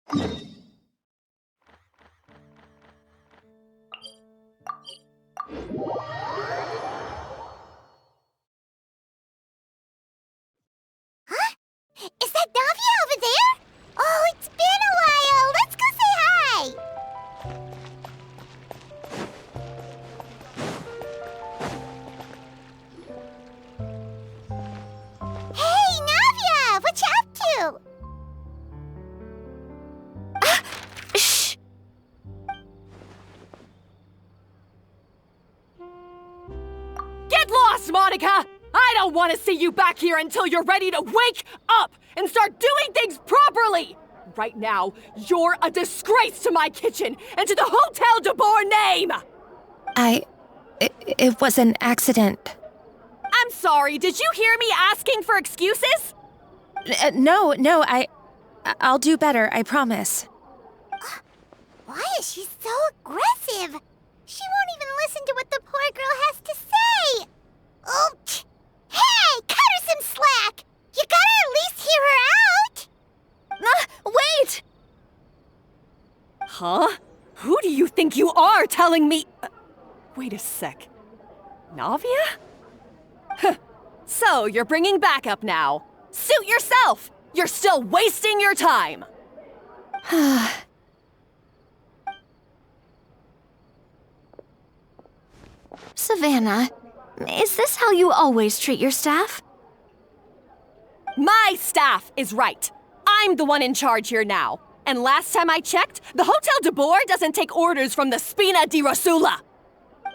Huh? Is that Navia over there? Oh, it's been a while. Let's go say hi. Hey, Navia! What you up to? Shh! Get lost, Monica! I don't want to see you back here until you're ready to wake up and start doing things properly! Right now, you're a disgrace to my kitchen and to the Hotel de Boer name! It was an accident. I'm sorry, did you hear me asking for excuses? No, I'll do better, I promise. Why is she so aggressive? She won't even listen to what the poor girl has to say. Oh, hey, cut her some slack. You gotta at least hear her out. Wait! Huh? Who do you think you are telling me? Wait a sec. Navia? Huh. So, you're bringing backup now. Suit yourself! You're still wasting your time! Savannah, is this how you always treat your staff? My staff is right. I'm the one in charge here now. And last time I checked, the Hotel de Boer doesn't take orders from the Spina di Rosula.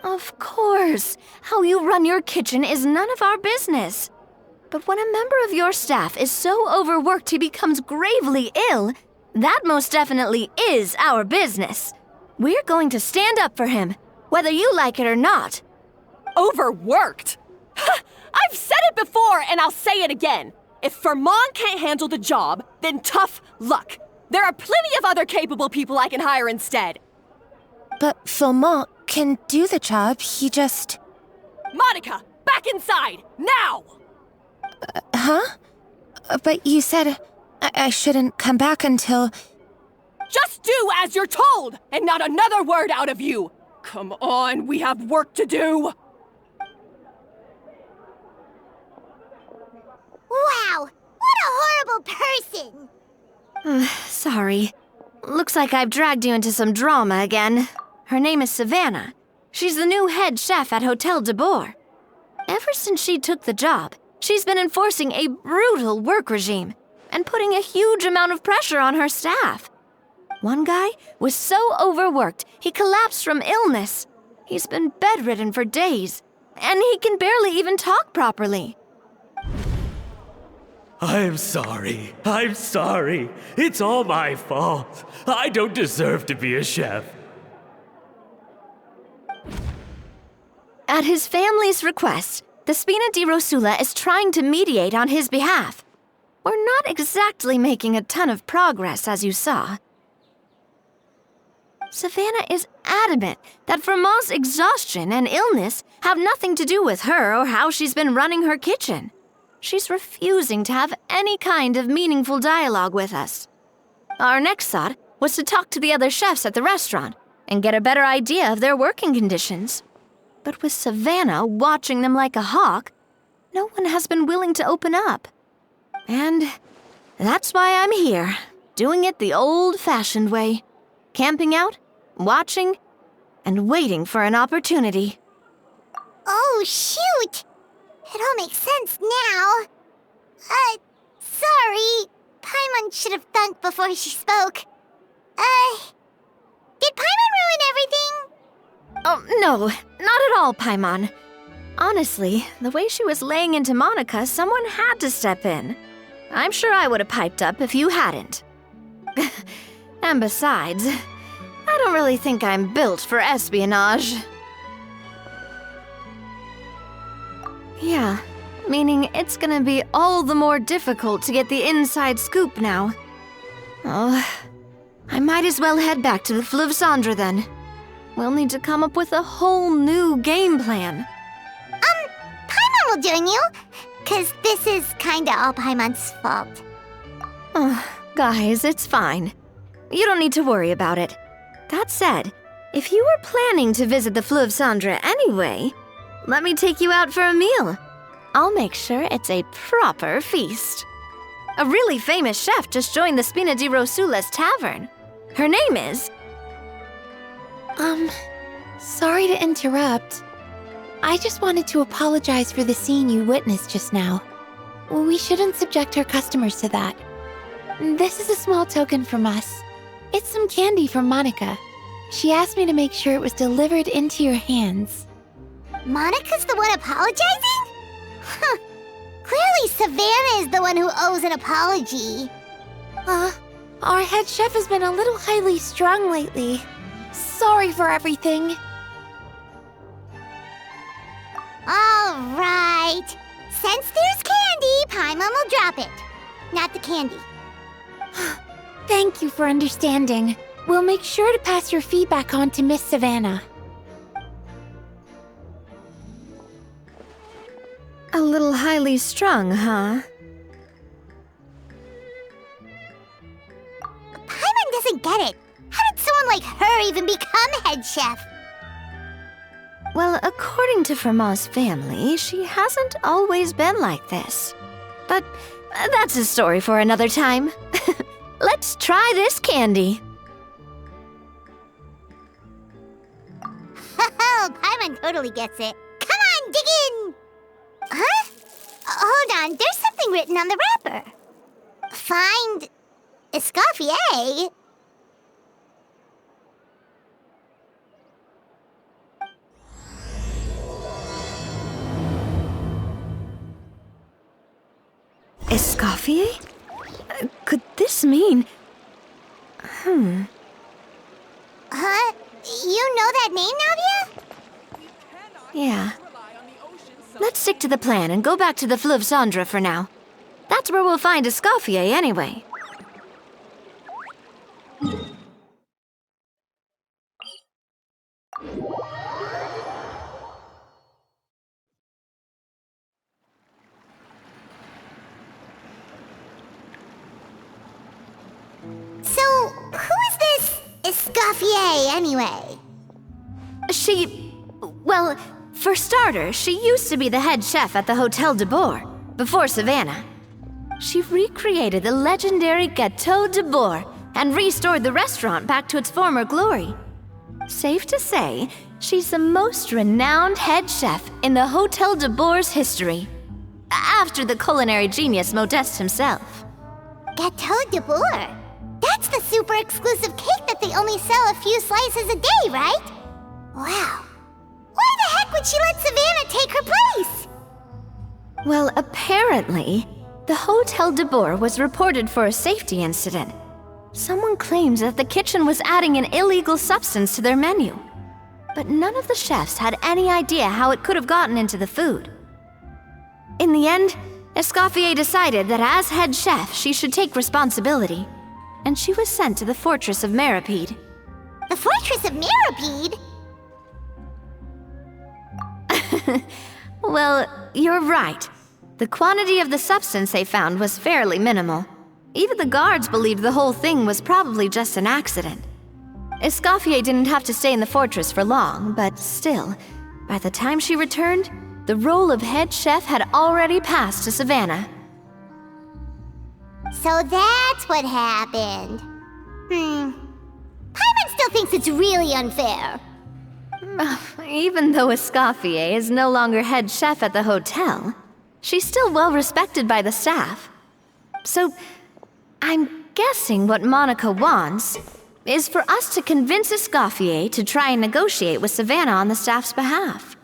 Of course. How you run your kitchen is none of our business. But when a member of your staff is so overworked he becomes gravely ill, that most definitely is our business. We're going to stand up for him, whether you like it or not. Overworked? I've said it before and I'll say it again. If Fermon can't handle the job, then tough luck. There are plenty of other capable people I can hire instead. But Philmont can do the job, he just... Monica, back inside, now! Huh? But you said I shouldn't come back until... Just do as you're told, and not another word out of you! Come on, we have work to do! Wow, what a horrible person! Sorry. Looks like I've dragged you into some drama again. Her name is Savannah. She's the new head chef at Hotel de Boer. Ever since she took the job, she's been enforcing a brutal work regime and putting a huge amount of pressure on her staff. One guy was so overworked, he collapsed from illness. He's been bedridden for days, and he can barely even talk properly. I'm sorry. It's all my fault. I don't deserve to be a chef. At his family's request, the Spina di Rosula is trying to mediate on his behalf. We're not exactly making a ton of progress, as you saw. Savannah is adamant that Vermont's exhaustion and illness have nothing to do with her or how she's been running her kitchen. She's refusing to have any kind of meaningful dialogue with us. Our next thought was to talk to the other chefs at the restaurant and get a better idea of their working conditions. But with Savannah watching them like a hawk, no one has been willing to open up. And that's why I'm here, doing it the old-fashioned way. Camping out, watching, and waiting for an opportunity. Oh, shoot! It all makes sense now. Sorry. Paimon should have thunk before she spoke. Did Paimon ruin everything? Oh, no, not at all, Paimon. Honestly, the way she was laying into Monica, someone had to step in. I'm sure I would have piped up if you hadn't. And besides, I don't really think I'm built for espionage. Yeah, meaning it's gonna be all the more difficult to get the inside scoop now. Oh, I might as well head back to the Fleuve Cendre then. We'll need to come up with a whole new game plan. Paimon will join you, 'cause this is kinda all Paimon's fault. Oh, guys, it's fine. you don't need to worry about it. That said, if you were planning to visit the Fleuve Cendre anyway, let me take you out for a meal. I'll make sure it's a proper feast. A really famous chef just joined the Spina di Rosula's tavern. Her name is... Sorry to interrupt. I just wanted to apologize for the scene you witnessed just now. We shouldn't subject our customers to that. This is a small token from us. It's some candy from Monica. She asked me to make sure it was delivered into your hands. Monica's the one apologizing? Huh. Clearly Savannah is the one who owes an apology. Our head chef has been a little highly strung lately. Sorry for everything. All right. Since there's candy, Paimon will drop it. Not the candy. Thank you for understanding. We'll make sure to pass your feedback on to Miss Savannah. A little highly strung, huh? Paimon doesn't get it. How did someone like her even become head chef? Well, according to Fermat's family, she hasn't always been like this. But that's a story for another time. Let's try this candy. Oh, Paimon totally gets it. Come on, dig in! Huh? Hold on, there's something written on the wrapper. Find... Escoffier? Escoffier? Could this mean... Huh? You know that name, Nadia? Yeah. Let's stick to the plan and go back to the Fleuve Cendre for now. That's where we'll find Escoffier anyway. So, who is this Escoffier anyway? Well, for starters, she used to be the head chef at the Hotel de Bourg, before Savannah. She recreated the legendary Gâteau de Bourg and restored the restaurant back to its former glory. Safe to say, she's the most renowned head chef in the Hotel de Bourg's history, after the culinary genius Modeste himself. Gâteau de Bourg? That's the super exclusive cake that they only sell a few slices a day, right? Wow. Why the heck would she let Savannah take her place? Well, apparently, the Hotel de Bourg was reported for a safety incident. Someone claims that the kitchen was adding an illegal substance to their menu. But none of the chefs had any idea how it could have gotten into the food. In the end, Escoffier decided that as head chef, she should take responsibility. And she was sent to the Fortress of Meripede. The Fortress of Meripede? Well, you're right. The quantity of the substance they found was fairly minimal. Even the guards believed the whole thing was probably just an accident. Escoffier didn't have to stay in the fortress for long, but still, by the time she returned, the role of head chef had already passed to Savannah. So that's what happened. Paimon still thinks it's really unfair. Even though Escoffier is no longer head chef at the hotel, she's still well respected by the staff. So, I'm guessing what Monica wants is for us to convince Escoffier to try and negotiate with Savannah on the staff's behalf.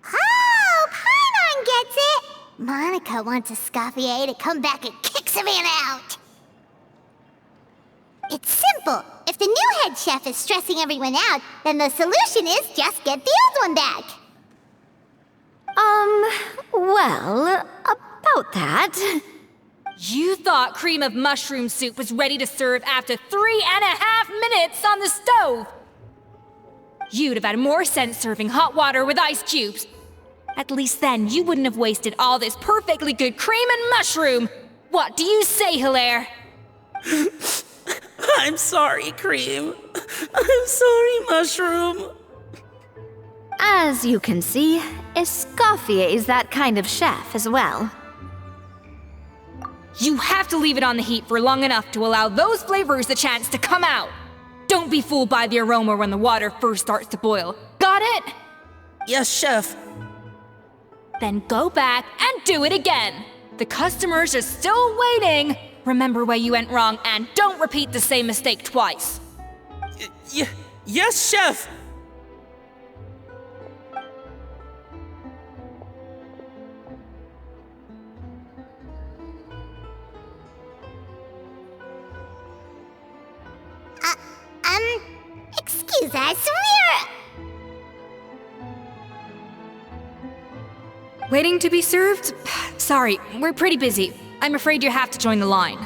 Oh, Paimon gets it! Monica wants Escoffier to come back and kick Savannah out. It's simple. If the new head chef is stressing everyone out, then the solution is just get the old one back. Well, about that... You thought cream of mushroom soup was ready to serve after 3.5 minutes on the stove. You'd have had more sense serving hot water with ice cubes. At least then you wouldn't have wasted all this perfectly good cream and mushroom. What do you say, Hilaire? I'm sorry, Cream. I'm sorry, Mushroom. As you can see, Escoffier is that kind of chef as well. You have to leave it on the heat for long enough to allow those flavors the chance to come out. Don't be fooled by the aroma when the water first starts to boil. Got it? Yes, Chef. Then go back and do it again. The customers are still waiting. Remember where you went wrong and don't repeat the same mistake twice. Yes, Chef. Excuse us, Waiting to be served? Sorry, we're pretty busy. I'm afraid you have to join the line.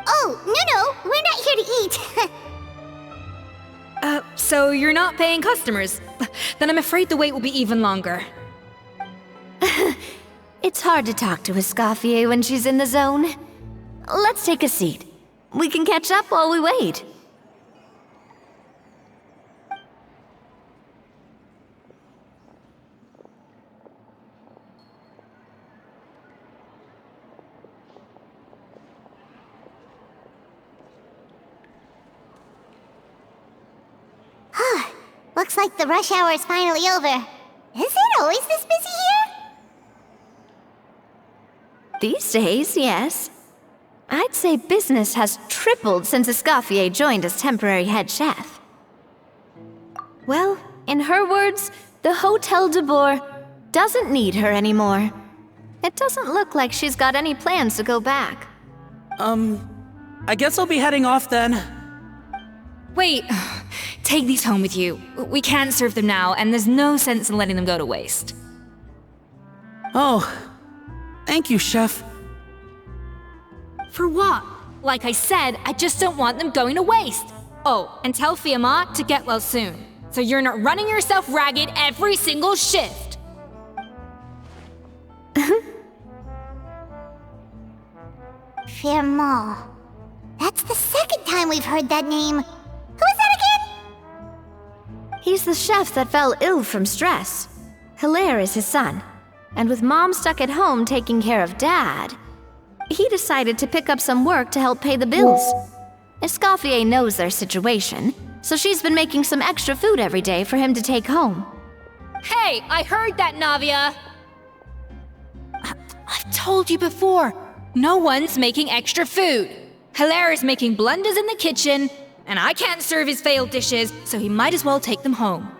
Oh, no, we're not here to eat. So you're not paying customers? Then I'm afraid the wait will be even longer. It's hard to talk to Escoffier when she's in the zone. Let's take a seat. We can catch up while we wait. Looks like the rush hour is finally over. Is it always this busy here? These days, yes. I'd say business has tripled since Escoffier joined as temporary head chef. Well, in her words, the Hotel de Boer doesn't need her anymore. It doesn't look like she's got any plans to go back. I guess I'll be heading off then. Wait, take these home with you. We can't serve them now, and there's no sense in letting them go to waste. Oh, thank you, Chef. For what? Like I said, I just don't want them going to waste. Oh, and tell Fiamma to get well soon, so you're not running yourself ragged every single shift. Fiamma. That's the second time we've heard that name. Who is that again? He's the chef that fell ill from stress. Hilaire is his son. And with Mom stuck at home taking care of Dad, he decided to pick up some work to help pay the bills. Escoffier knows their situation, so she's been making some extra food every day for him to take home. Hey, I heard that, Navia! I've told you before, no one's making extra food. Hilaire is making blunders in the kitchen, and I can't serve his failed dishes, so he might as well take them home.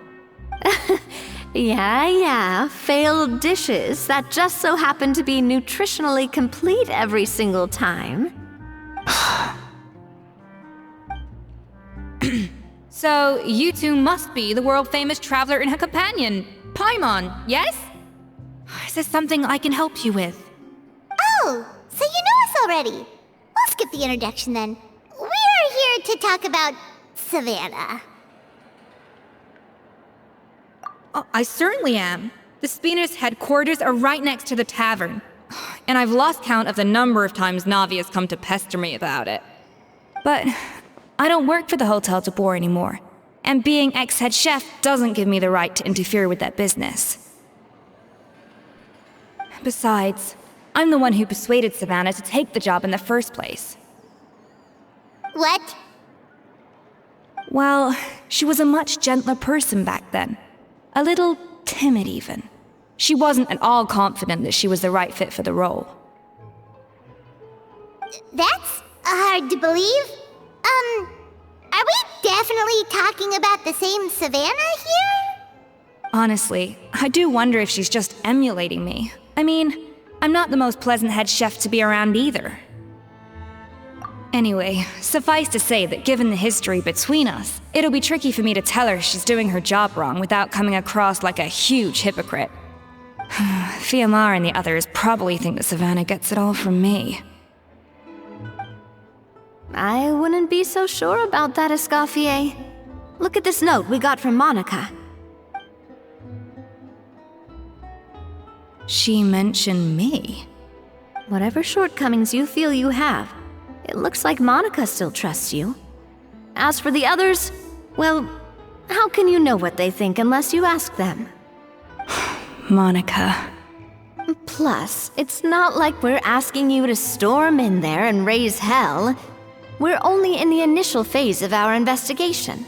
Yeah, failed dishes that just so happen to be nutritionally complete every single time. So, you two must be the world-famous traveler and her companion, Paimon, yes? Is there something I can help you with? Oh, so you know us already. We'll skip the introduction then. We're here to talk about Savannah. Oh, I certainly am. The Spina's headquarters are right next to the tavern. And I've lost count of the number of times Navi has come to pester me about it. But I don't work for the Hotel de Boer anymore. And being ex-head chef doesn't give me the right to interfere with that business. Besides, I'm the one who persuaded Savannah to take the job in the first place. What? Well, she was a much gentler person back then. A little timid, even. She wasn't at all confident that she was the right fit for the role. That's hard to believe. Are we definitely talking about the same Savannah here? Honestly, I do wonder if she's just emulating me. I mean, I'm not the most pleasant head chef to be around either. Anyway, suffice to say that given the history between us, it'll be tricky for me to tell her she's doing her job wrong without coming across like a huge hypocrite. Fiamma and the others probably think that Savannah gets it all from me. I wouldn't be so sure about that, Escoffier. Look at this note we got from Monica. She mentioned me. Whatever shortcomings you feel you have, it looks like Monica still trusts you. As for the others, well, how can you know what they think unless you ask them? Monica. Plus, it's not like we're asking you to storm in there and raise hell. We're only in the initial phase of our investigation.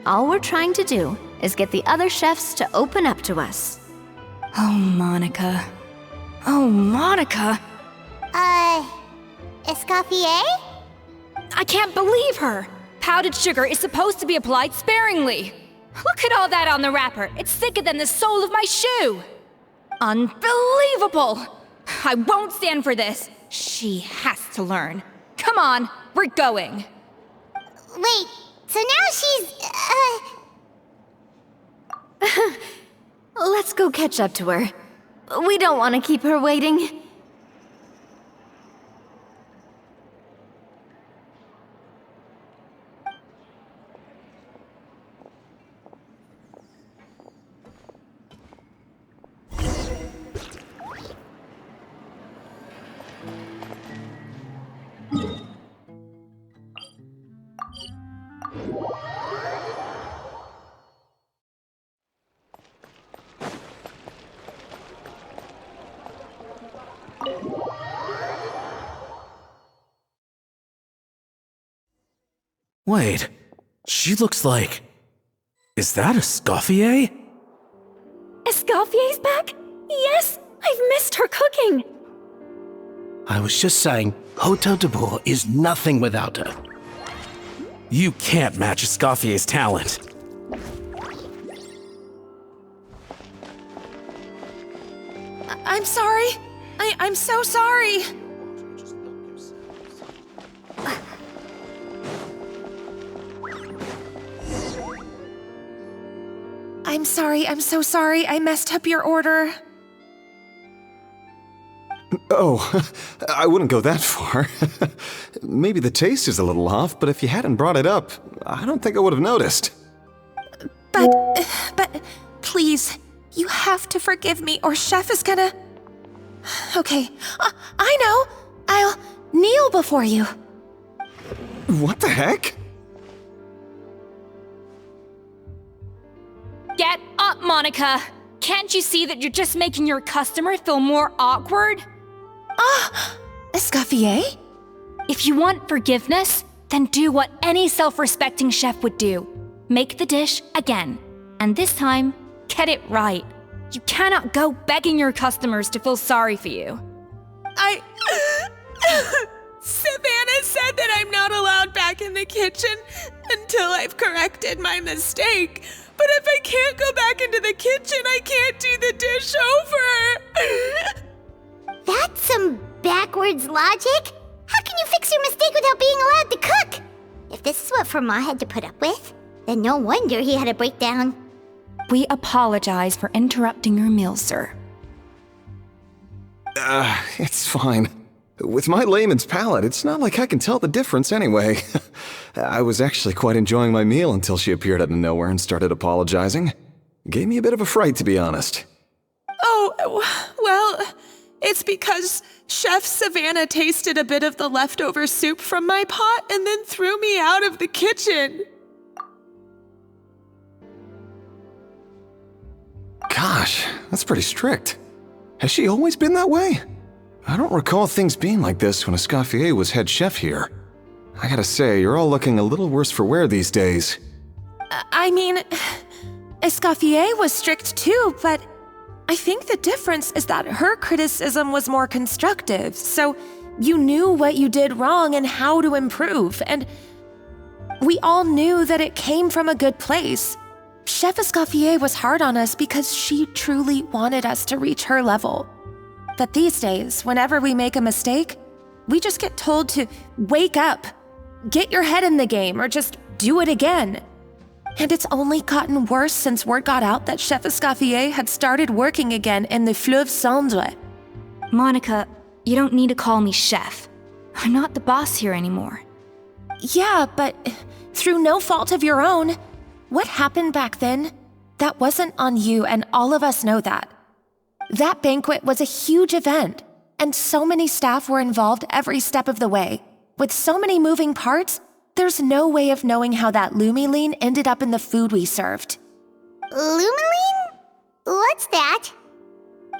All we're trying to do is get the other chefs to open up to us. Oh, Monica. Oh, Monica. Escoffier? I can't believe her. Powdered sugar is supposed to be applied sparingly. Look at all that on the wrapper. It's thicker than the sole of my shoe. Unbelievable! I won't stand for this. She has to learn. Come on, we're going. Wait, so now she's, Let's go catch up to her. We don't want to keep her waiting. Wait, she looks like... Is that Escoffier? Escoffier's back? Yes, I've missed her cooking. I was just saying, Hotel de Bourg is nothing without her. You can't match Escoffier's talent. I'm sorry. I'm so sorry. I'm sorry, I'm so sorry. I messed up your order. Oh, I wouldn't go that far. Maybe the taste is a little off, but if you hadn't brought it up, I don't think I would have noticed. But, please, you have to forgive me or Chef is gonna... Okay, I know. I'll kneel before you. What the heck? Get up, Monica! Can't you see that you're just making your customer feel more awkward? Escoffier? If you want forgiveness, then do what any self-respecting chef would do. Make the dish again. And this time, get it right. You cannot go begging your customers to feel sorry for you. Savannah said that I'm not allowed back in the kitchen until I've corrected my mistake. But if I can't go back into the kitchen, I can't do the dish over. That's some backwards logic. How can you fix your mistake without being allowed to cook? If this is what Fermat had to put up with, then no wonder he had a breakdown. We apologize for interrupting your meal, sir. It's fine. With my layman's palate, it's not like I can tell the difference anyway. I was actually quite enjoying my meal until she appeared out of nowhere and started apologizing. Gave me a bit of a fright, to be honest. Oh, well, it's because Chef Savannah tasted a bit of the leftover soup from my pot and then threw me out of the kitchen. Gosh, that's pretty strict. Has she always been that way? I don't recall things being like this when Escoffier was head chef here. I gotta say, you're all looking a little worse for wear these days. I mean, Escoffier was strict too, but I think the difference is that her criticism was more constructive, so you knew what you did wrong and how to improve, and we all knew that it came from a good place. Chef Escoffier was hard on us because she truly wanted us to reach her level. But these days, whenever we make a mistake, we just get told to wake up, get your head in the game, or just do it again. And it's only gotten worse since word got out that Chef Escoffier had started working again in the Fleuve Cendre. Monica, you don't need to call me chef. I'm not the boss here anymore. Yeah, but through no fault of your own. What happened back then, that wasn't on you, and all of us know that. That banquet was a huge event. And so many staff were involved every step of the way. With so many moving parts, there's no way of knowing how that lumiline ended up in the food we served. Lumiline? What's that?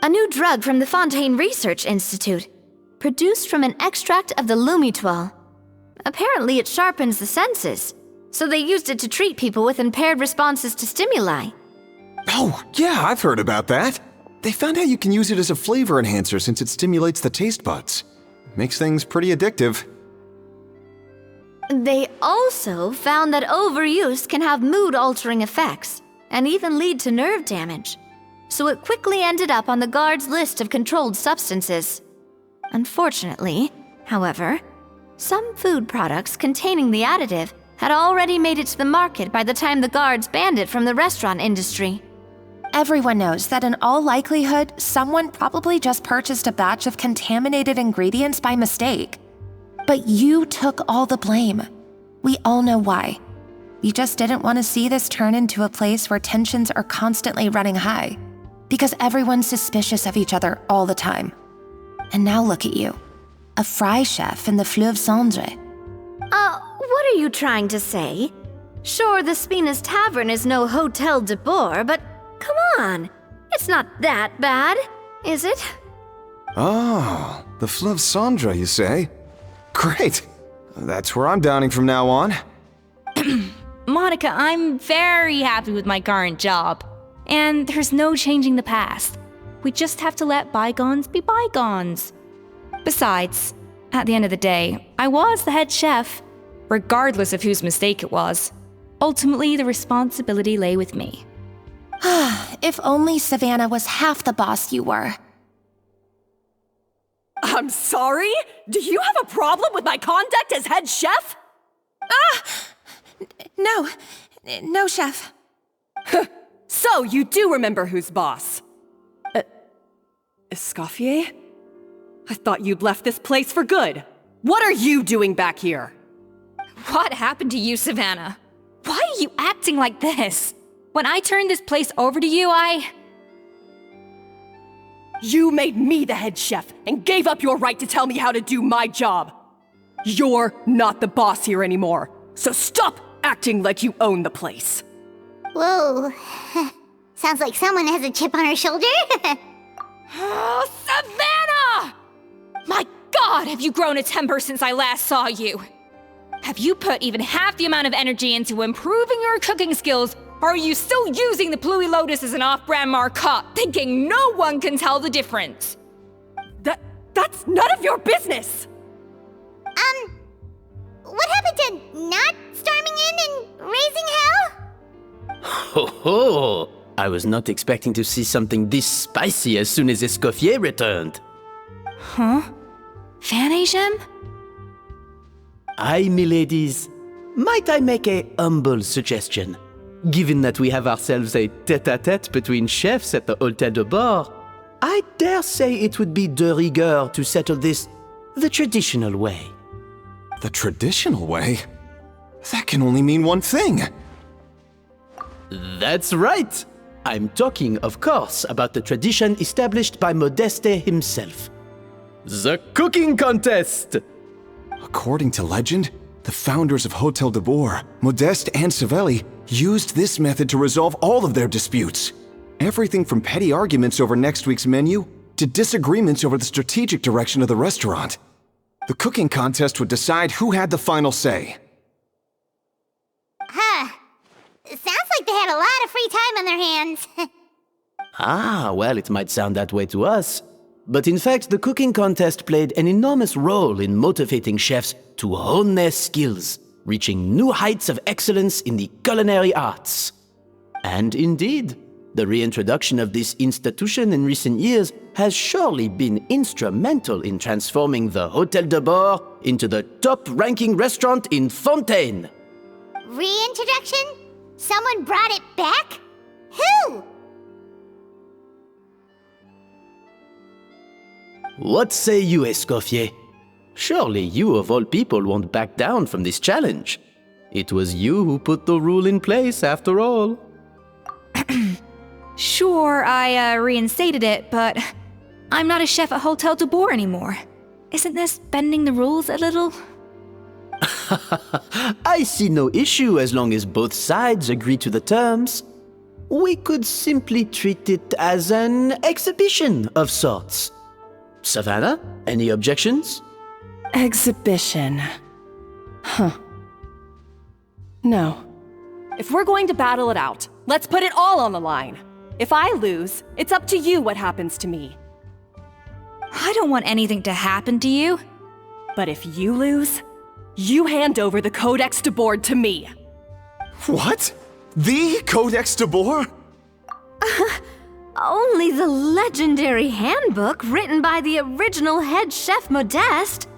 A new drug from the Fontaine Research Institute, produced from an extract of the lumitoile. Apparently it sharpens the senses, so they used it to treat people with impaired responses to stimuli. Oh, yeah, I've heard about that. They found out you can use it as a flavor enhancer since it stimulates the taste buds. Makes things pretty addictive. They also found that overuse can have mood-altering effects, and even lead to nerve damage. So it quickly ended up on the guard's list of controlled substances. Unfortunately, however, some food products containing the additive had already made it to the market by the time the guards banned it from the restaurant industry. Everyone knows that in all likelihood, someone probably just purchased a batch of contaminated ingredients by mistake. But you took all the blame. We all know why. You just didn't want to see this turn into a place where tensions are constantly running high, because everyone's suspicious of each other all the time. And now look at you, a fry chef in the Fleuve Cendre. What are you trying to say? Sure, the Spina's Tavern is no Hotel de Boer, but come on, it's not that bad, is it? Oh, the Fleuve Cendre, you say? Great. That's where I'm dining from now on. Monica, I'm very happy with my current job. And there's no changing the past. We just have to let bygones be bygones. Besides, at the end of the day, I was the head chef, regardless of whose mistake it was. Ultimately, the responsibility lay with me. If only Savannah was half the boss you were. I'm sorry? Do you have a problem with my conduct as head chef? No, chef. So, you do remember who's boss? Escoffier? I thought you'd left this place for good. What are you doing back here? What happened to you, Savannah? Why are you acting like this? When I turned this place over to you, You made me the head chef and gave up your right to tell me how to do my job. You're not the boss here anymore, so stop acting like you own the place. Whoa. Sounds like someone has a chip on her shoulder. Oh, Savannah! My God, have you grown a temper since I last saw you? Have you put even half the amount of energy into improving your cooking skills, or are you still using the Pluie Lotus as an off-brand marcotte, thinking no one can tell the difference? That's none of your business! What happened to not storming in and raising hell? Ho ho! I was not expecting to see something this spicy as soon as Escoffier returned. Huh? Van-Agem? Aye, miladies. Might I make a humble suggestion? Given that we have ourselves a tête-à-tête between chefs at the Hôtel de Bord, I dare say it would be de rigueur to settle this the traditional way. The traditional way? That can only mean one thing. That's right. I'm talking, of course, about the tradition established by Modeste himself. The cooking contest! According to legend, the founders of Hotel de Boer, Modeste and Savelli, used this method to resolve all of their disputes. Everything from petty arguments over next week's menu to disagreements over the strategic direction of the restaurant. The cooking contest would decide who had the final say. Sounds like they had a lot of free time on their hands. Ah, well, it might sound that way to us. But in fact, the cooking contest played an enormous role in motivating chefs to hone their skills, reaching new heights of excellence in the culinary arts. And indeed, the reintroduction of this institution in recent years has surely been instrumental in transforming the Hôtel de Bord into the top-ranking restaurant in Fontaine. Reintroduction? Someone brought it back? Who? What say you, Escoffier? Surely you of all people won't back down from this challenge. It was you who put the rule in place, after all. Sure, I reinstated it, but I'm not a chef at Hotel de Boer anymore. Isn't this bending the rules a little? I see no issue as long as both sides agree to the terms. We could simply treat it as an exhibition of sorts. Savannah, any objections? Exhibition. Huh. No. If we're going to battle it out, let's put it all on the line. If I lose, it's up to you what happens to me. I don't want anything to happen to you. But if you lose, you hand over the Codex de Boer to me. What? The Codex de Boer? Only the legendary handbook written by the original head chef Modeste.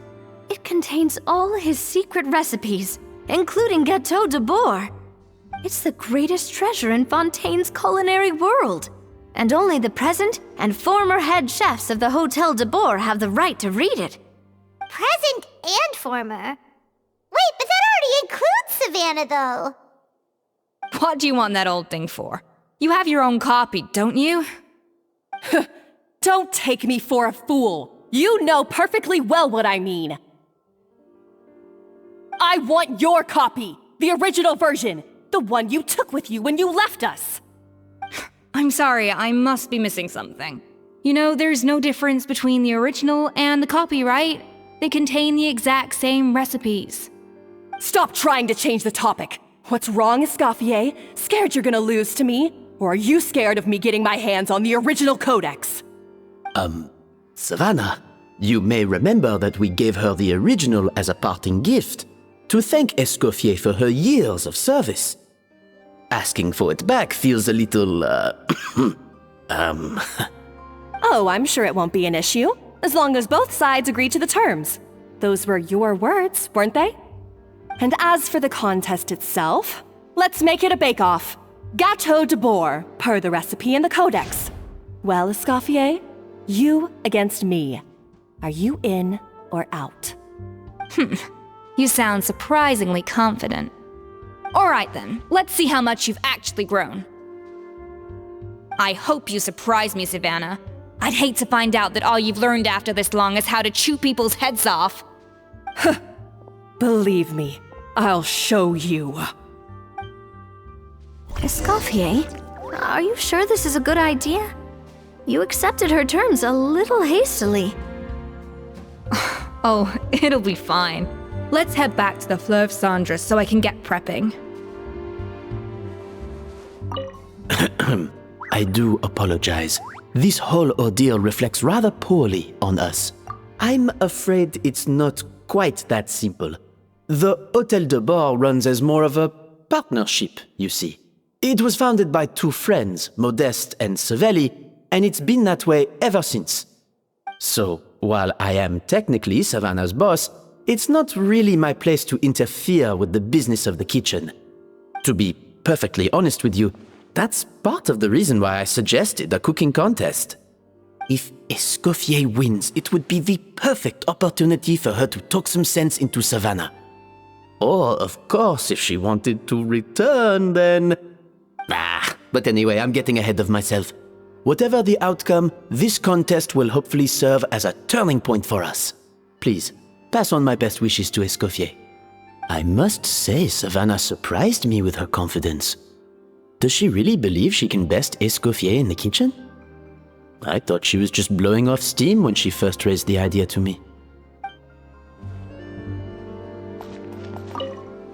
It contains all his secret recipes, including Gâteau de Boer. It's the greatest treasure in Fontaine's culinary world, and only the present and former head chefs of the Hotel de Boer have the right to read it. Present and former? Wait, but that already includes Savannah, though. What do you want that old thing for? You have your own copy, don't you? Don't take me for a fool. You know perfectly well what I mean. I want your copy, the original version, the one you took with you when you left us. I'm sorry, I must be missing something. You know, there's no difference between the original and the copy, right? They contain the exact same recipes. Stop trying to change the topic. What's wrong, Escoffier? Scared you're gonna lose to me? Or are you scared of me getting my hands on the original codex? Savannah, you may remember that we gave her the original as a parting gift to thank Escoffier for her years of service. Asking for it back feels a little, Oh, I'm sure it won't be an issue, as long as both sides agree to the terms. Those were your words, weren't they? And as for the contest itself, let's make it a bake-off. Gâteau de Boer, per the recipe in the codex. Well, Escoffier, you against me. Are you in or out? You sound surprisingly confident. Alright then, let's see how much you've actually grown. I hope you surprise me, Savannah. I'd hate to find out that all you've learned after this long is how to chew people's heads off. Believe me, I'll show you. Escoffier, are you sure this is a good idea? You accepted her terms a little hastily. Oh, it'll be fine. Let's head back to the Fleuve Cendres so I can get prepping. I do apologize. This whole ordeal reflects rather poorly on us. I'm afraid it's not quite that simple. The Hotel de Boer runs as more of a partnership, you see. It was founded by two friends, Modeste and Savelli, and it's been that way ever since. So, while I am technically Savannah's boss, it's not really my place to interfere with the business of the kitchen. To be perfectly honest with you, that's part of the reason why I suggested a cooking contest. If Escoffier wins, it would be the perfect opportunity for her to talk some sense into Savannah. Or, of course, if she wanted to return, then... but anyway, I'm getting ahead of myself. Whatever the outcome, this contest will hopefully serve as a turning point for us. Please, pass on my best wishes to Escoffier. I must say, Savannah surprised me with her confidence. Does she really believe she can best Escoffier in the kitchen? I thought she was just blowing off steam when she first raised the idea to me.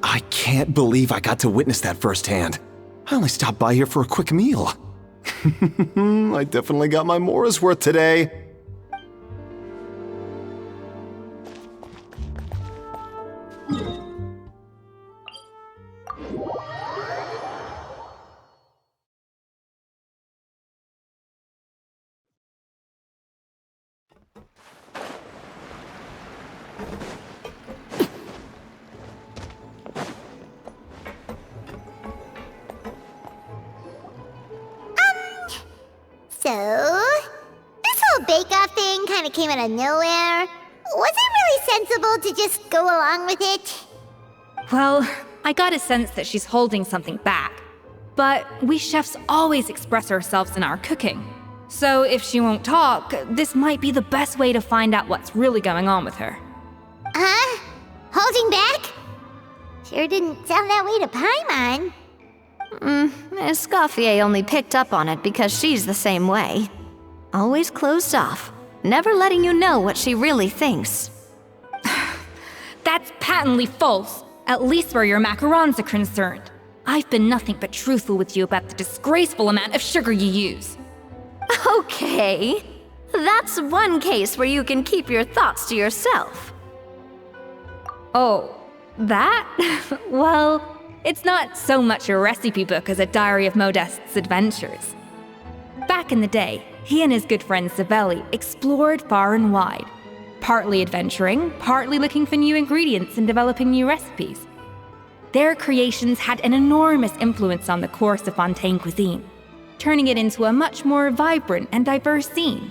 I can't believe I got to witness that firsthand. I only stopped by here for a quick meal. I definitely got my Mora's worth today. So, this whole bake-off thing kind of came out of nowhere. Was it really sensible to just go along with it? Well, I got a sense that she's holding something back. But we chefs always express ourselves in our cooking. So if she won't talk, this might be the best way to find out what's really going on with her. Huh? Holding back? Sure didn't sound that way to Paimon. Escoffier only picked up on it because she's the same way. Always closed off, never letting you know what she really thinks. That's patently false, at least where your macarons are concerned. I've been nothing but truthful with you about the disgraceful amount of sugar you use. Okay, that's one case where you can keep your thoughts to yourself. Oh, that? Well, it's not so much a recipe book as a diary of Modeste's adventures. Back in the day, he and his good friend Savelli explored far and wide, partly adventuring, partly looking for new ingredients and developing new recipes. Their creations had an enormous influence on the course of Fontaine cuisine, turning it into a much more vibrant and diverse scene.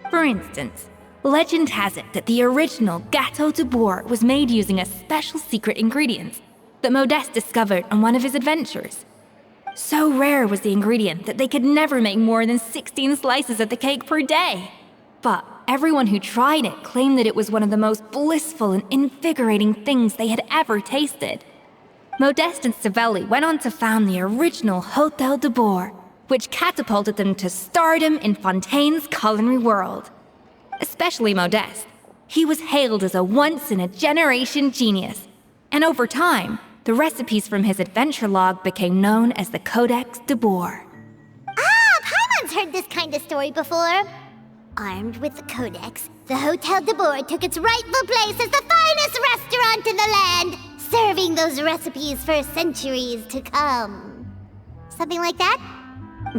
For instance, legend has it that the original Gâteau de Bourg was made using a special secret ingredient that Modeste discovered on one of his adventures. So rare was the ingredient that they could never make more than 16 slices of the cake per day. But everyone who tried it claimed that it was one of the most blissful and invigorating things they had ever tasted. Modeste and Savelli went on to found the original Hôtel de Bourg, which catapulted them to stardom in Fontaine's culinary world. Especially Modeste. He was hailed as a once-in-a-generation genius, and over time, the recipes from his adventure log became known as the Codex de Bourg. Ah, Paimon's heard this kind of story before. Armed with the Codex, the Hôtel de Bourg took its rightful place as the finest restaurant in the land, serving those recipes for centuries to come. Something like that?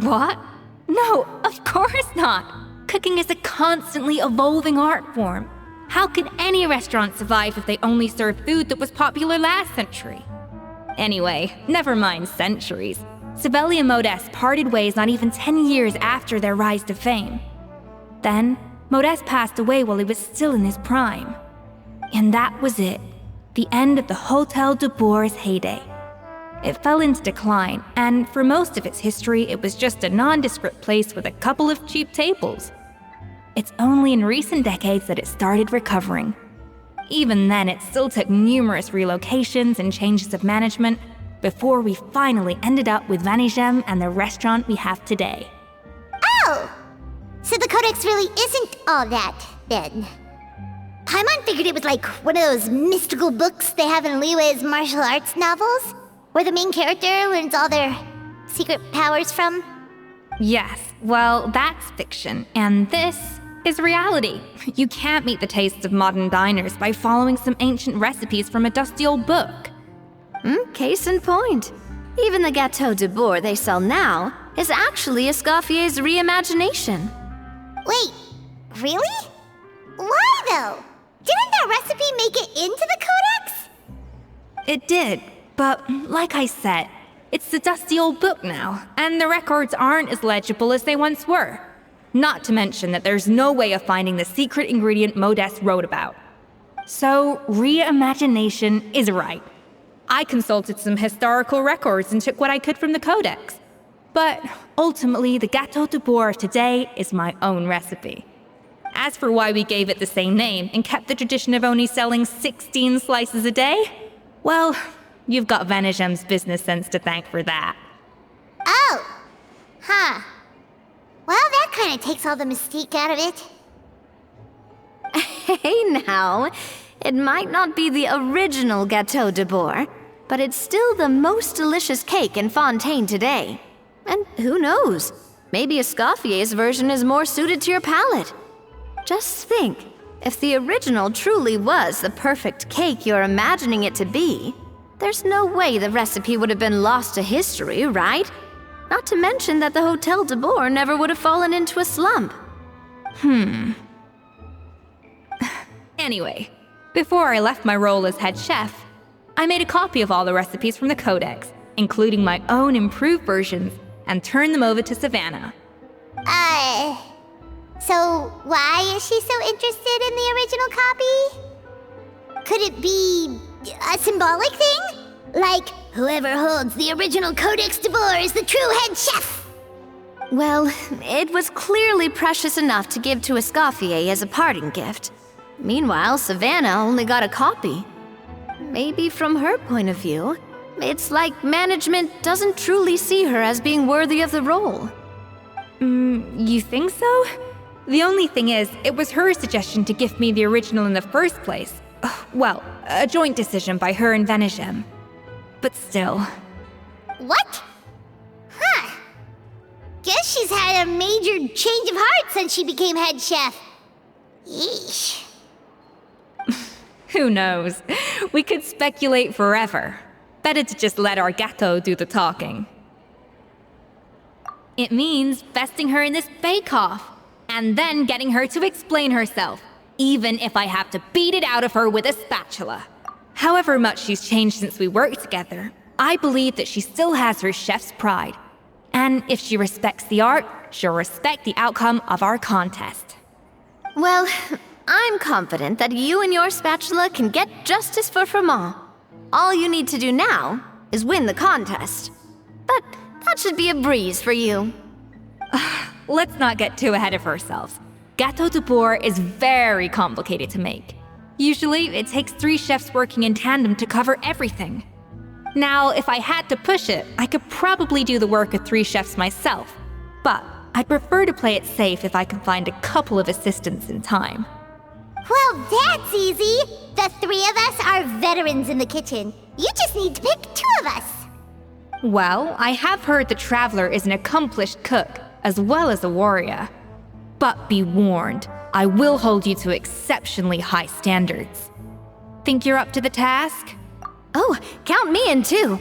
What? No, of course not. Cooking is a constantly evolving art form. How could any restaurant survive if they only served food that was popular last century? Anyway, never mind centuries. Savelli and Modeste parted ways not even 10 years after their rise to fame. Then, Modeste passed away while he was still in his prime. And that was it. The end of the Hôtel de Bourg's heyday. It fell into decline, and for most of its history, it was just a nondescript place with a couple of cheap tables. It's only in recent decades that it started recovering. Even then, it still took numerous relocations and changes of management before we finally ended up with Vanigem and the restaurant we have today. Oh! So the Codex really isn't all that, then. Paimon figured it was like one of those mystical books they have in Liyue's martial arts novels, where the main character learns all their secret powers from. Yes, well, that's fiction, and this is reality. You can't meet the tastes of modern diners by following some ancient recipes from a dusty old book. Case in point. Even the Gâteau de Bourg they sell now is actually Escoffier's reimagination. Wait, really? Why though? Didn't that recipe make it into the Codex? It did, but like I said, it's the dusty old book now, and the records aren't as legible as they once were. Not to mention that there's no way of finding the secret ingredient Modeste wrote about. So, reimagination is right. I consulted some historical records and took what I could from the Codex. But ultimately, the Gâteau de Bourg of today is my own recipe. As for why we gave it the same name and kept the tradition of only selling 16 slices a day, well, you've got Vanigem's business sense to thank for that. Oh! Huh. Well, that kind of takes all the mystique out of it. Hey now, it might not be the original Gâteau de Bourg, but it's still the most delicious cake in Fontaine today. And who knows, maybe Escoffier's version is more suited to your palate. Just think, if the original truly was the perfect cake you're imagining it to be, there's no way the recipe would have been lost to history, right? Not to mention that the Hôtel de Bourg never would have fallen into a slump. Anyway, before I left my role as head chef, I made a copy of all the recipes from the Codex, including my own improved versions, and turned them over to Savannah. So why is she so interested in the original copy? Could it be a symbolic thing? Like, whoever holds the original Codex de Bourg is the true head chef? Well, it was clearly precious enough to give to Escoffier as a parting gift. Meanwhile, Savannah only got a copy. Maybe from her point of view, it's like management doesn't truly see her as being worthy of the role. You think so? The only thing is, it was her suggestion to gift me the original in the first place. Well, a joint decision by her and Venegem. But still. What? Huh. Guess she's had a major change of heart since she became head chef. Yeesh. Who knows? We could speculate forever. Better to just let our gato do the talking. It means besting her in this bake-off, and then getting her to explain herself, even if I have to beat it out of her with a spatula. However much she's changed since we worked together, I believe that she still has her chef's pride. And if she respects the art, she'll respect the outcome of our contest. Well, I'm confident that you and your spatula can get justice for Froment. All you need to do now is win the contest. But that should be a breeze for you. Let's not get too ahead of ourselves. Gâteau de Bourg is very complicated to make. Usually, it takes 3 chefs working in tandem to cover everything. Now, if I had to push it, I could probably do the work of 3 chefs myself. But I'd prefer to play it safe if I can find a couple of assistants in time. Well, that's easy. The 3 of us are veterans in the kitchen. You just need to pick 2 of us. Well, I have heard the Traveler is an accomplished cook, as well as a warrior. But be warned, I will hold you to exceptionally high standards. Think you're up to the task? Oh, count me in too.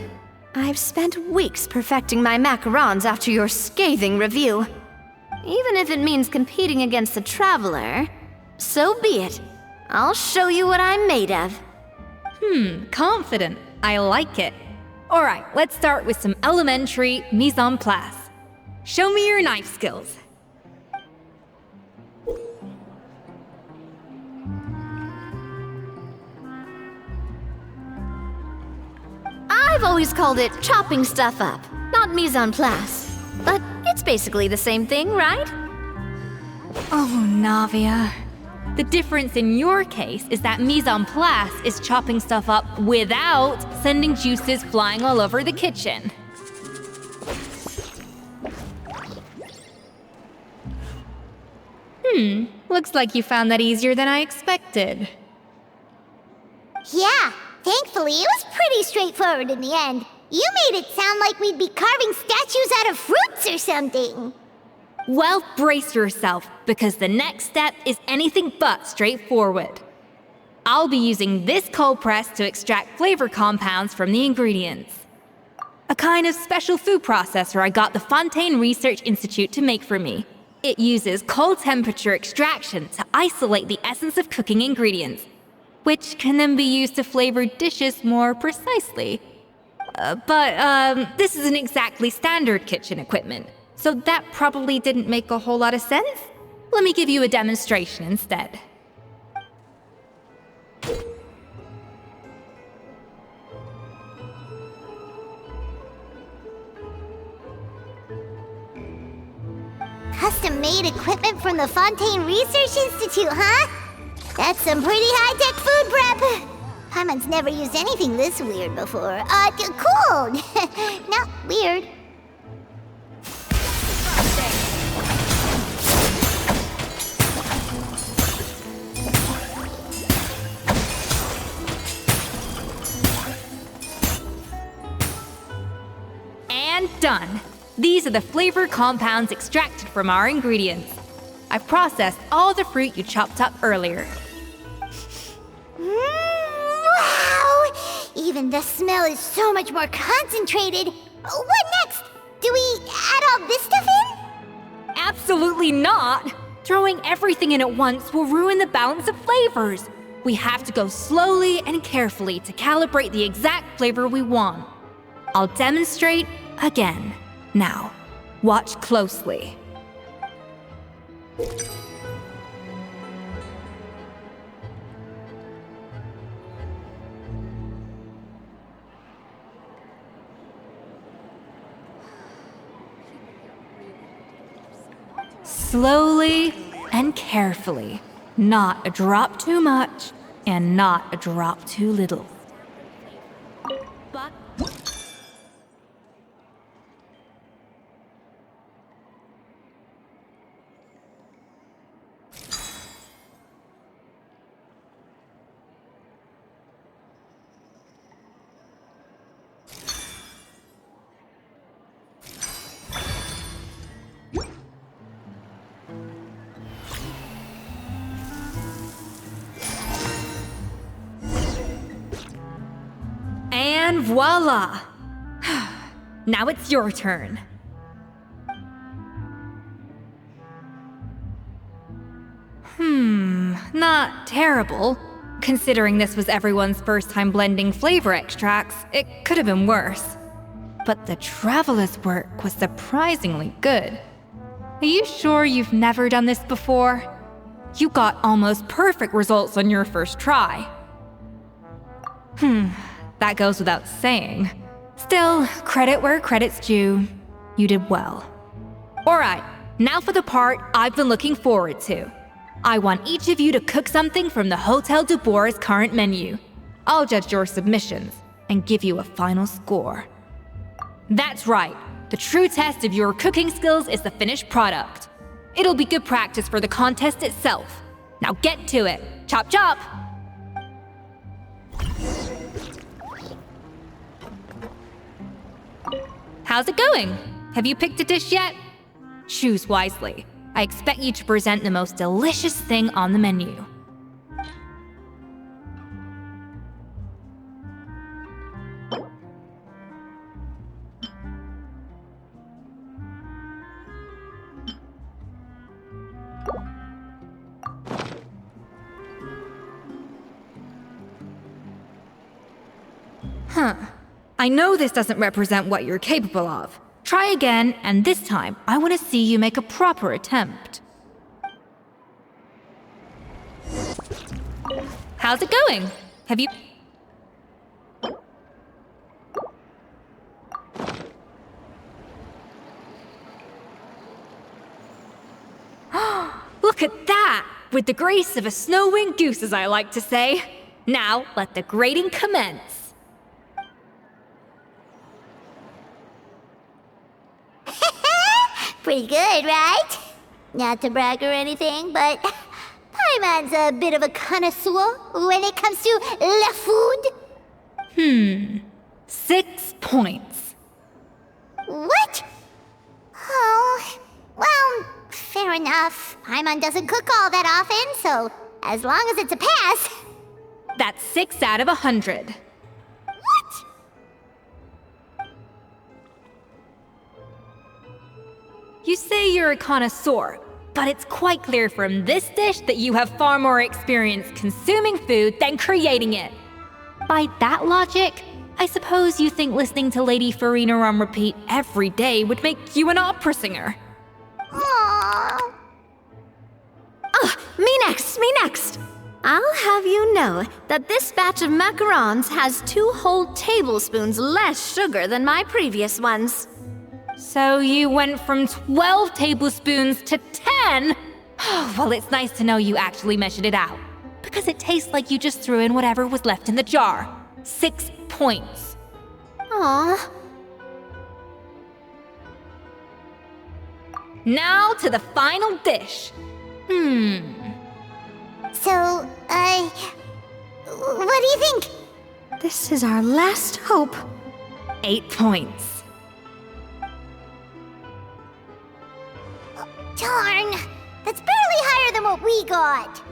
I've spent weeks perfecting my macarons after your scathing review. Even if it means competing against the Traveler, so be it. I'll show you what I'm made of. Confident. I like it. Alright, let's start with some elementary mise en place. Show me your knife skills. I've always called it chopping stuff up, not mise en place. But it's basically the same thing, right? Oh, Navia. The difference in your case is that mise en place is chopping stuff up without sending juices flying all over the kitchen. Looks like you found that easier than I expected. Yeah, thankfully it was pretty straightforward in the end. You made it sound like we'd be carving statues out of fruits or something. Well, brace yourself, because the next step is anything but straightforward. I'll be using this cold press to extract flavor compounds from the ingredients. A kind of special food processor I got the Fontaine Research Institute to make for me. It uses cold temperature extraction to isolate the essence of cooking ingredients, which can then be used to flavor dishes more precisely. But this isn't exactly standard kitchen equipment, so that probably didn't make a whole lot of sense. Let me give you a demonstration instead. Custom-made equipment from the Fontaine Research Institute, huh? That's some pretty high-tech food prep. Paimon's never used anything this weird before. Cool. Not weird. And done. These are the flavor compounds extracted from our ingredients. I've processed all the fruit you chopped up earlier. Wow! Even the smell is so much more concentrated. What next? Do we add all this stuff in? Absolutely not! Throwing everything in at once will ruin the balance of flavors. We have to go slowly and carefully to calibrate the exact flavor we want. I'll demonstrate again. Now, watch closely. Slowly and carefully. Not a drop too much, and not a drop too little. But and voila! Now it's your turn. Not terrible. Considering this was everyone's first time blending flavor extracts, it could have been worse. But the traveler's work was surprisingly good. Are you sure you've never done this before? You got almost perfect results on your first try. That goes without saying. Still, credit where credit's due. You did well. Alright, now for the part I've been looking forward to. I want each of you to cook something from the Hotel de Boer's current menu. I'll judge your submissions and give you a final score. That's right, the true test of your cooking skills is the finished product. It'll be good practice for the contest itself. Now get to it. Chop chop! How's it going? Have you picked a dish yet? Choose wisely. I expect you to present the most delicious thing on the menu. I know this doesn't represent what you're capable of. Try again, and this time, I want to see you make a proper attempt. How's it going? Have you... Look at that! With the grace of a snow-winged goose, as I like to say. Now, let the grating commence. Pretty good, right? Not to brag or anything, but Paimon's a bit of a connoisseur when it comes to la food. 6 points. What? Oh, well, fair enough. Paimon doesn't cook all that often, so as long as it's a pass. That's 6 out of 100. What? You say you're a connoisseur, but it's quite clear from this dish that you have far more experience consuming food than creating it. By that logic, I suppose you think listening to Lady Farina on repeat every day would make you an opera singer. Aww. Me next! I'll have you know that this batch of macarons has 2 whole tablespoons less sugar than my previous ones. So you went from 12 tablespoons to 10? Well, it's nice to know you actually measured it out. Because it tastes like you just threw in whatever was left in the jar. 6 points. Aww. Now to the final dish. So, what do you think? This is our last hope. 8 points. Darn, that's barely higher than what we got.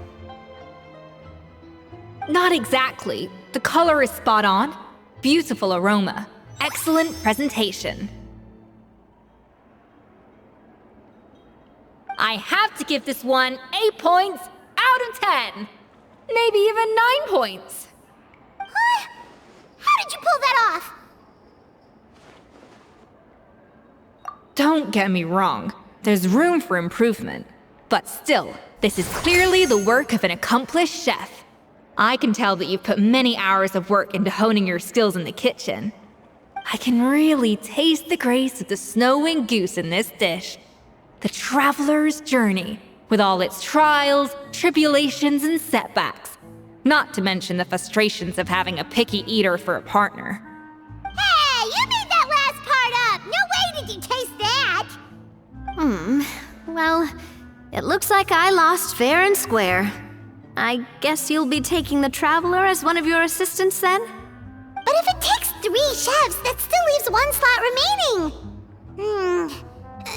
Not exactly. The color is spot on. Beautiful aroma. Excellent presentation. I have to give this one 8 points out of 10. Maybe even 9 points. Huh? How did you pull that off? Don't get me wrong. There's room for improvement. But still, this is clearly the work of an accomplished chef. I can tell that you've put many hours of work into honing your skills in the kitchen. I can really taste the grace of the snow-winged goose in this dish. the traveler's journey, with all its trials, tribulations, and setbacks. Not to mention the frustrations of having a picky eater for a partner. Hey, you made that last part up! No way did you taste that! Well, it looks like I lost fair and square. I guess you'll be taking the Traveler as one of your assistants then? But if it takes 3 chefs, that still leaves 1 slot remaining.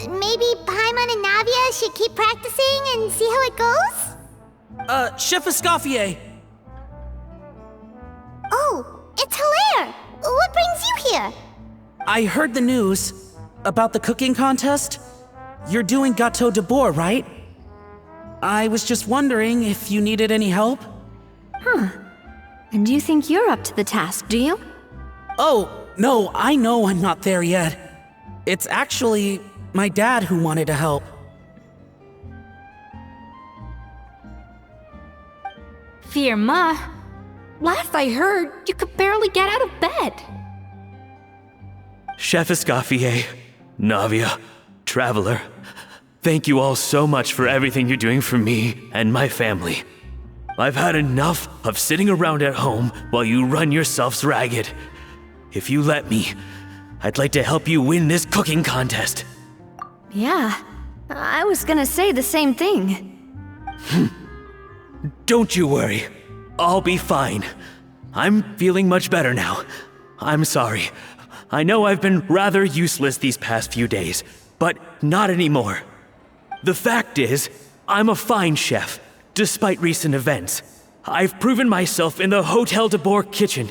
Maybe Paimon and Navia should keep practicing and see how it goes? Chef Escoffier. Oh, it's Hilaire! What brings you here? I heard the news about the cooking contest. You're doing Gâteau de Bois, right? I was just wondering if you needed any help. And you think you're up to the task, do you? Oh, no, I know I'm not there yet. It's actually my dad who wanted to help. Firma, last I heard, you could barely get out of bed. Chef Escoffier, Navia, Traveler, thank you all so much for everything you're doing for me and my family. I've had enough of sitting around at home while you run yourselves ragged. If you let me, I'd like to help you win this cooking contest. Yeah, I was gonna say the same thing. Don't you worry. I'll be fine. I'm feeling much better now. I'm sorry. I know I've been rather useless these past few days, but not anymore. The fact is, I'm a fine chef, despite recent events. I've proven myself in the Hotel de Bois kitchen,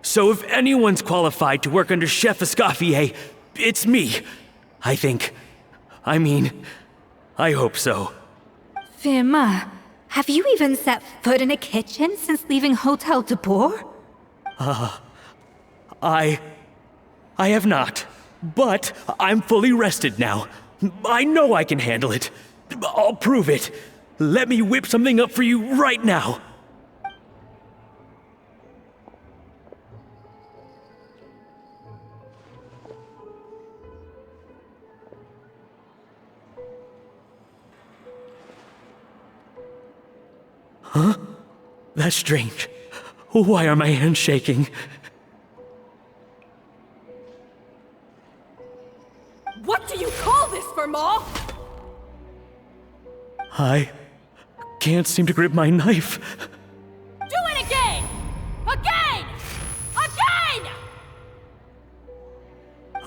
so if anyone's qualified to work under Chef Escoffier, it's me. I think. I hope so. Firma, have you even set foot in a kitchen since leaving Hotel de Bois? I have not, but I'm fully rested now. I know I can handle it. I'll prove it. Let me whip something up for you right now. Huh? That's strange. Why are my hands shaking? What do you call this, Firma? I can't seem to grip my knife. Do it again! Again! Again!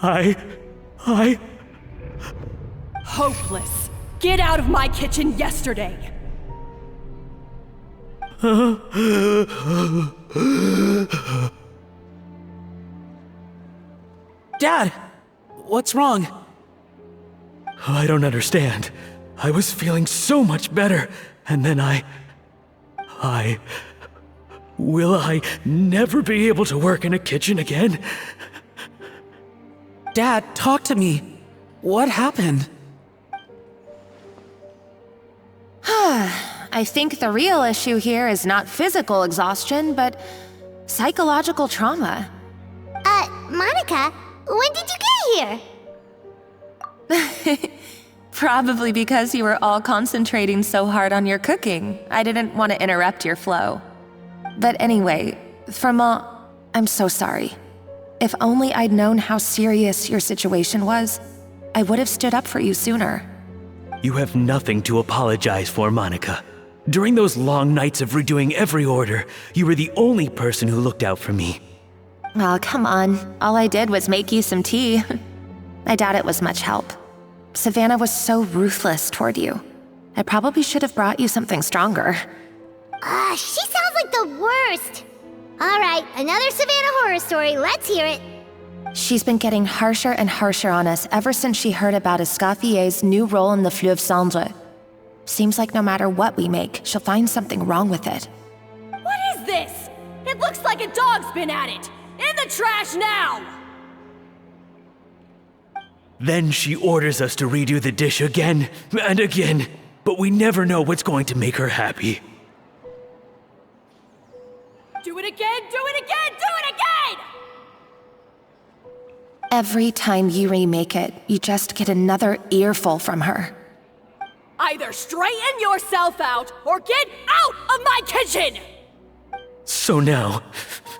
I... Hopeless. Get out of my kitchen yesterday. Dad, what's wrong? I don't understand. I was feeling so much better, and then Will I never be able to work in a kitchen again? Dad, talk to me. What happened? I think the real issue here is not physical exhaustion, but psychological trauma. Monica, when did you get here? Probably because you were all concentrating so hard on your cooking. I didn't want to interrupt your flow. But anyway, Firma, I'm so sorry. If only I'd known how serious your situation was, I would have stood up for you sooner. You have nothing to apologize for, Monica. During those long nights of redoing every order, you were the only person who looked out for me. Oh, come on. All I did was make you some tea. I doubt it was much help. Savannah was so ruthless toward you. I probably should have brought you something stronger. She sounds like the worst. All right, another Savannah horror story. Let's hear it. She's been getting harsher and harsher on us ever since she heard about Escoffier's new role in the Fleuve Cendre. Seems like no matter what we make, she'll find something wrong with it. What is this? It looks like a dog's been at it. In the trash now! Then she orders us to redo the dish again and again, but we never know what's going to make her happy. Do it again, do it again, do it again! Every time you remake it, you just get another earful from her. Either straighten yourself out or get out of my kitchen! So now,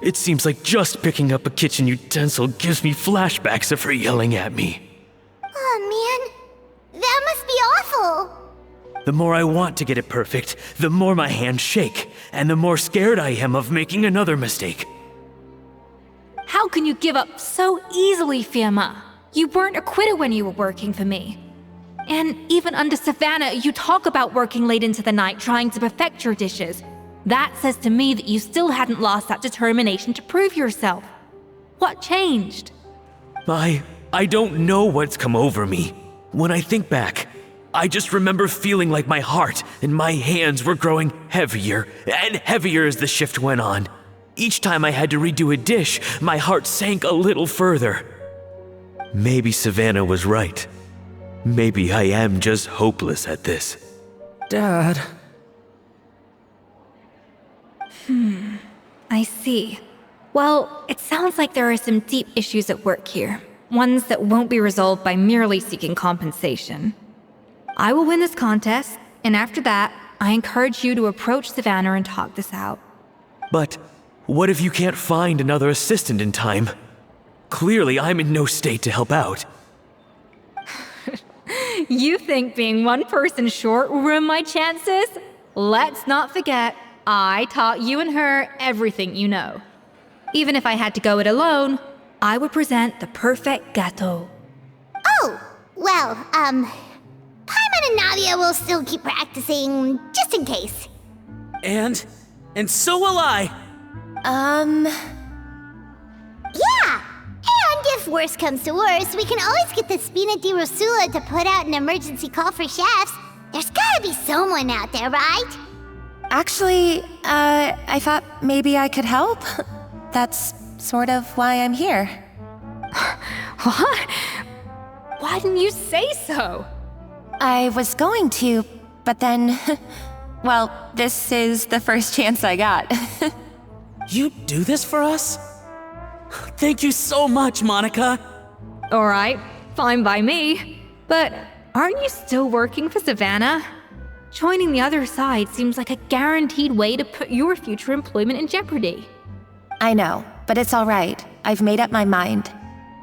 it seems like just picking up a kitchen utensil gives me flashbacks of her yelling at me. Oh man, that must be awful. The more I want to get it perfect, the more my hands shake, and the more scared I am of making another mistake. How can you give up so easily, Fiamma? You weren't a quitter when you were working for me. And even under Savannah, you talk about working late into the night trying to perfect your dishes. That says to me that you still hadn't lost that determination to prove yourself. What changed? I don't know what's come over me. When I think back, I just remember feeling like my heart and my hands were growing heavier and heavier as the shift went on. Each time I had to redo a dish, my heart sank a little further. Maybe Savannah was right. Maybe I am just hopeless at this. Dad. I see. Well, it sounds like there are some deep issues at work here. Ones that won't be resolved by merely seeking compensation. I will win this contest, and after that, I encourage you to approach Savannah and talk this out. But what if you can't find another assistant in time? Clearly, I'm in no state to help out. You think being one person short will ruin my chances? Let's not forget, I taught you and her everything you know. Even if I had to go it alone, I would present the perfect gâteau. Oh, well, Paimon and Nadia will still keep practicing, just in case. And so will I. Yeah! And if worse comes to worse, we can always get the Spina di Rosula to put out an emergency call for chefs. There's gotta be someone out there, right? Actually, I thought maybe I could help. That's sort of why I'm here. What? Why didn't you say so? I was going to, but then... well, this is the first chance I got. You do this for us? Thank you so much, Monica. Alright, fine by me. But aren't you still working for Savannah? Joining the other side seems like a guaranteed way to put your future employment in jeopardy. I know, but it's all right. I've made up my mind.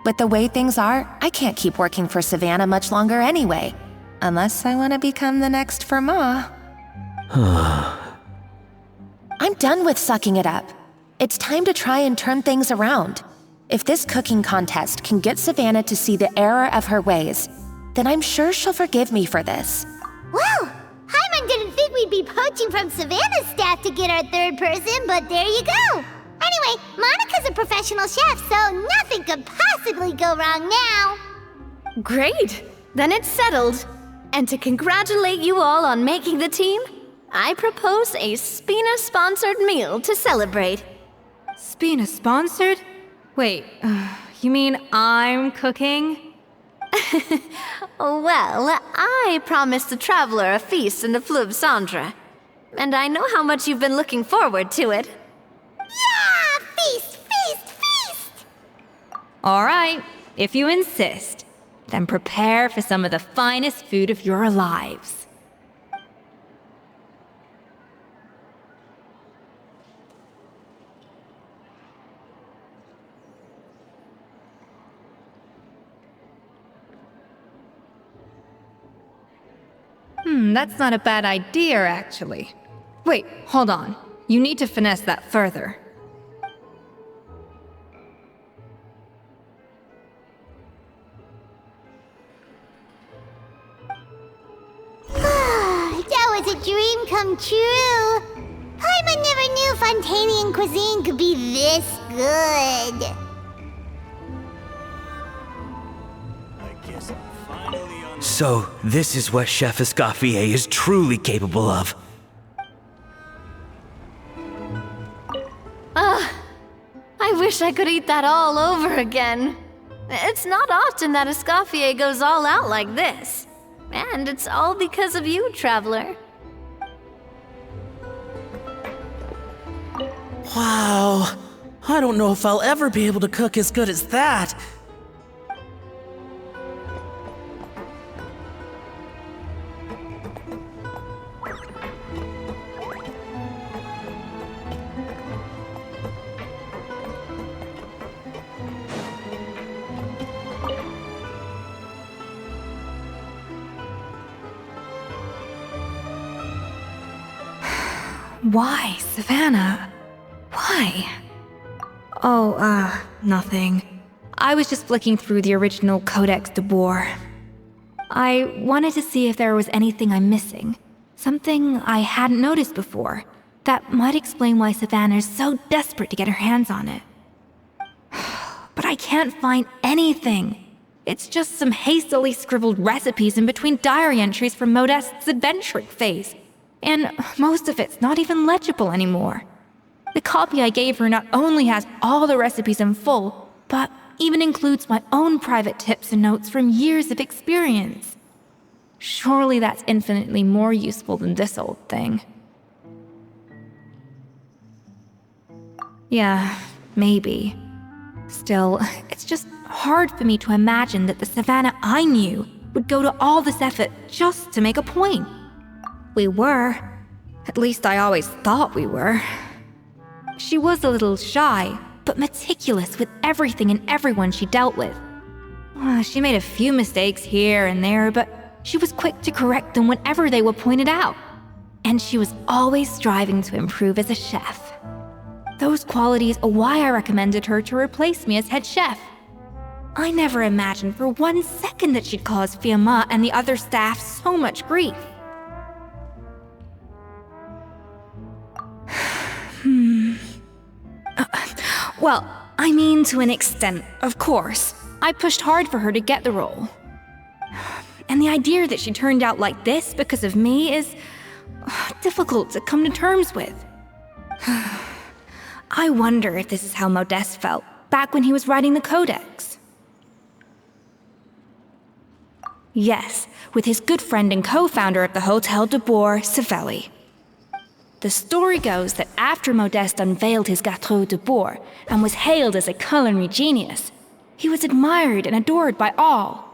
With the way things are, I can't keep working for Savannah much longer anyway. Unless I want to become the next Firma. I'm done with sucking it up. It's time to try and turn things around. If this cooking contest can get Savannah to see the error of her ways, then I'm sure she'll forgive me for this. Well, Paimon didn't think we'd be poaching from Savannah's staff to get our third person, but there you go. Anyway, Monica's a professional chef, so nothing could possibly go wrong now. Great! Then it's settled. And to congratulate you all on making the team, I propose a Spina-sponsored meal to celebrate. Spina sponsored? Wait, you mean I'm cooking? Well, I promised the traveler a feast in the Fleuve Cendre. And I know how much you've been looking forward to it. Yeah! Feast, feast, feast! Alright, if you insist, then prepare for some of the finest food of your lives. That's not a bad idea, actually. Wait, hold on. You need to finesse that further. That was a dream come true. Paimon never knew Fontanian cuisine could be this good. So, this is what Chef Escoffier is truly capable of. I wish I could eat that all over again. It's not often that Escoffier goes all out like this. And it's all because of you, Traveler. Wow. I don't know if I'll ever be able to cook as good as that. Why, Savannah? Why? Oh, nothing. I was just flicking through the original Codex de Boer. I wanted to see if there was anything I'm missing. Something I hadn't noticed before. That might explain why Savannah's so desperate to get her hands on it. But I can't find anything. It's just some hastily scribbled recipes in between diary entries from Modeste's adventuring phase. And most of it's not even legible anymore. The copy I gave her not only has all the recipes in full, but even includes my own private tips and notes from years of experience. Surely that's infinitely more useful than this old thing. Yeah, maybe. Still, it's just hard for me to imagine that the Savannah I knew would go to all this effort just to make a point. We were. At least I always thought we were. She was a little shy, but meticulous with everything and everyone she dealt with. She made a few mistakes here and there, but she was quick to correct them whenever they were pointed out. And she was always striving to improve as a chef. Those qualities are why I recommended her to replace me as head chef. I never imagined for 1 second that she'd cause Fiamma and the other staff so much grief. Well, I mean to an extent, of course. I pushed hard for her to get the role. And the idea that she turned out like this because of me is difficult to come to terms with. I wonder if this is how Modeste felt back when he was writing the Codex. Yes, with his good friend and co-founder of the Hotel de Boer, Savelli. The story goes that after Modeste unveiled his Gâteau de Boer and was hailed as a culinary genius, he was admired and adored by all.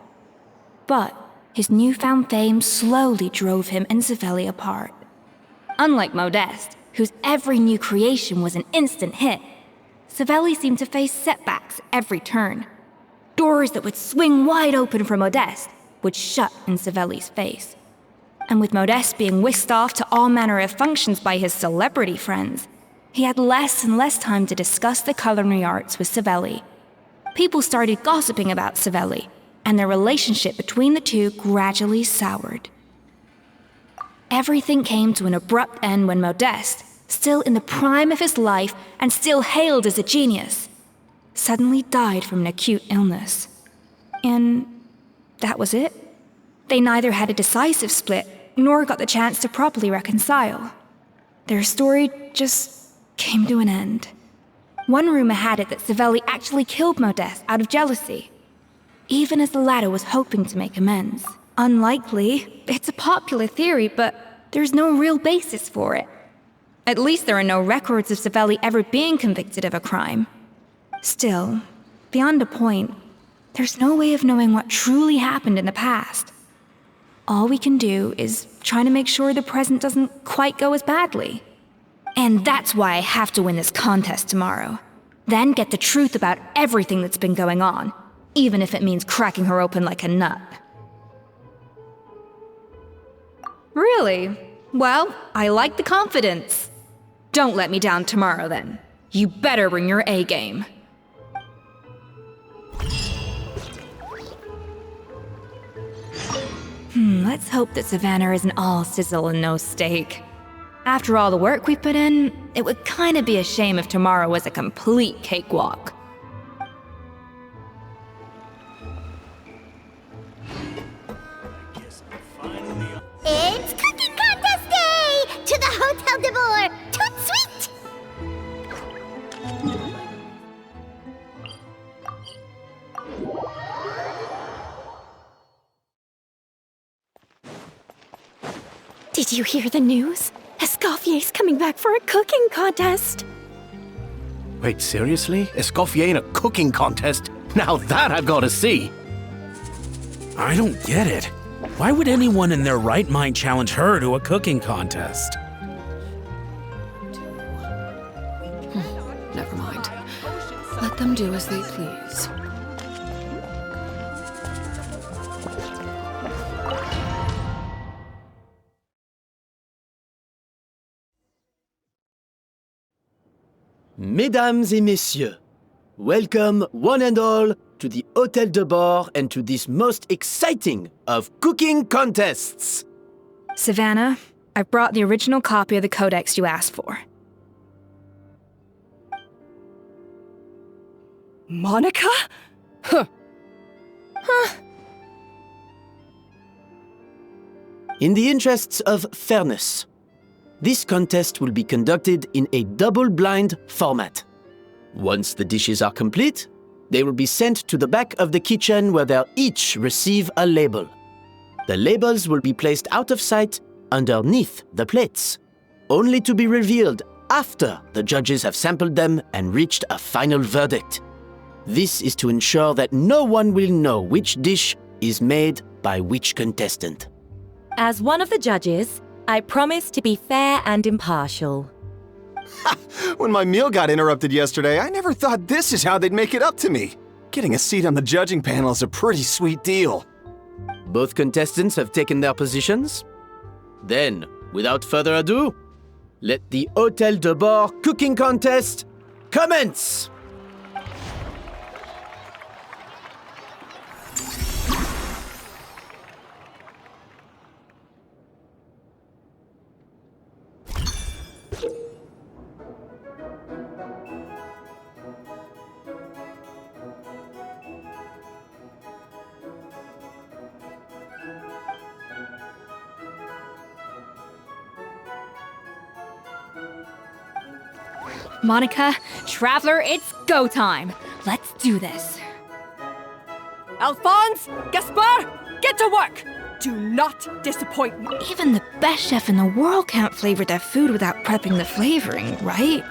But his newfound fame slowly drove him and Savelli apart. Unlike Modeste, whose every new creation was an instant hit, Savelli seemed to face setbacks at every turn. Doors that would swing wide open for Modeste would shut in Savelli's face. And with Modeste being whisked off to all manner of functions by his celebrity friends, he had less and less time to discuss the culinary arts with Savelli. People started gossiping about Savelli, and their relationship between the two gradually soured. Everything came to an abrupt end when Modeste, still in the prime of his life and still hailed as a genius, suddenly died from an acute illness. And that was it. They neither had a decisive split nor got the chance to properly reconcile. Their story just came to an end. One rumor had it that Savelli actually killed Modeste out of jealousy, even as the latter was hoping to make amends. Unlikely, it's a popular theory, but there's no real basis for it. At least there are no records of Savelli ever being convicted of a crime. Still, beyond a point, there's no way of knowing what truly happened in the past. All we can do is try to make sure the present doesn't quite go as badly. And that's why I have to win this contest tomorrow. Then get the truth about everything that's been going on, even if it means cracking her open like a nut. Really? Well, I like the confidence. Don't let me down tomorrow, then. You better bring your A game. Let's hope that Savannah isn't all sizzle and no steak. After all the work we've put in, it would kinda be a shame if tomorrow was a complete cakewalk. It's cooking contest day! To the Hotel de Boer! Toot sweet! Did you hear the news? Escoffier's coming back for a cooking contest. Wait, seriously? Escoffier in a cooking contest? Now that I've got to see! I don't get it. Why would anyone in their right mind challenge her to a cooking contest? Never mind. Let them do as they please. Mesdames et messieurs, welcome one and all to the Hôtel de Bord and to this most exciting of cooking contests. Savannah, I've brought the original copy of the codex you asked for. Monica? Huh. In the interests of fairness, this contest will be conducted in a double-blind format. Once the dishes are complete, they will be sent to the back of the kitchen where they'll each receive a label. The labels will be placed out of sight underneath the plates, only to be revealed after the judges have sampled them and reached a final verdict. This is to ensure that no one will know which dish is made by which contestant. As one of the judges, I promise to be fair and impartial. When my meal got interrupted yesterday, I never thought this is how they'd make it up to me. Getting a seat on the judging panel is a pretty sweet deal. Both contestants have taken their positions. Then, without further ado, let the Hôtel de Bord cooking contest commence! Monica, Traveler, it's go time. Let's do this. Alphonse, Gaspard, get to work. Do not disappoint me. Even the best chef in the world can't flavor their food without prepping the flavoring, right?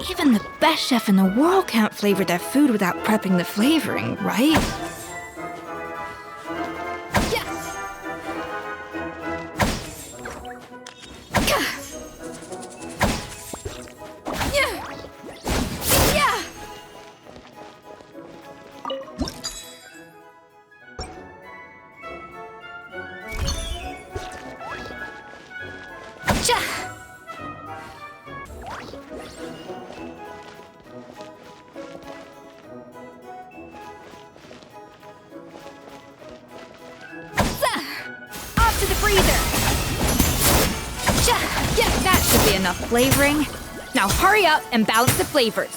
Even the best chef in the world can't flavor their food without prepping the flavoring, right? Off to the freezer! Yeah, that should be enough flavoring. Now hurry up and balance the flavors.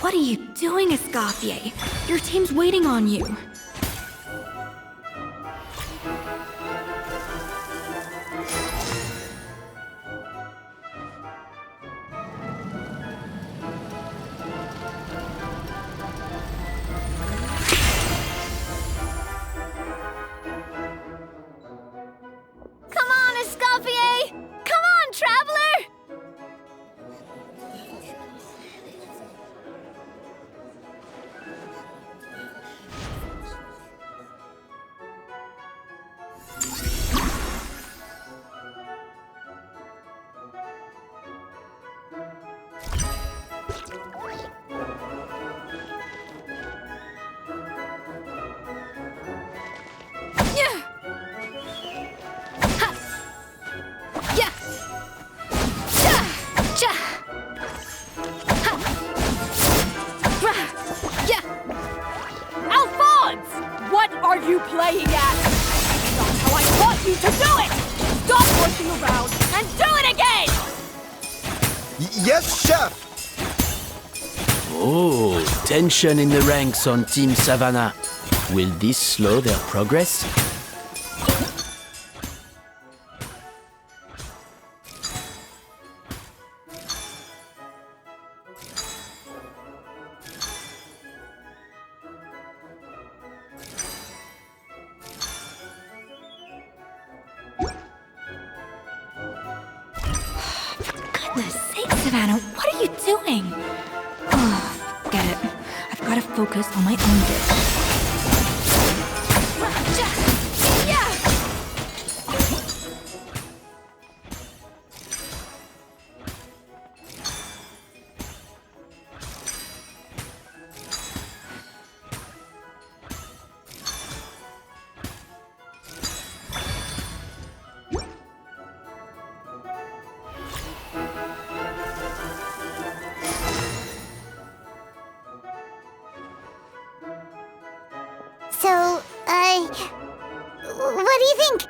What are you doing, Escoffier? Your team's waiting on you. Come on, Escoffier! Come on, Traveler! What are you playing at? Not how I want you to do it! Stop horsing around and do it again! Yes, chef! Oh, tension in the ranks on Team Savannah. Will this slow their progress? Goodness sake, Savannah, what are you doing? Oh, forget it. I've got to focus on my own dish. So, what do you think?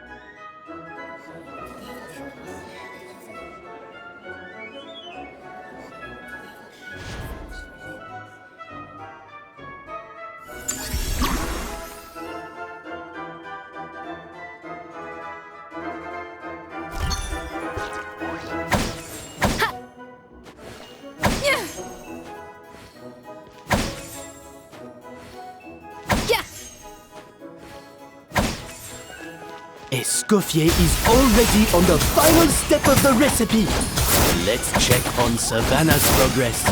Escoffier is already on the final step of the recipe. Let's check on Savannah's progress.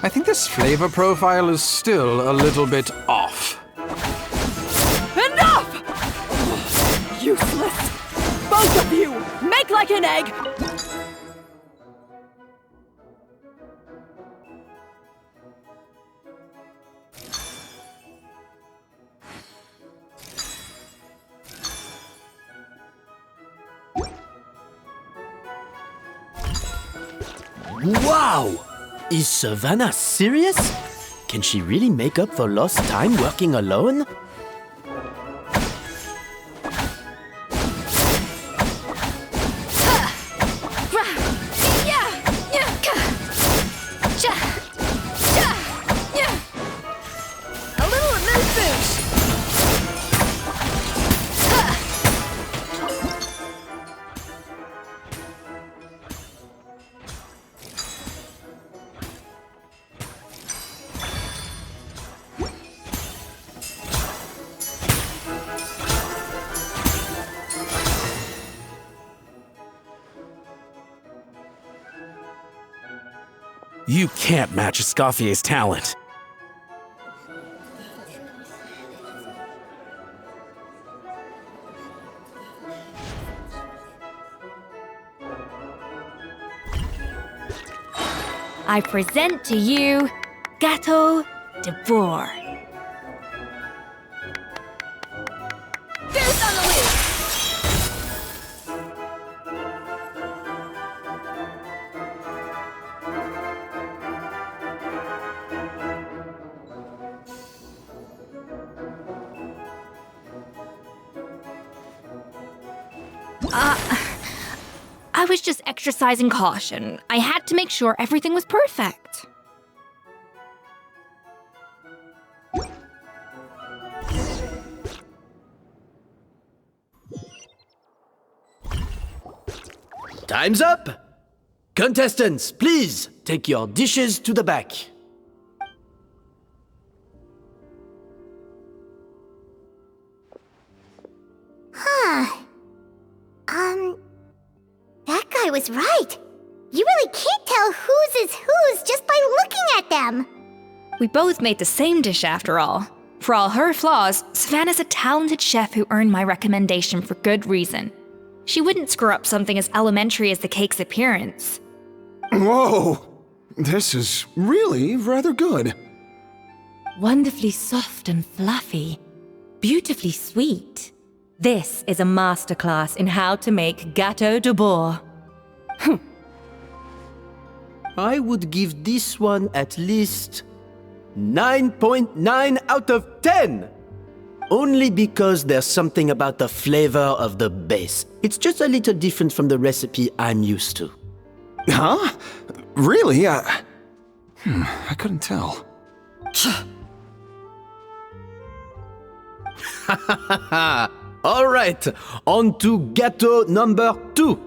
I think this flavor profile is still a little bit off. Enough! Useless! Both of you! Make like an egg! Wow! Is Savannah serious? Can she really make up for lost time working alone? You can't match Escoffier's talent. I present to you Gato de Boer. Goose on the loose! I was just exercising caution. I had to make sure everything was perfect. Time's up! Contestants, please take your dishes to the back. That guy was right. You really can't tell whose is whose just by looking at them. We both made the same dish after all. For all her flaws, Savannah's a talented chef who earned my recommendation for good reason. She wouldn't screw up something as elementary as the cake's appearance. Whoa! This is really rather good. Wonderfully soft and fluffy. Beautifully sweet. This is a masterclass in how to make gâteau de Boer. I would give this one at least 9.9 out of 10! Only because there's something about the flavor of the base. It's just a little different from the recipe I'm used to. Huh? Really? I couldn't tell. All right, on to gâteau number 2.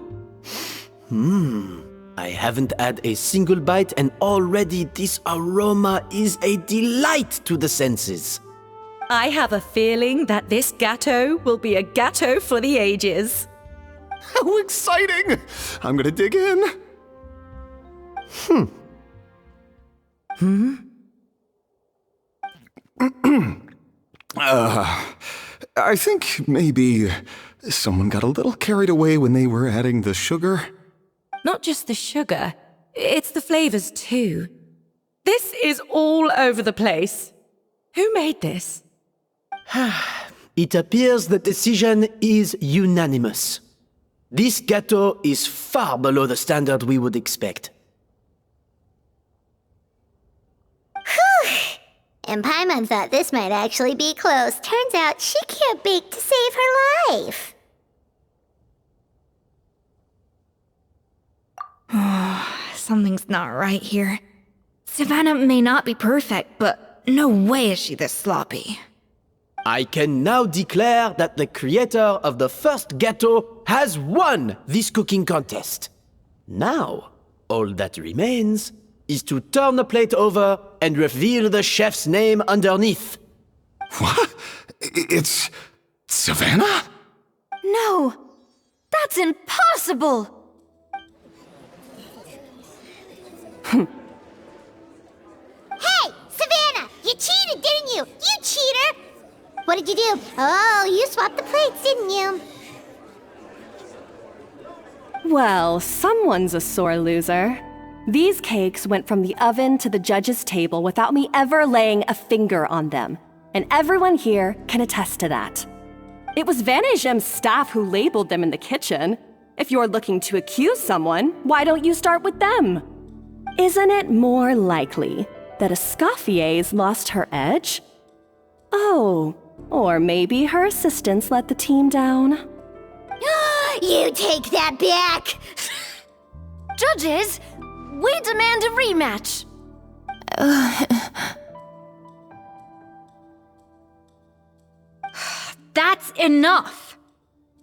I haven't had a single bite and already this aroma is a delight to the senses. I have a feeling that this gâteau will be a gâteau for the ages. How exciting! I'm gonna dig in. I think maybe someone got a little carried away when they were adding the sugar. Not just the sugar, it's the flavors too. This is all over the place. Who made this? It appears the decision is unanimous. This gâteau is far below the standard we would expect. Whew! And Paimon thought this might actually be close. Turns out she can't bake to save her life. Something's not right here. Savannah may not be perfect, but no way is she this sloppy. I can now declare that the creator of the first gâteau has won this cooking contest. Now, all that remains is to turn the plate over and reveal the chef's name underneath. What? It's Savannah? No! That's impossible! Hey, Savannah! You cheated, didn't you? You cheater! What did you do? Oh, you swapped the plates, didn't you? Well, someone's a sore loser. These cakes went from the oven to the judge's table without me ever laying a finger on them. And everyone here can attest to that. It was Van Gem's staff who labeled them in the kitchen. If you're looking to accuse someone, why don't you start with them? Isn't it more likely that Escoffier's lost her edge? Oh, or maybe her assistants let the team down. You take that back! Judges, we demand a rematch. That's enough!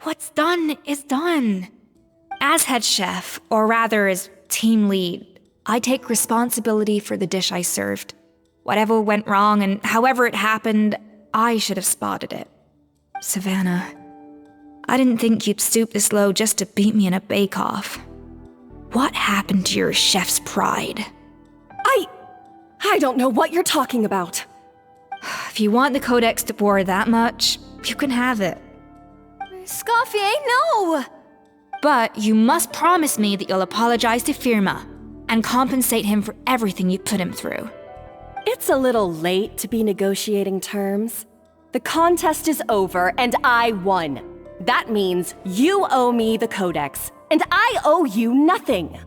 What's done is done. As head chef, or rather as team lead, I take responsibility for the dish I served. Whatever went wrong and however it happened, I should have spotted it. Savannah, I didn't think you'd stoop this low just to beat me in a bake-off. What happened to your chef's pride? I don't know what you're talking about. If you want the Codex de Boer that much, you can have it. Escoffier, no! But you must promise me that you'll apologize to Firma and compensate him for everything you put him through. It's a little late to be negotiating terms. The contest is over and I won. That means you owe me the Codex, and I owe you nothing.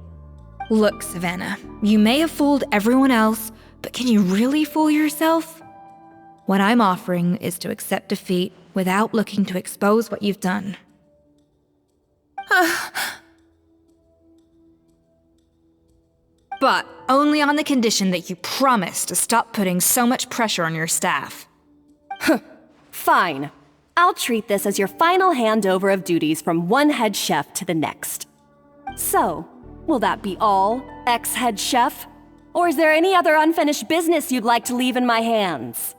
Look, Savannah, you may have fooled everyone else, but can you really fool yourself? What I'm offering is to accept defeat without looking to expose what you've done. But only on the condition that you promise to stop putting so much pressure on your staff. Fine. I'll treat this as your final handover of duties from one head chef to the next. So, will that be all, ex-head chef? Or is there any other unfinished business you'd like to leave in my hands?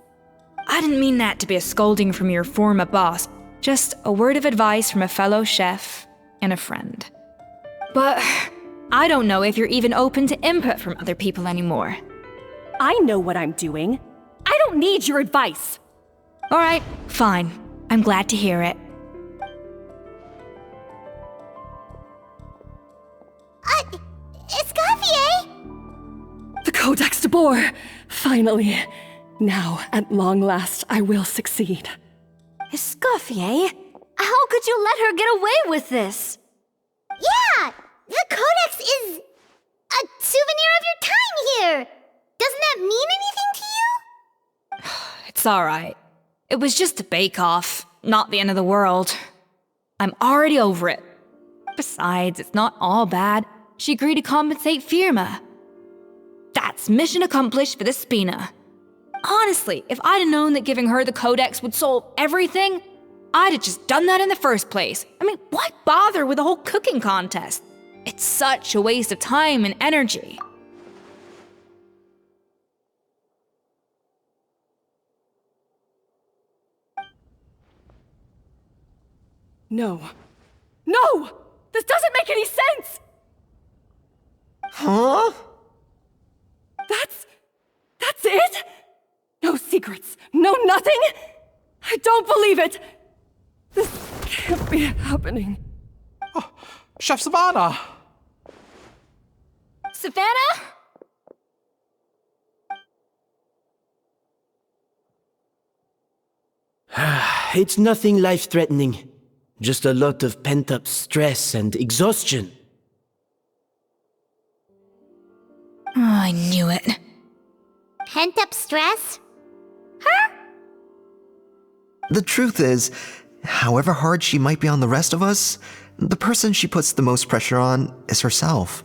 I didn't mean that to be a scolding from your former boss, just a word of advice from a fellow chef and a friend. But I don't know if you're even open to input from other people anymore. I know what I'm doing. I don't need your advice. All right, fine. I'm glad to hear it. Escoffier! The Codex de Boer! Finally. Now, at long last, I will succeed. Escoffier? How could you let her get away with this? Yeah! The Codex is a souvenir of your time here! Doesn't that mean anything to you? It's all right. It was just a bake-off, not the end of the world. I'm already over it. Besides, it's not all bad. She agreed to compensate Firma. That's mission accomplished for the Spina. Honestly, if I'd have known that giving her the Codex would solve everything, I'd have just done that in the first place. I mean, why bother with the whole cooking contest? It's such a waste of time and energy. No. No! This doesn't make any sense! Huh? That's it? No secrets, no nothing? I don't believe it! This can't be happening. Oh, Chef Savannah! Savannah? It's nothing life-threatening. Just a lot of pent-up stress and exhaustion. Oh, I knew it. Pent-up stress? The truth is, however hard she might be on the rest of us, the person she puts the most pressure on is herself.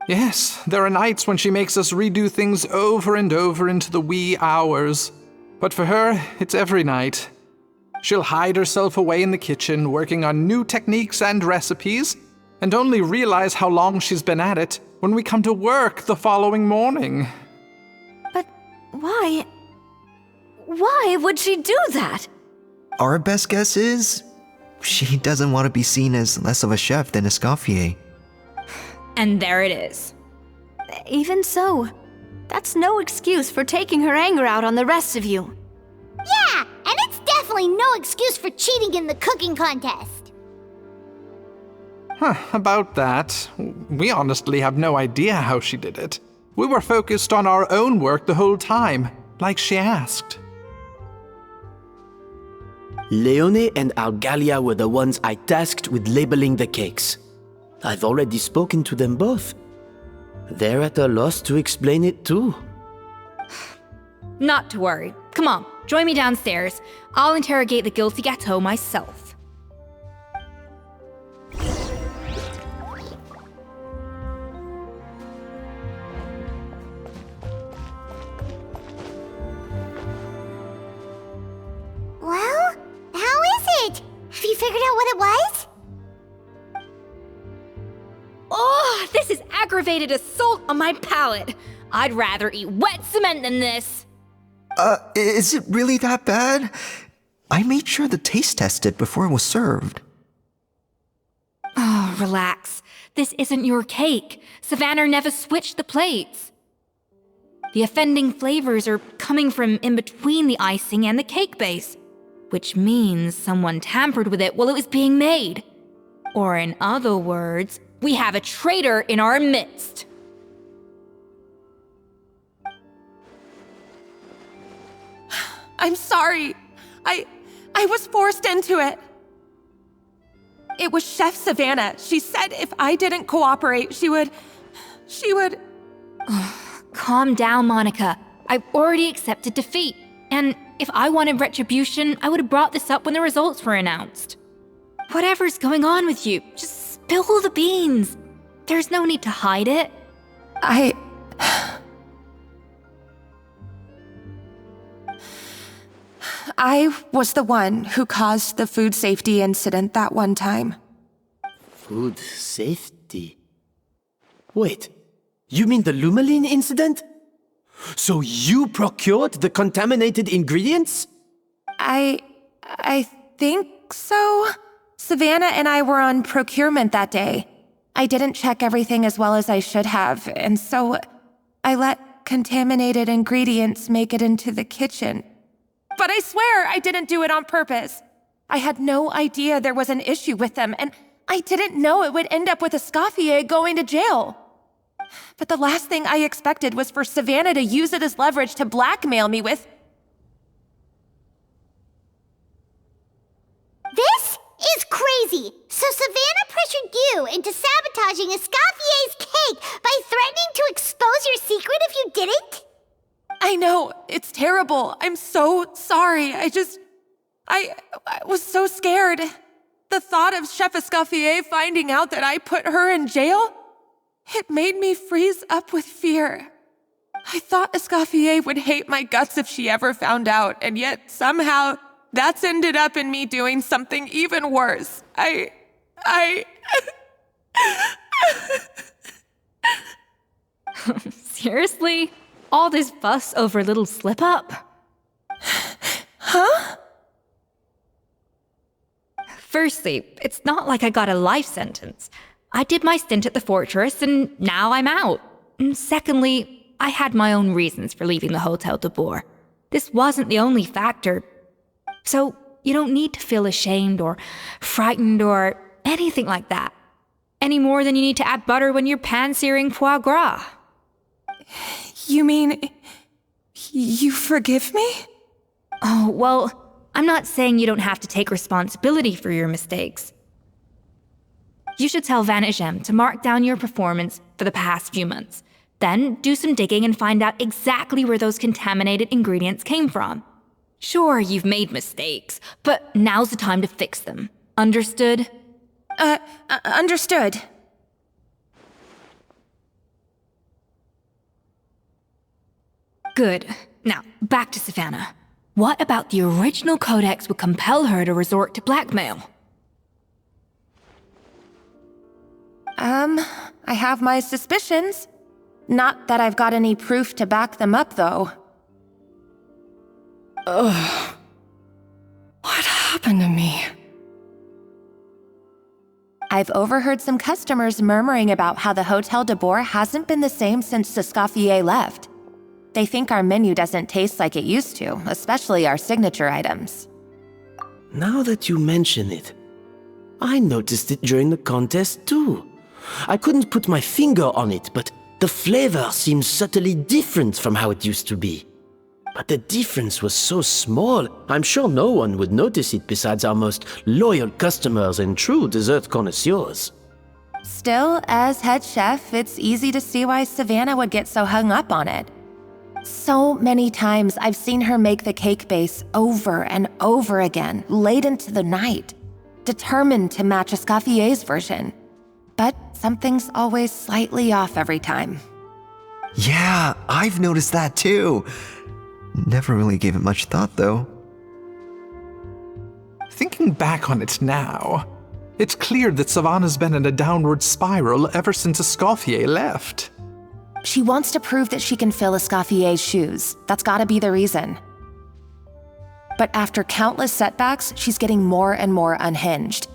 Yes, there are nights when she makes us redo things over and over into the wee hours. But for her, it's every night. She'll hide herself away in the kitchen, working on new techniques and recipes, and only realize how long she's been at it when we come to work the following morning. But why? Why would she do that? Our best guess is, she doesn't want to be seen as less of a chef than Escoffier. And there it is. Even so, that's no excuse for taking her anger out on the rest of you. Yeah, and it's definitely no excuse for cheating in the cooking contest. About that, we honestly have no idea how she did it. We were focused on our own work the whole time, like she asked. Leone and Algalia were the ones I tasked with labeling the cakes. I've already spoken to them both. They're at a loss to explain it too. Not to worry. Come on, join me downstairs. I'll interrogate the guilty gâteau myself. Well, how is it? Have you figured out what it was? Oh, this is aggravated assault on my palate. I'd rather eat wet cement than this. Is it really that bad? I made sure to taste test it before it was served. Oh, relax. This isn't your cake. Savannah never switched the plates. The offending flavors are coming from in between the icing and the cake base, which means someone tampered with it while it was being made. Or in other words, we have a traitor in our midst. I'm sorry. I was forced into it. It was Chef Savannah. She said if I didn't cooperate, she would... Calm down, Monica. I've already accepted defeat. And if I wanted retribution, I would have brought this up when the results were announced. Whatever's going on with you, just spill the beans. There's no need to hide it. I was the one who caused the food safety incident that one time. Food safety? Wait, you mean the Lumaline incident? So you procured the contaminated ingredients? I think so. Savannah and I were on procurement that day. I didn't check everything as well as I should have, and so I let contaminated ingredients make it into the kitchen. But I swear I didn't do it on purpose. I had no idea there was an issue with them, and I didn't know it would end up with Escoffier going to jail. But the last thing I expected was for Savannah to use it as leverage to blackmail me with... This is crazy! So Savannah pressured you into sabotaging Escoffier's cake by threatening to expose your secret if you didn't? I know, it's terrible. I'm so sorry. I was so scared. The thought of Chef Escoffier finding out that I put her in jail, it made me freeze up with fear. I thought Escoffier would hate my guts if she ever found out, and yet somehow that's ended up in me doing something even worse. Seriously? All this fuss over a little slip-up? Huh? Firstly, it's not like I got a life sentence. I did my stint at the fortress, and now I'm out. And secondly, I had my own reasons for leaving the Hotel de Boer. This wasn't the only factor. So you don't need to feel ashamed or frightened or anything like that. Any more than you need to add butter when you're pan-searing foie gras. You mean... you forgive me? Oh, well, I'm not saying you don't have to take responsibility for your mistakes. You should tell Vanagem to mark down your performance for the past few months. Then do some digging and find out exactly where those contaminated ingredients came from. Sure, you've made mistakes, but now's the time to fix them. Understood? Understood. Good. Now, back to Savannah. What about the original codex would compel her to resort to blackmail? I have my suspicions. Not that I've got any proof to back them up, though. Ugh. What happened to me? I've overheard some customers murmuring about how the Hotel de Boer hasn't been the same since Escoffier left. They think our menu doesn't taste like it used to, especially our signature items. Now that you mention it, I noticed it during the contest too. I couldn't put my finger on it, but the flavor seems subtly different from how it used to be. But the difference was so small, I'm sure no one would notice it besides our most loyal customers and true dessert connoisseurs. Still, as head chef, it's easy to see why Savannah would get so hung up on it. So many times I've seen her make the cake base over and over again, late into the night, determined to match Escoffier's version. But something's always slightly off every time. Yeah, I've noticed that too. Never really gave it much thought, though. Thinking back on it now, it's clear that Savannah's been in a downward spiral ever since Escoffier left. She wants to prove that she can fill Escoffier's shoes. That's gotta be the reason. But after countless setbacks, she's getting more and more unhinged.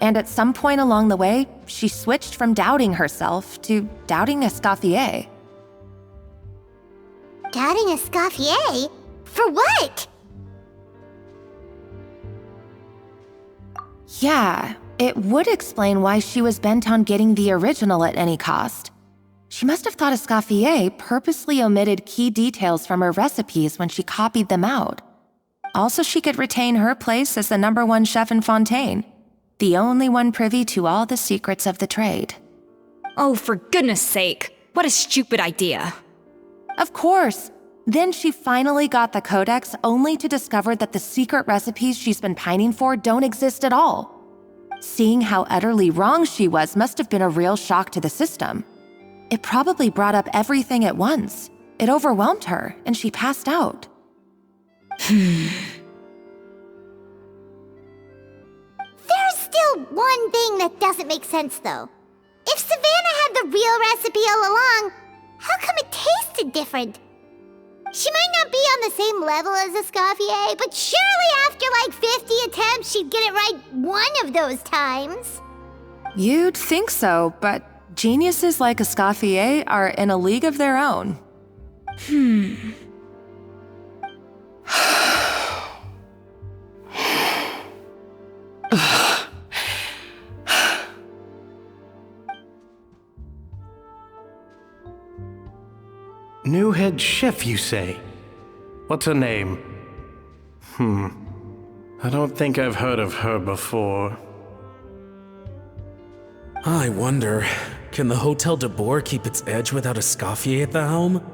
And at some point along the way, she switched from doubting herself to doubting Escoffier. Doubting Escoffier? For what? Yeah, it would explain why she was bent on getting the original at any cost. She must have thought Escoffier purposely omitted key details from her recipes when she copied them out. Also, she could retain her place as the #1 chef in Fontaine, the only one privy to all the secrets of the trade. Oh, for goodness sake, what a stupid idea. Of course. Then she finally got the codex only to discover that the secret recipes she's been pining for don't exist at all. Seeing how utterly wrong she was must have been a real shock to the system. It probably brought up everything at once. It overwhelmed her, and she passed out. There's still one thing that doesn't make sense, though. If Savannah had the real recipe all along, how come it tasted different? She might not be on the same level as Escoffier, but surely after like 50 attempts, she'd get it right one of those times. You'd think so, but geniuses like Escoffier are in a league of their own. New head chef, you say? What's her name? I don't think I've heard of her before. I wonder, can the Hotel de Boer keep its edge without Escoffier at the helm?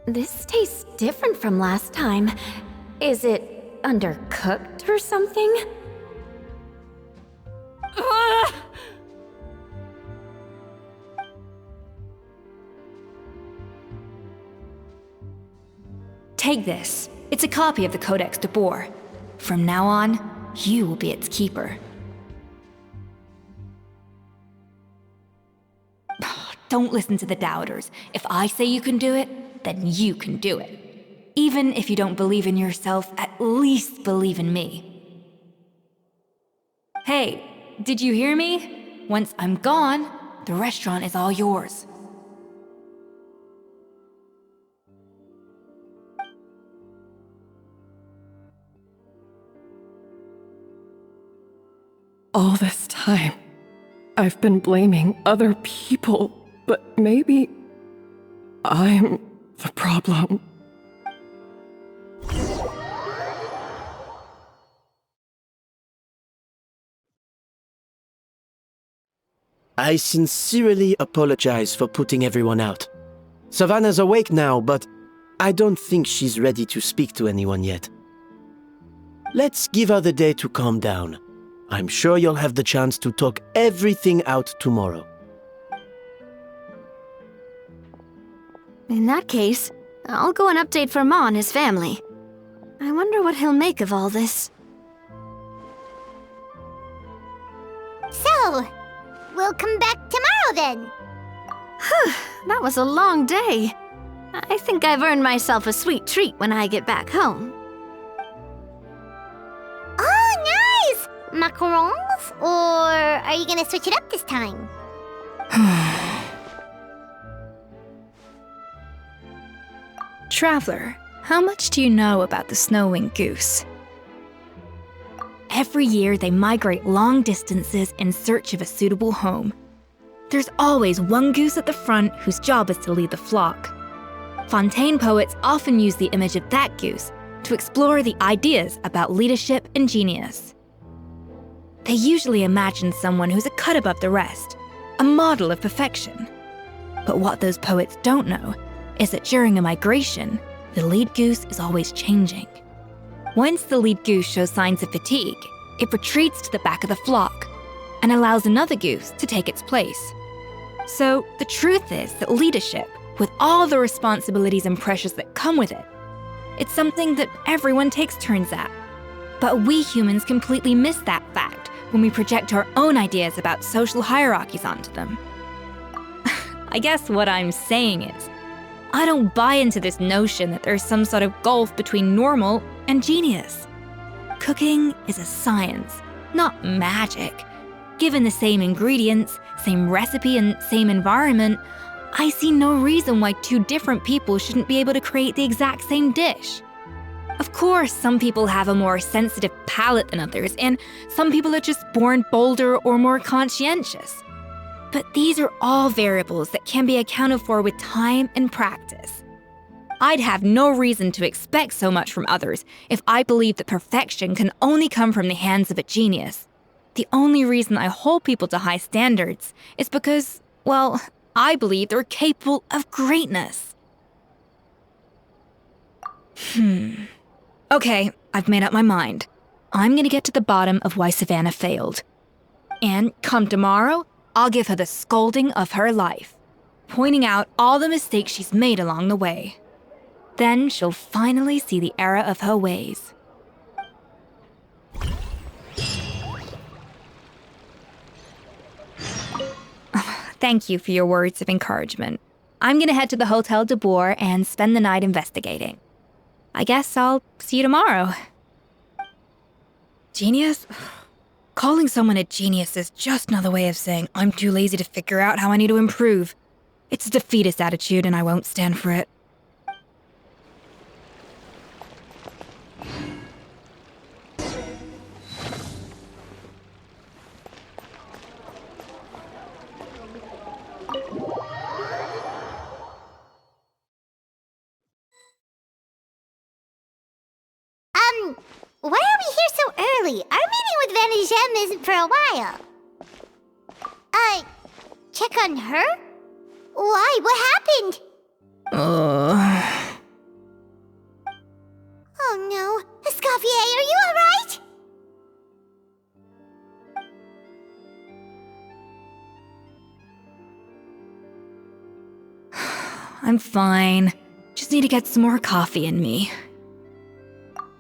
This tastes different from last time. Is it undercooked or something? Take this. It's a copy of the Codex de Boer. From now on, you will be its keeper. Don't listen to the doubters. If I say you can do it, then you can do it. Even if you don't believe in yourself, at least believe in me. Hey, did you hear me? Once I'm gone, the restaurant is all yours. All this time, I've been blaming other people, but maybe I'm the problem. I sincerely apologize for putting everyone out. Savannah's awake now, but I don't think she's ready to speak to anyone yet. Let's give her the day to calm down. I'm sure you'll have the chance to talk everything out tomorrow. In that case, I'll go and update for Ma and his family. I wonder what he'll make of all this. So, we'll come back tomorrow then. That was a long day. I think I've earned myself a sweet treat when I get back home. Oh, nice! Macarons? Or are you gonna switch it up this time? Traveler, how much do you know about the snow-winged goose? Every year, they migrate long distances in search of a suitable home. There's always one goose at the front whose job is to lead the flock. Fontaine poets often use the image of that goose to explore the ideas about leadership and genius. They usually imagine someone who's a cut above the rest, a model of perfection. But what those poets don't know is that during a migration, the lead goose is always changing. Once the lead goose shows signs of fatigue, it retreats to the back of the flock and allows another goose to take its place. So the truth is that leadership, with all the responsibilities and pressures that come with it, it's something that everyone takes turns at. But we humans completely miss that fact when we project our own ideas about social hierarchies onto them. I guess what I'm saying is, I don't buy into this notion that there's some sort of gulf between normal and genius. Cooking is a science, not magic. Given the same ingredients, same recipe, and same environment, I see no reason why two different people shouldn't be able to create the exact same dish. Of course, some people have a more sensitive palate than others, and some people are just born bolder or more conscientious. But these are all variables that can be accounted for with time and practice. I'd have no reason to expect so much from others if I believed that perfection can only come from the hands of a genius. The only reason I hold people to high standards is because, well, I believe they're capable of greatness. Okay, I've made up my mind. I'm gonna get to the bottom of why Savannah failed. And come tomorrow, I'll give her the scolding of her life, pointing out all the mistakes she's made along the way. Then she'll finally see the error of her ways. Thank you for your words of encouragement. I'm gonna head to the Hotel de Boer and spend the night investigating. I guess I'll see you tomorrow. Genius? Calling someone a genius is just another way of saying I'm too lazy to figure out how I need to improve. It's a defeatist attitude and I won't stand for it. Why are we here so early? Our meeting with Vanigem isn't for a while. Check on her? Why? What happened? Oh no. Escoffier, are you alright? I'm fine. Just need to get some more coffee in me.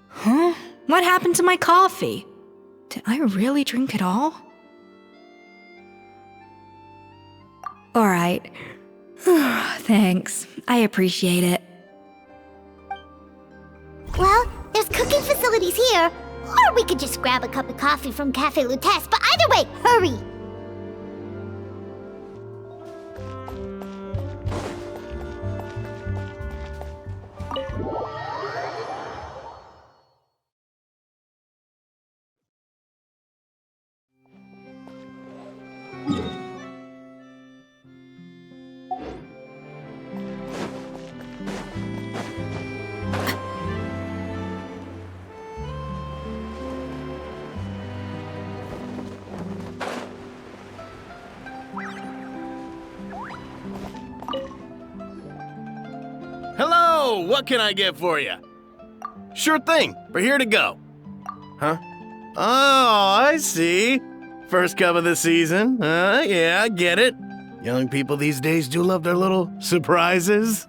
Huh? What happened to my coffee? Did I really drink it all? Alright. Thanks. I appreciate it. Well, there's cooking facilities here. Or we could just grab a cup of coffee from Cafe Lutece, but either way, hurry! what can I get for you? Sure thing. We're here to go. Huh? Oh, I see. First cup of the season. Yeah, I get it. Young people these days do love their little surprises.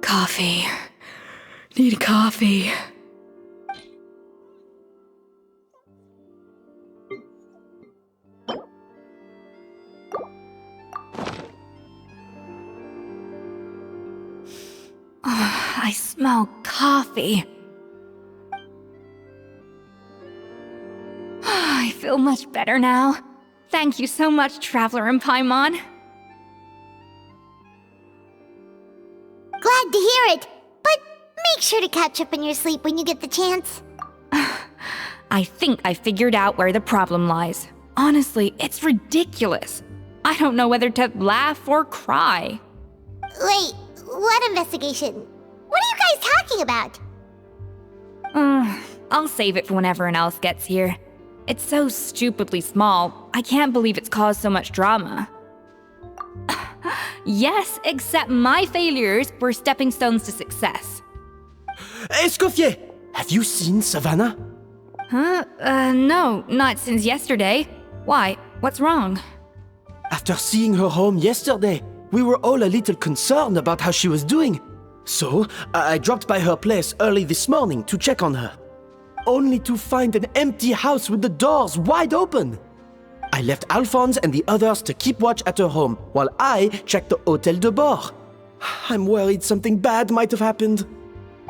Coffee. Need coffee. I smell coffee. I feel much better now. Thank you so much, Traveler in Paimon. Glad to hear it, but make sure to catch up on your sleep when you get the chance. I think I figured out where the problem lies. Honestly, it's ridiculous. I don't know whether to laugh or cry. Wait, what investigation? What are you guys talking about? I'll save it for when everyone else gets here. It's so stupidly small, I can't believe it's caused so much drama. Yes, except my failures were stepping stones to success. Escoffier, have you seen Savannah? Huh? No, not since yesterday. Why? What's wrong? After seeing her home yesterday, we were all a little concerned about how she was doing. So, I dropped by her place early this morning to check on her. Only to find an empty house with the doors wide open. I left Alphonse and the others to keep watch at her home, while I checked the Hôtel de Bord. I'm worried something bad might have happened.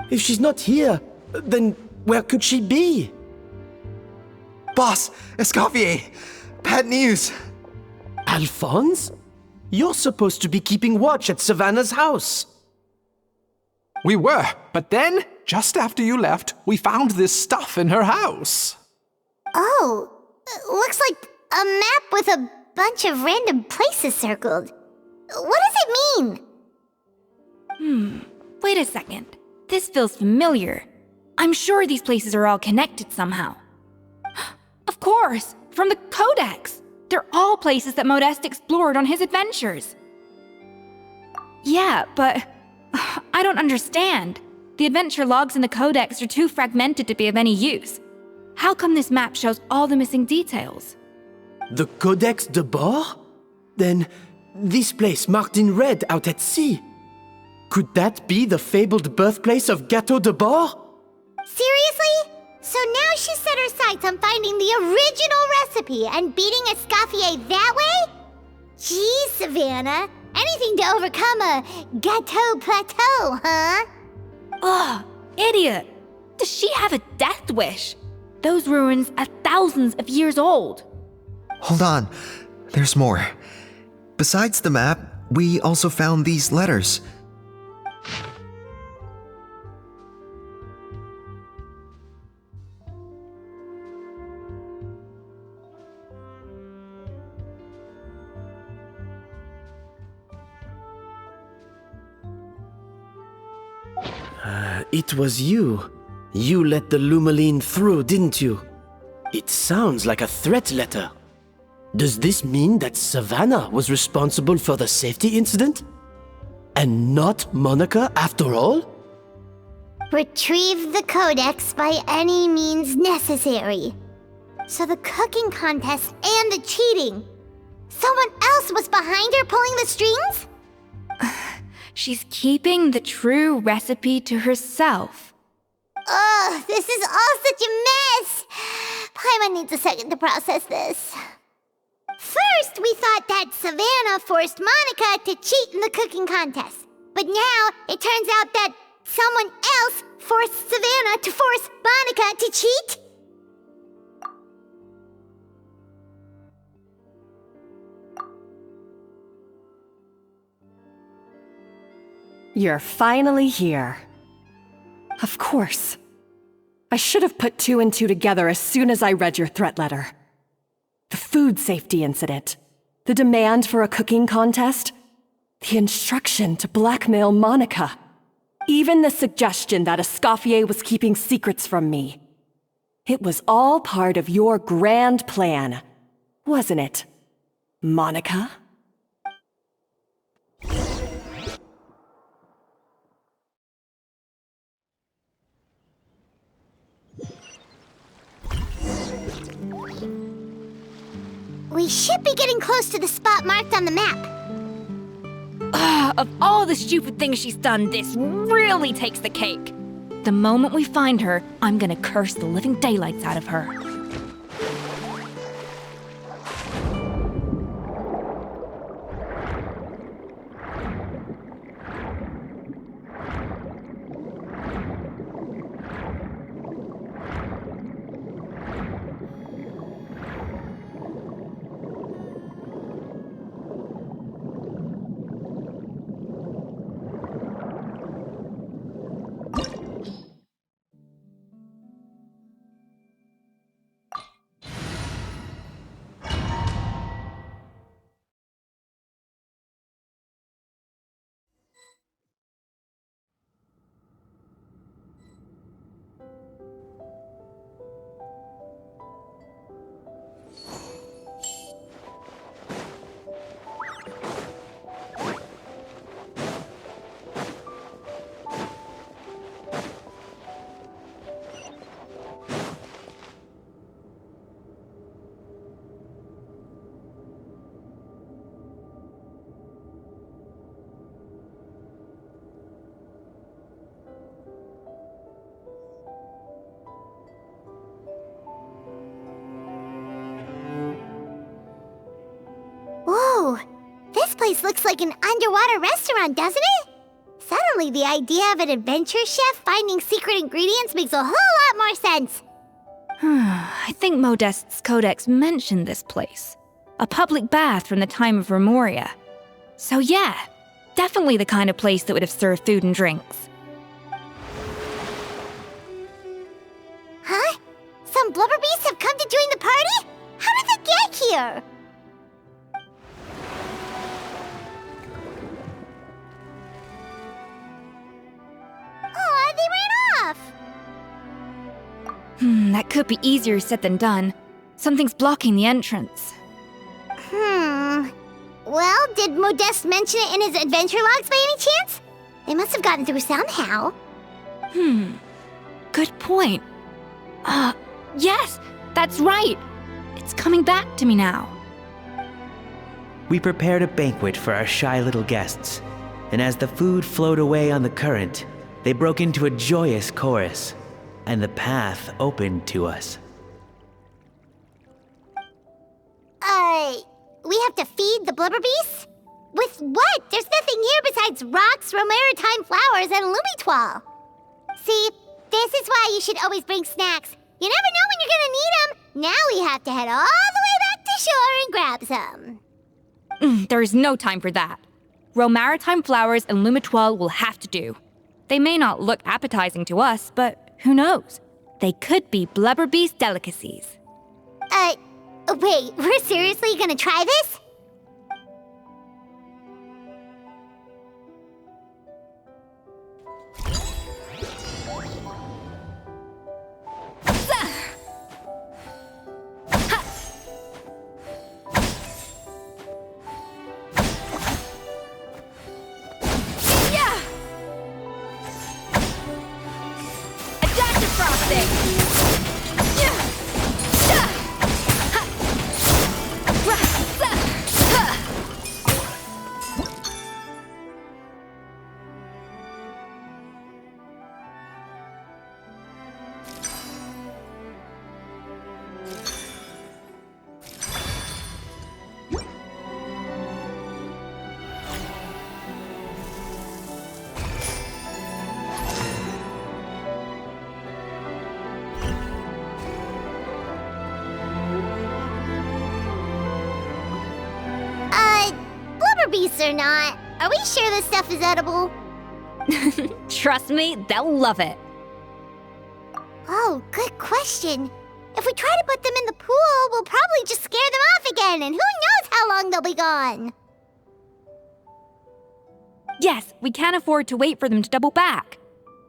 If she's not here, then where could she be? Boss, Escoffier, bad news. Alphonse? You're supposed to be keeping watch at Savannah's house. We were, but then, just after you left, we found this stuff in her house. Oh, looks like a map with a bunch of random places circled. What does it mean? Wait a second. This feels familiar. I'm sure these places are all connected somehow. Of course, from the Codex. They're all places that Modeste explored on his adventures. Yeah, but I don't understand. The adventure logs in the Codex are too fragmented to be of any use. How come this map shows all the missing details? The Codex de Bord? Then, this place marked in red out at sea. Could that be the fabled birthplace of Gâteau de Bord? Seriously? So now she set her sights on finding the original recipe and beating Escoffier that way? Geez, Savannah. Anything to overcome a gâteau plateau, huh? Ugh, idiot. Does she have a death wish? Those ruins are thousands of years old. Hold on, there's more. Besides the map, we also found these letters. It was you. You let the Lumaline through, didn't you? It sounds like a threat letter. Does this mean that Savannah was responsible for the safety incident? And not Monica after all? Retrieve the Codex by any means necessary. So the cooking contest and the cheating. Someone else was behind her pulling the strings? She's keeping the true recipe to herself. Ugh, this is all such a mess. Paimon needs a second to process this. First, we thought that Savannah forced Monica to cheat in the cooking contest. But now, it turns out that someone else forced Savannah to force Monica to cheat? You're finally here. Of course. I should have put 2 and 2 together as soon as I read your threat letter. The food safety incident, the demand for a cooking contest, the instruction to blackmail Monica, even the suggestion that Escoffier was keeping secrets from me. It was all part of your grand plan, wasn't it, Monica? We should be getting close to the spot marked on the map. Of all the stupid things she's done, this really takes the cake. The moment we find her, I'm gonna curse the living daylights out of her. Whoa, this place looks like an underwater restaurant, doesn't it? Suddenly, the idea of an adventure chef finding secret ingredients makes a whole lot more sense. I think Modest's codex mentioned this place. A public bath from the time of Remoria. So yeah, definitely the kind of place that would have served food and drinks. Huh? Some blubber beasts have come to join the party? How did they get here? Aw, they ran off! That could be easier said than done. Something's blocking the entrance. Well, did Modeste mention it in his adventure logs by any chance? They must have gotten through somehow. Good point. Yes, that's right. It's coming back to me now. We prepared a banquet for our shy little guests, and as the food flowed away on the current, they broke into a joyous chorus, and the path opened to us. We have to feed the blubber beasts? With what? There's nothing here besides rocks, romaritime flowers, and lumitoile. See, this is why you should always bring snacks. You never know when you're gonna need them. Now we have to head all the way back to shore and grab some. There is no time for that. Romaritime flowers and lumitoile will have to do. They may not look appetizing to us, but who knows? They could be blubber beast delicacies. Wait, we're seriously gonna try this? Beasts or not, are we sure this stuff is edible? Trust me, they'll love it. Oh, good question. If we try to put them in the pool, we'll probably just scare them off again, and who knows how long they'll be gone. Yes, we can't afford to wait for them to double back.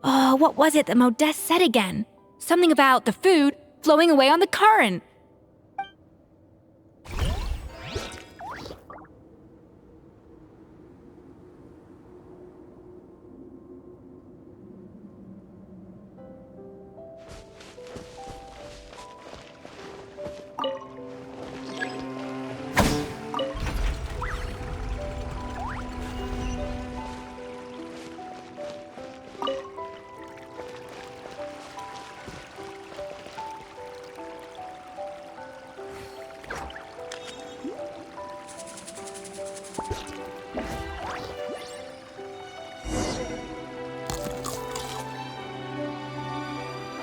Oh, what was it that Modeste said again? Something about the food flowing away on the current.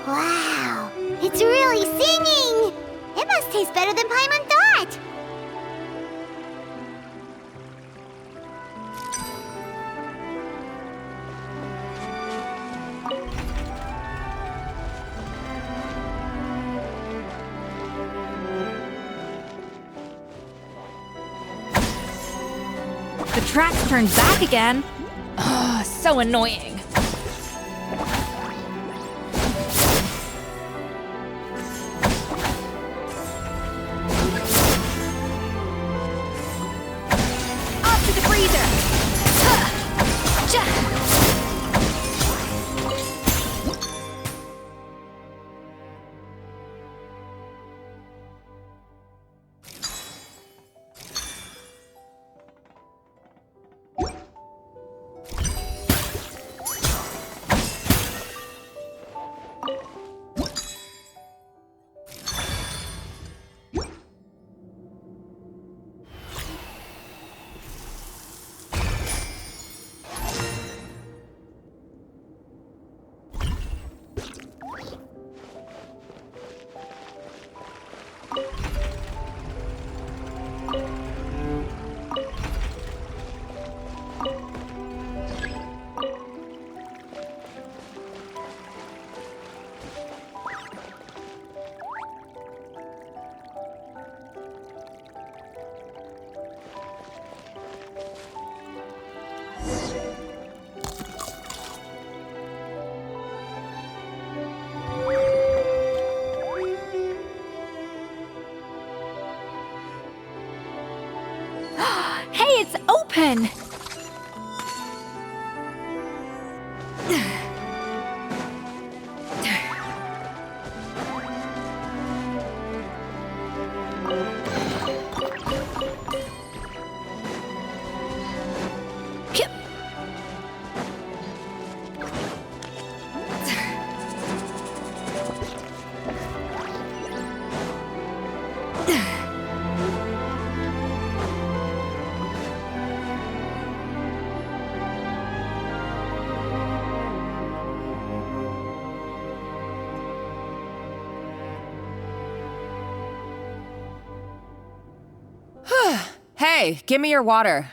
Wow, it's really singing! It must taste better than Paimon thought! The track's turned back again. Oh, so annoying. Off to the freezer! Hey, it's open! Hey, give me your water.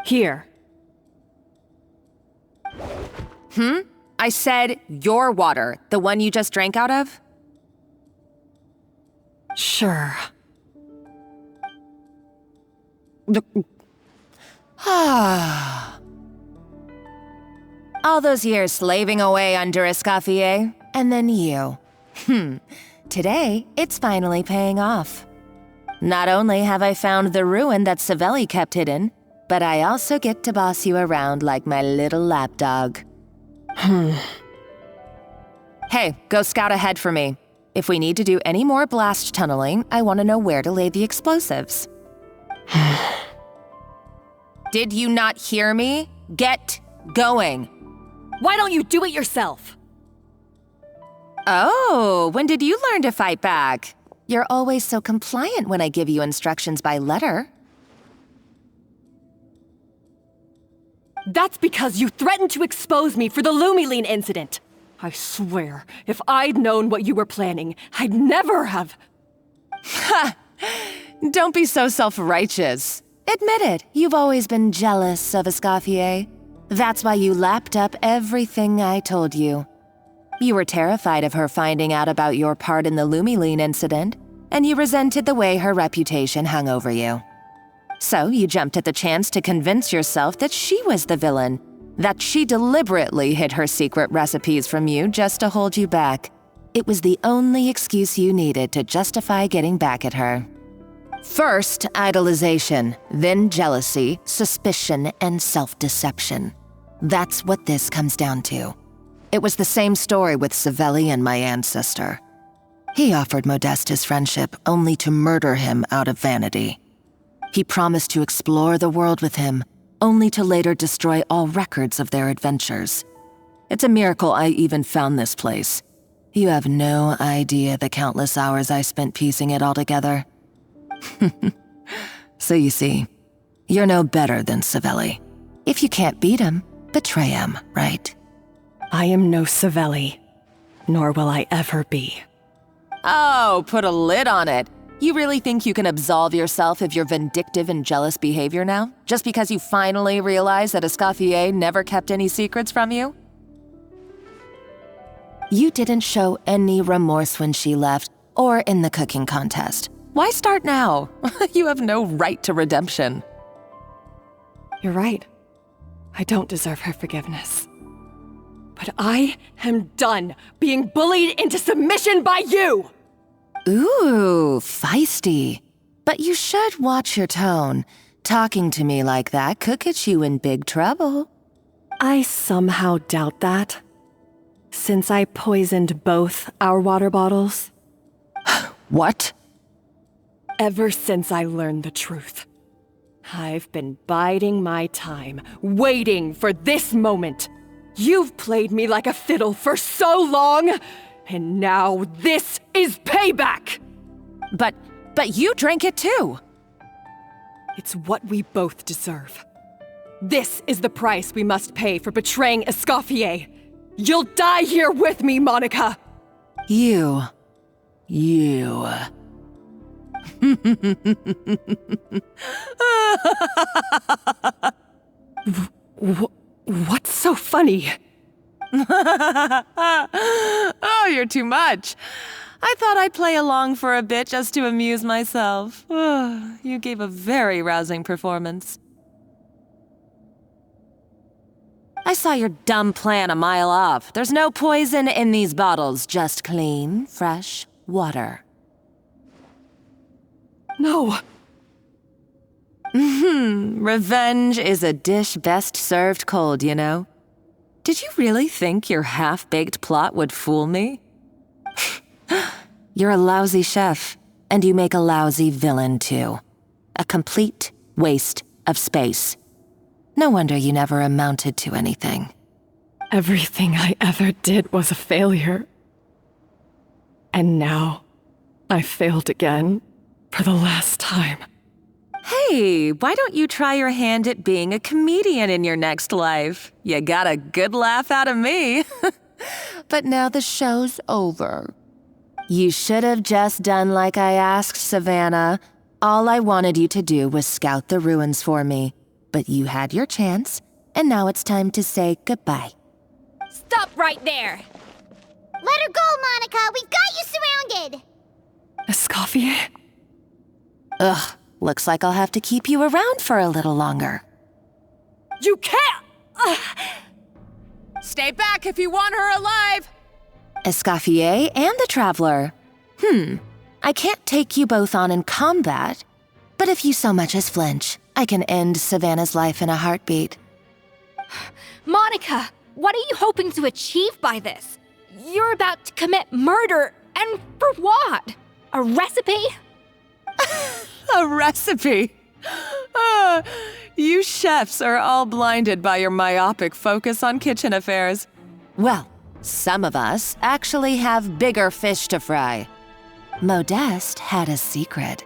Here. I said your water, the one you just drank out of? Sure. All those years slaving away under Escoffier, and then you. Today, it's finally paying off. Not only have I found the ruin that Savelli kept hidden, but I also get to boss you around like my little lapdog. Hey, go scout ahead for me. If we need to do any more blast tunneling, I want to know where to lay the explosives. Did you not hear me? Get going. Why don't you do it yourself? Oh, when did you learn to fight back? You're always so compliant when I give you instructions by letter. That's because you threatened to expose me for the Lumiline incident. I swear, if I'd known what you were planning, I'd never have... Ha! Don't be so self-righteous. Admit it, you've always been jealous of Escoffier. That's why you lapped up everything I told you. You were terrified of her finding out about your part in the Lumiline incident, and you resented the way her reputation hung over you. So you jumped at the chance to convince yourself that she was the villain, that she deliberately hid her secret recipes from you just to hold you back. It was the only excuse you needed to justify getting back at her. First, idolization, then jealousy, suspicion, and self-deception. That's what this comes down to. It was the same story with Savelli and my ancestor. He offered Modeste his friendship only to murder him out of vanity. He promised to explore the world with him, only to later destroy all records of their adventures. It's a miracle I even found this place. You have no idea the countless hours I spent piecing it all together. So you see, you're no better than Savelli. If you can't beat him, betray him, right? I am no Savelli, nor will I ever be. Oh, put a lid on it. You really think you can absolve yourself of your vindictive and jealous behavior now? Just because you finally realize that Escoffier never kept any secrets from you? You didn't show any remorse when she left, or in the cooking contest. Why start now? You have no right to redemption. You're right. I don't deserve her forgiveness. But I am done being bullied into submission by you! Ooh, feisty. But you should watch your tone. Talking to me like that could get you in big trouble. I somehow doubt that. Since I poisoned both our water bottles. What? Ever since I learned the truth, I've been biding my time, waiting for this moment. You've played me like a fiddle for so long, and now this is payback! But you drank it too! It's what we both deserve. This is the price we must pay for betraying Escoffier. You'll die here with me, Monica! You. What's so funny? Oh, you're too much. I thought I'd play along for a bit just to amuse myself. You gave a very rousing performance. I saw your dumb plan a mile off. There's no poison in these bottles, just clean, fresh water. No. Revenge is a dish best served cold, you know? Did you really think your half-baked plot would fool me? You're a lousy chef, and you make a lousy villain, too. A complete waste of space. No wonder you never amounted to anything. Everything I ever did was a failure. And now, I failed again, for the last time. Hey, why don't you try your hand at being a comedian in your next life? You got a good laugh out of me. But now the show's over. You should have just done like I asked, Savannah. All I wanted you to do was scout the ruins for me. But you had your chance, and now it's time to say goodbye. Stop right there! Let her go, Monica! We've got you surrounded! Escoffier? Ugh, looks like I'll have to keep you around for a little longer. You can't! Stay back if you want her alive! Escoffier and the Traveler. I can't take you both on in combat, but if you so much as flinch, I can end Savannah's life in a heartbeat. Monica, what are you hoping to achieve by this? You're about to commit murder, and for what? A recipe? A recipe? You chefs are all blinded by your myopic focus on kitchen affairs. Well, some of us actually have bigger fish to fry. Modeste had a secret.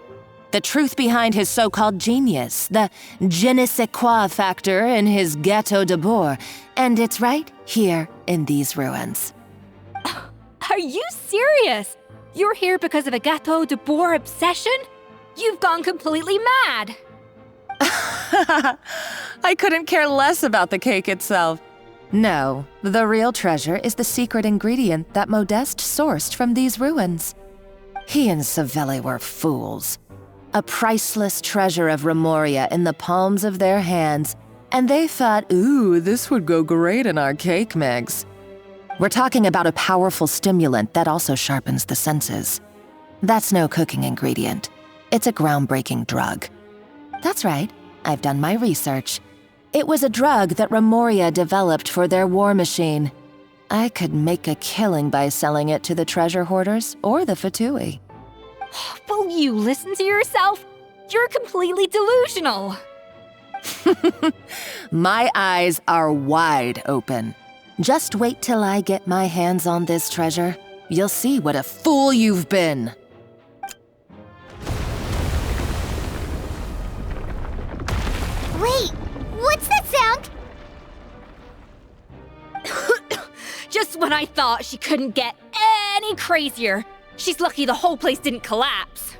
The truth behind his so-called genius, the je ne sais quoi factor in his gâteau de bourg, and it's right here in these ruins. Are you serious? You're here because of a gâteau de bourg obsession? You've gone completely mad! I couldn't care less about the cake itself. No, the real treasure is the secret ingredient that Modeste sourced from these ruins. He and Savelli were fools. A priceless treasure of Remoria in the palms of their hands, and they thought, ooh, this would go great in our cake mix. We're talking about a powerful stimulant that also sharpens the senses. That's no cooking ingredient. It's a groundbreaking drug. That's right, I've done my research. It was a drug that Remoria developed for their war machine. I could make a killing by selling it to the treasure hoarders or the Fatui. Will you listen to yourself? You're completely delusional. My eyes are wide open. Just wait till I get my hands on this treasure. You'll see what a fool you've been. Wait, what's that sound? Just when I thought she couldn't get any crazier. She's lucky the whole place didn't collapse.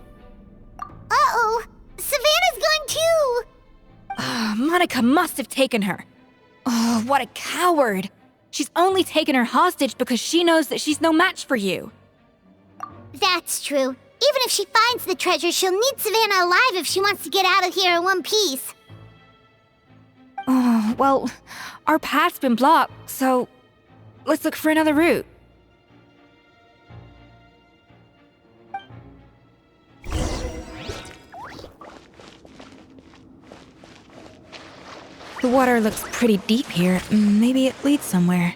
Uh-oh, Savannah's gone too. Monica must have taken her. Oh, what a coward. She's only taken her hostage because she knows that she's no match for you. That's true. Even if she finds the treasure, she'll need Savannah alive if she wants to get out of here in one piece. Oh, well, our path's been blocked, so let's look for another route. The water looks pretty deep here. Maybe it leads somewhere.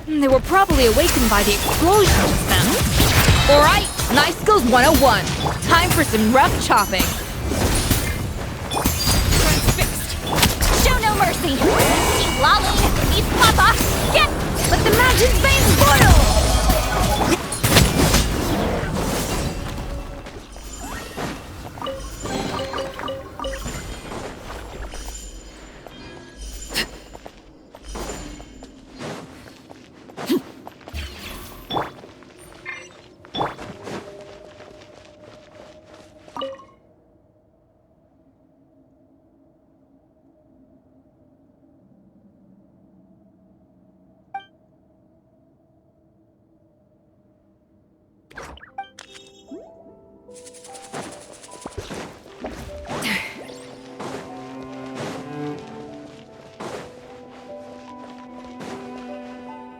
They were probably awakened by the explosion just now. Alright, Knife Skills 101. Time for some rough chopping. Transfixed. Show no mercy. Eat Lolly, eat Papa. Get! Let the mountain's veins boil!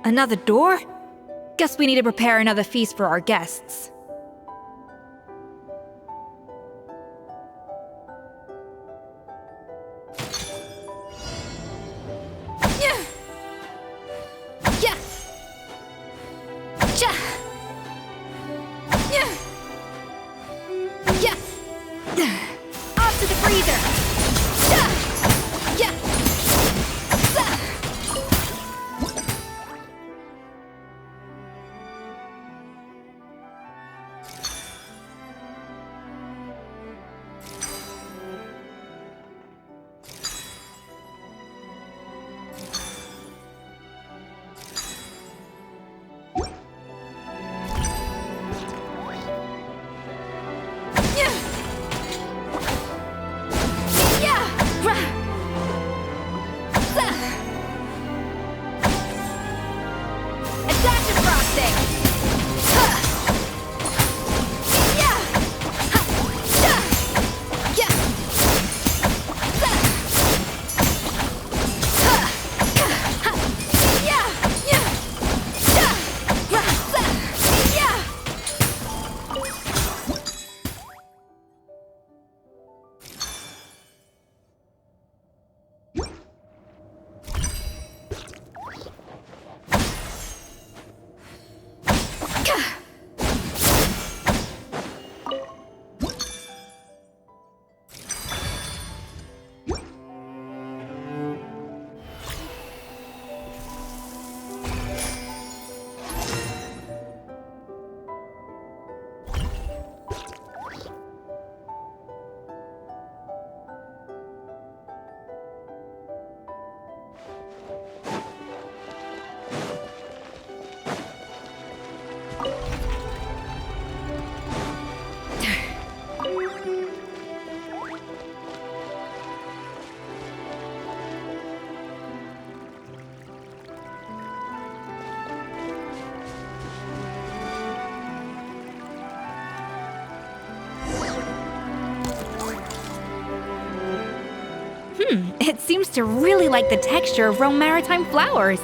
Another door? Guess we need to prepare another feast for our guests. Yeah. Yeah. Ja. Yeah. Yeah. Off to the freezer. Ja. Yeah. It seems to really like the texture of Rome maritime flowers.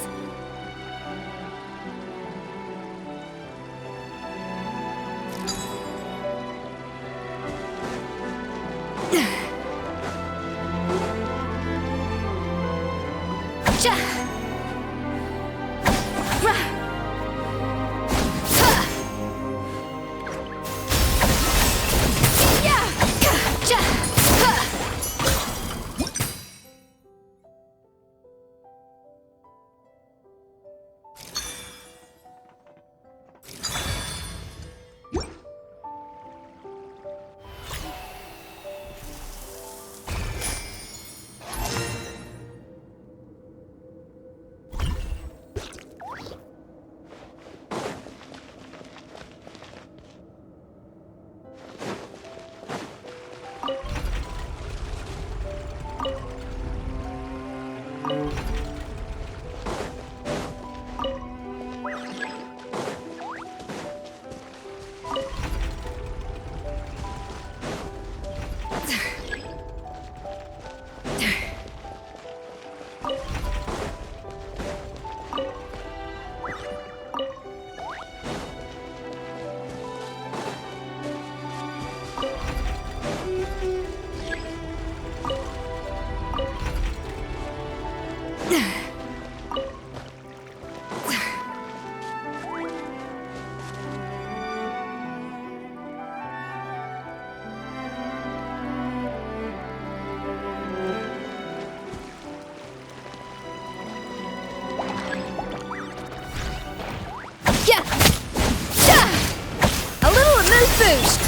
boost!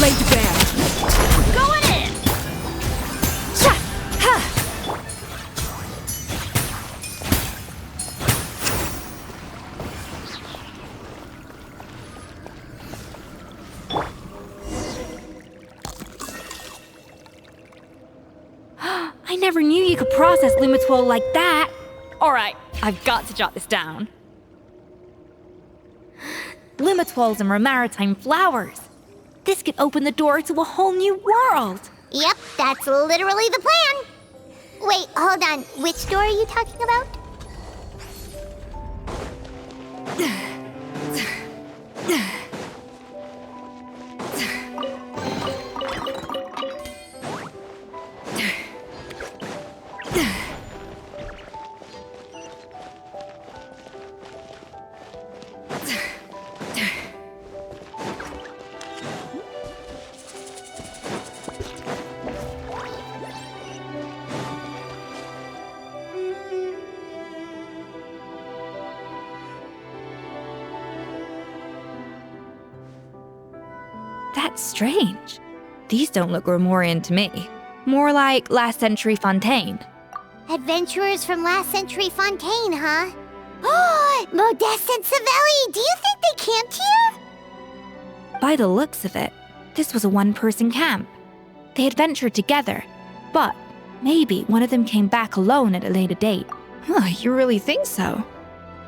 Laid to bear. Going in! Cha! Ha! I never knew you could process Lumitwol like that. Alright, I've got to jot this down. Lumitwols and maritime flowers. This could open the door to a whole new world. Yep, that's literally the plan. Wait, hold on. Which door are you talking about? That's strange. These don't look Grimoirian to me. More like last century Fontaine. Adventurers from last century Fontaine, huh? Oh, Modeste and Savelli, do you think they camped here? By the looks of it, this was a one-person camp. They adventured together, but maybe one of them came back alone at a later date. Huh, you really think so?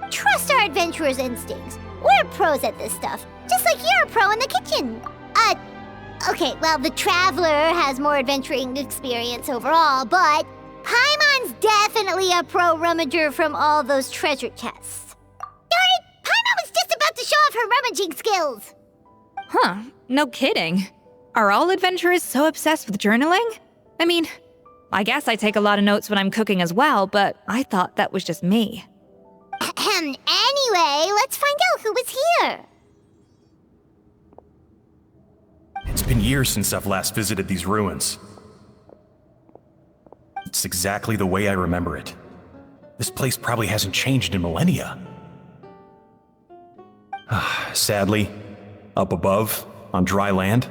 Trust our adventurers' instincts. We're pros at this stuff, just like you're a pro in the kitchen. Okay, well, the Traveler has more adventuring experience overall, but Paimon's definitely a pro rummager from all those treasure chests. Darn it! Paimon was just about to show off her rummaging skills! Huh, no kidding. Are all adventurers so obsessed with journaling? I mean, I guess I take a lot of notes when I'm cooking as well, but I thought that was just me. Anyway, let's find out who was here. It's been years since I've last visited these ruins. It's exactly the way I remember it. This place probably hasn't changed in millennia. Sadly, up above, on dry land,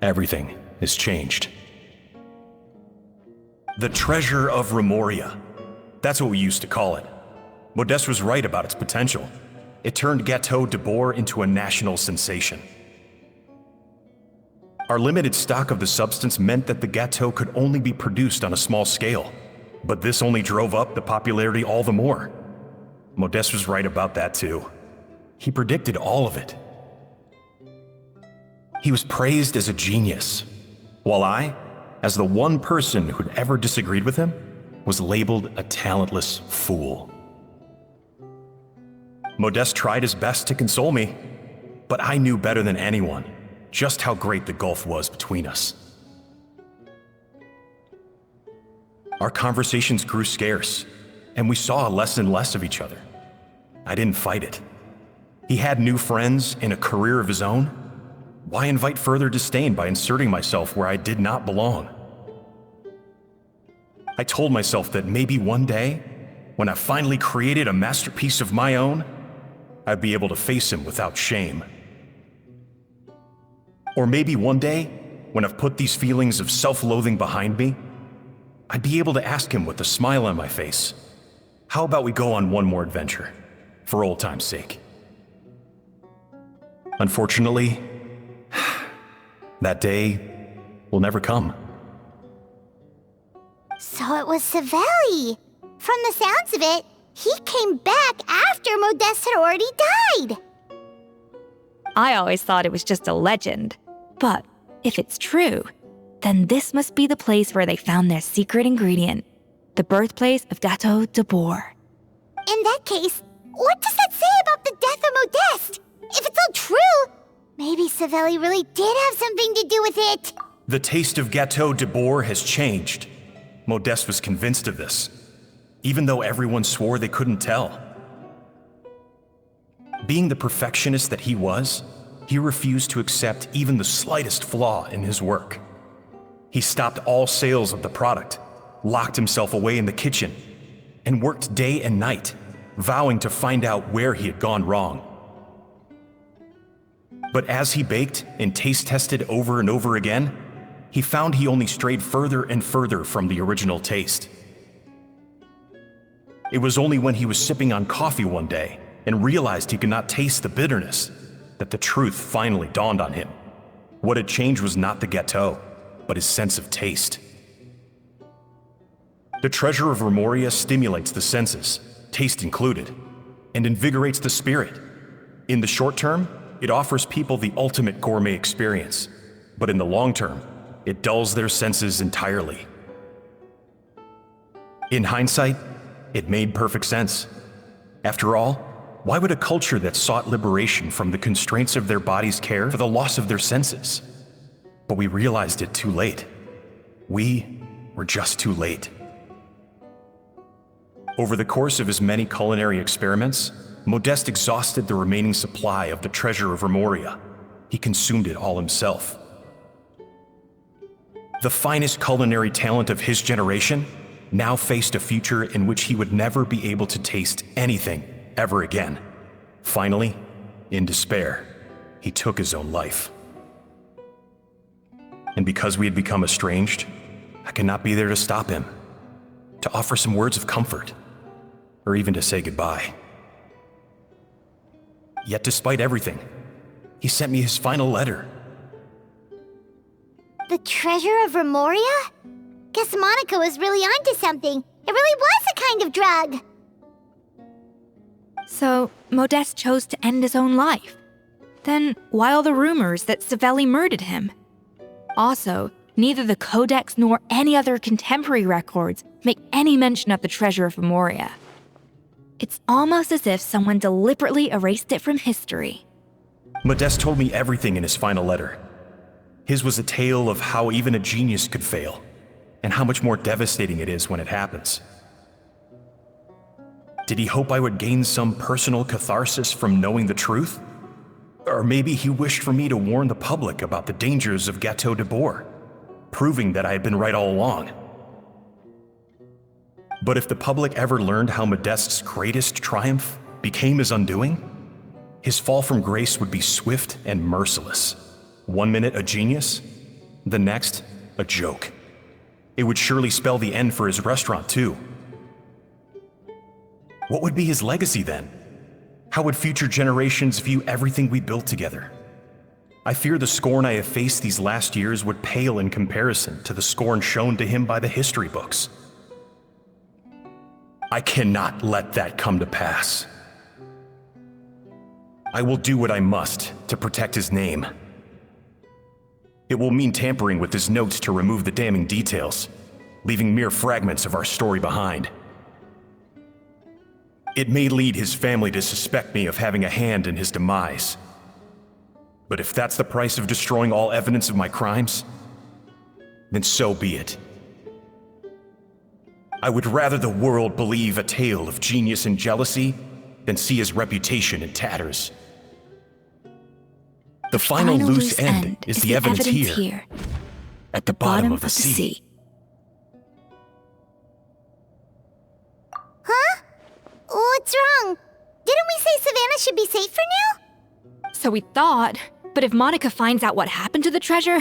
everything has changed. The treasure of Grimoire. That's what we used to call it. Modeste was right about its potential. It turned Gateau de Bourg into a national sensation. Our limited stock of the substance meant that the Gateau could only be produced on a small scale, but this only drove up the popularity all the more. Modeste was right about that too. He predicted all of it. He was praised as a genius, while I as the one person who'd ever disagreed with him, was labeled a talentless fool. Modeste tried his best to console me, but I knew better than anyone just how great the gulf was between us. Our conversations grew scarce, and we saw less and less of each other. I didn't fight it. He had new friends and a career of his own. Why invite further disdain by inserting myself where I did not belong? I told myself that maybe one day, when I finally created a masterpiece of my own, I'd be able to face him without shame. Or maybe one day, when I've put these feelings of self-loathing behind me, I'd be able to ask him with a smile on my face, how about we go on one more adventure, for old time's sake? Unfortunately, that day will never come. So it was Savelli. From the sounds of it, he came back after Modeste had already died. I always thought it was just a legend. But if it's true, then this must be the place where they found their secret ingredient, the birthplace of Gateau de Bourg. In that case, what does that say about the death of Modeste? If it's all true, maybe Savelli really did have something to do with it. The taste of Gateau de Bourg has changed. Modeste was convinced of this, even though everyone swore they couldn't tell. Being the perfectionist that he was, he refused to accept even the slightest flaw in his work. He stopped all sales of the product, locked himself away in the kitchen, and worked day and night, vowing to find out where he had gone wrong. But as he baked and taste tested over and over again, he found he only strayed further and further from the original taste. It was only when he was sipping on coffee one day and realized he could not taste the bitterness that the truth finally dawned on him. What had changed was not the gâteau, but his sense of taste. The treasure of Remoria stimulates the senses, taste included, and invigorates the spirit. In the short term, it offers people the ultimate gourmet experience, but in the long term, it dulls their senses entirely. In hindsight, it made perfect sense. After all, why would a culture that sought liberation from the constraints of their bodies care for the loss of their senses? But we realized it too late. We were just too late. Over the course of his many culinary experiments, Modeste exhausted the remaining supply of the treasure of Remoria. He consumed it all himself. The finest culinary talent of his generation now faced a future in which he would never be able to taste anything ever again. Finally, in despair, he took his own life. And because we had become estranged, I could not be there to stop him, to offer some words of comfort, or even to say goodbye. Yet despite everything, he sent me his final letter. The treasure of Remoria? Guess Monica was really onto something. It really was a kind of drug. So, Modeste chose to end his own life. Then, why all the rumors that Savelli murdered him? Also, neither the Codex nor any other contemporary records make any mention of the treasure of Remoria. It's almost as if someone deliberately erased it from history. Modeste told me everything in his final letter. His was a tale of how even a genius could fail, and how much more devastating it is when it happens. Did he hope I would gain some personal catharsis from knowing the truth? Or maybe he wished for me to warn the public about the dangers of Gateau de Bourg, proving that I had been right all along. But if the public ever learned how Modeste's greatest triumph became his undoing, his fall from grace would be swift and merciless. 1 minute a genius, the next a joke. It would surely spell the end for his restaurant too. What would be his legacy then? How would future generations view everything we built together? I fear the scorn I have faced these last years would pale in comparison to the scorn shown to him by the history books. I cannot let that come to pass. I will do what I must to protect his name. It will mean tampering with his notes to remove the damning details, leaving mere fragments of our story behind. It may lead his family to suspect me of having a hand in his demise. But if that's the price of destroying all evidence of my crimes, then so be it. I would rather the world believe a tale of genius and jealousy than see his reputation in tatters. The final loose end is the evidence here, at the bottom of the sea. Huh? What's wrong? Didn't we say Savannah should be safe for now? So we thought, but if Monica finds out what happened to the treasure,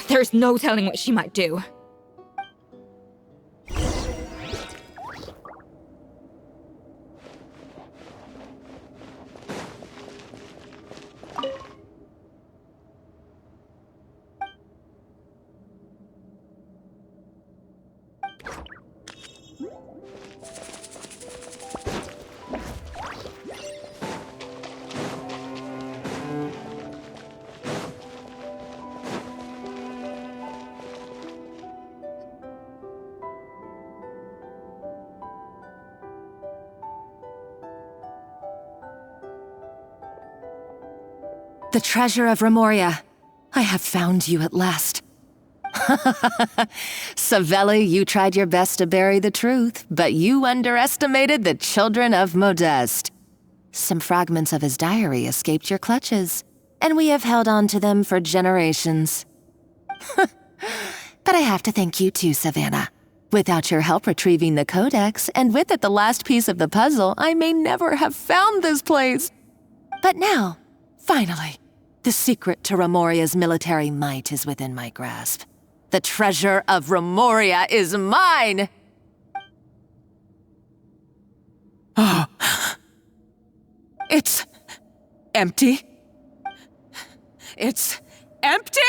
there's no telling what she might do. The treasure of Remoria. I have found you at last. Savelli, you tried your best to bury the truth, but you underestimated the children of Modeste. Some fragments of his diary escaped your clutches, and we have held on to them for generations. But I have to thank you too, Savannah. Without your help retrieving the codex, and with it the last piece of the puzzle, I may never have found this place. But now, finally, the secret to Remoria's military might is within my grasp. The treasure of Remoria is mine! Oh. It's empty. It's empty?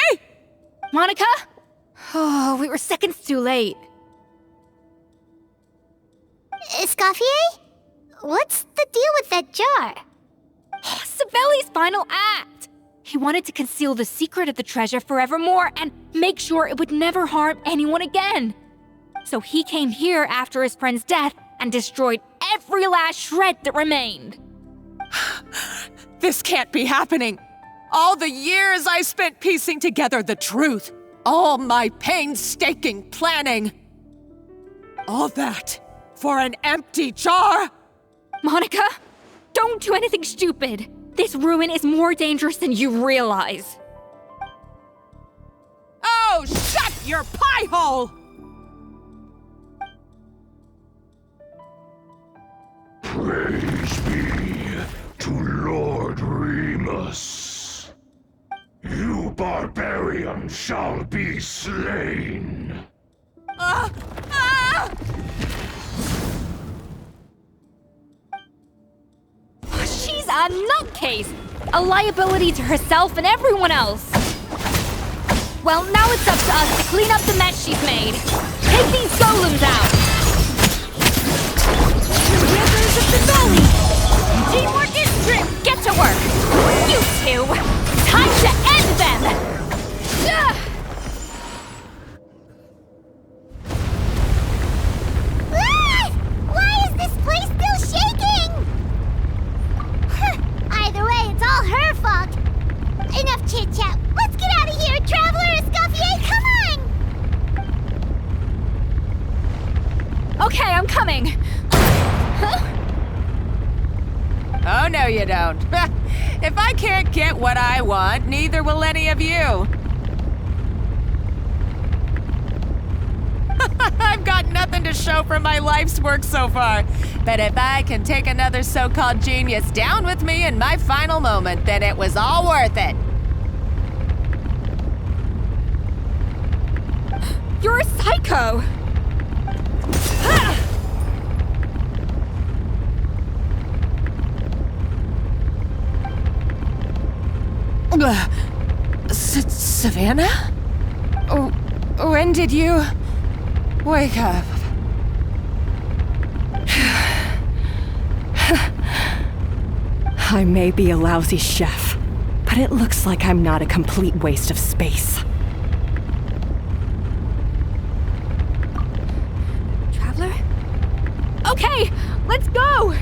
Monica? Oh, we were seconds too late. Escoffier? What's the deal with that jar? Savelli's final act! He wanted to conceal the secret of the treasure forevermore and make sure it would never harm anyone again. So he came here after his friend's death and destroyed every last shred that remained. This can't be happening. All the years I spent piecing together the truth. All my painstaking planning. All that for an empty jar? Monica, don't do anything stupid. This ruin is more dangerous than you realize. Oh, shut your pie hole! Praise be to Lord Remus. You barbarian shall be slain. She's a nutcase! A liability to herself and everyone else! Well, now it's up to us to clean up the mess she's made. Take these golems out! The rivers of the valley! Teamwork is true! Get to work! You two! Time to end them! Why is this place still shaking? Either way, it's all her fault. Enough chit-chat. Let's get out of here, Traveler Escoffier, come on! Okay, I'm coming. Huh? Oh, no you don't. If I can't get what I want, neither will any of you. I've got nothing to show for my life's work so far. But if I can take another so-called genius down with me in my final moment, then it was all worth it. You're a psycho! Savannah? When did you wake up? I may be a lousy chef, but it looks like I'm not a complete waste of space. Let's go!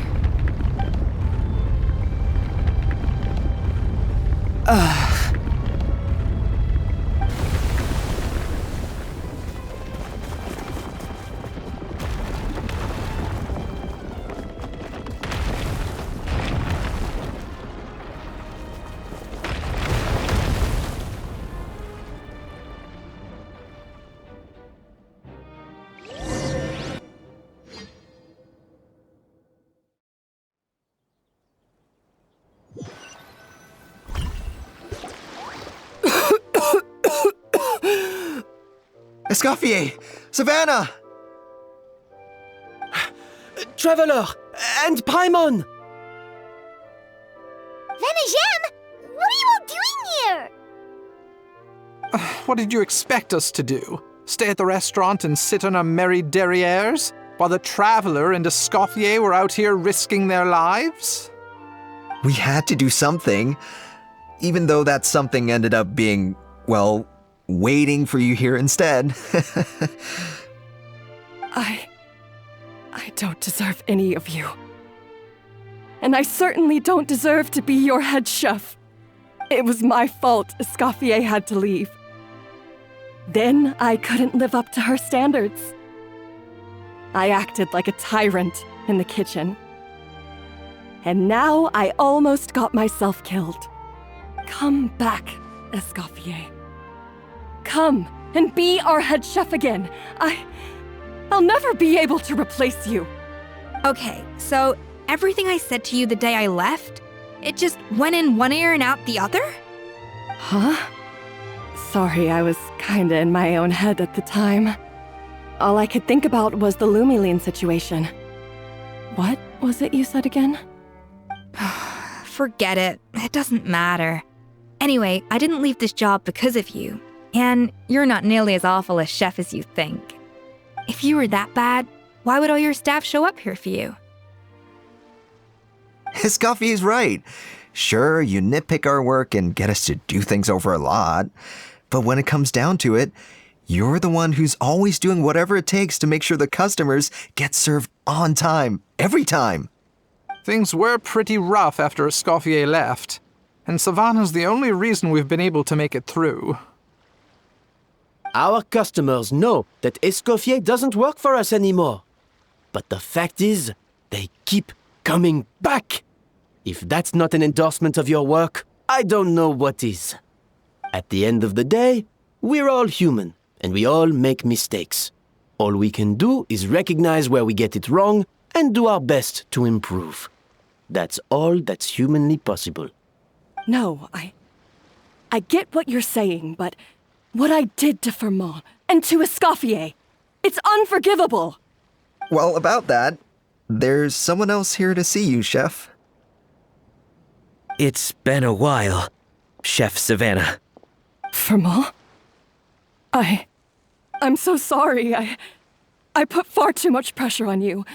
Escoffier! Savannah! Traveler! And Paimon! Venejem, what are you all doing here? What did you expect us to do? Stay at the restaurant and sit on our merry derrieres while the Traveler and Escoffier were out here risking their lives? We had to do something, even though that something ended up being, well, waiting for you here instead. I don't deserve any of you. And I certainly don't deserve to be your head chef. It was my fault Escoffier had to leave. Then I couldn't live up to her standards. I acted like a tyrant in the kitchen. And now I almost got myself killed. Come back, Escoffier. Come and be our head chef again. I'll never be able to replace you. Okay, so everything I said to you the day I left, it just went in one ear and out the other? Huh? Sorry, I was kinda in my own head at the time. All I could think about was the Lumiline situation. What was it you said again? Forget it. It doesn't matter. Anyway, I didn't leave this job because of you. And you're not nearly as awful a chef as you think. If you were that bad, why would all your staff show up here for you? Escoffier's right. Sure, you nitpick our work and get us to do things over a lot. But when it comes down to it, you're the one who's always doing whatever it takes to make sure the customers get served on time, every time. Things were pretty rough after Escoffier left, and Savannah's the only reason we've been able to make it through. Our customers know that Escoffier doesn't work for us anymore. But the fact is, they keep coming back. If that's not an endorsement of your work, I don't know what is. At the end of the day, we're all human, and we all make mistakes. All we can do is recognize where we get it wrong and do our best to improve. That's all that's humanly possible. No, I get what you're saying, but what I did to Firmin and to Escoffier, it's unforgivable. Well, about that, there's someone else here to see you, Chef. It's been a while, Chef Savannah. Firmin? I'm so sorry. I put far too much pressure on you.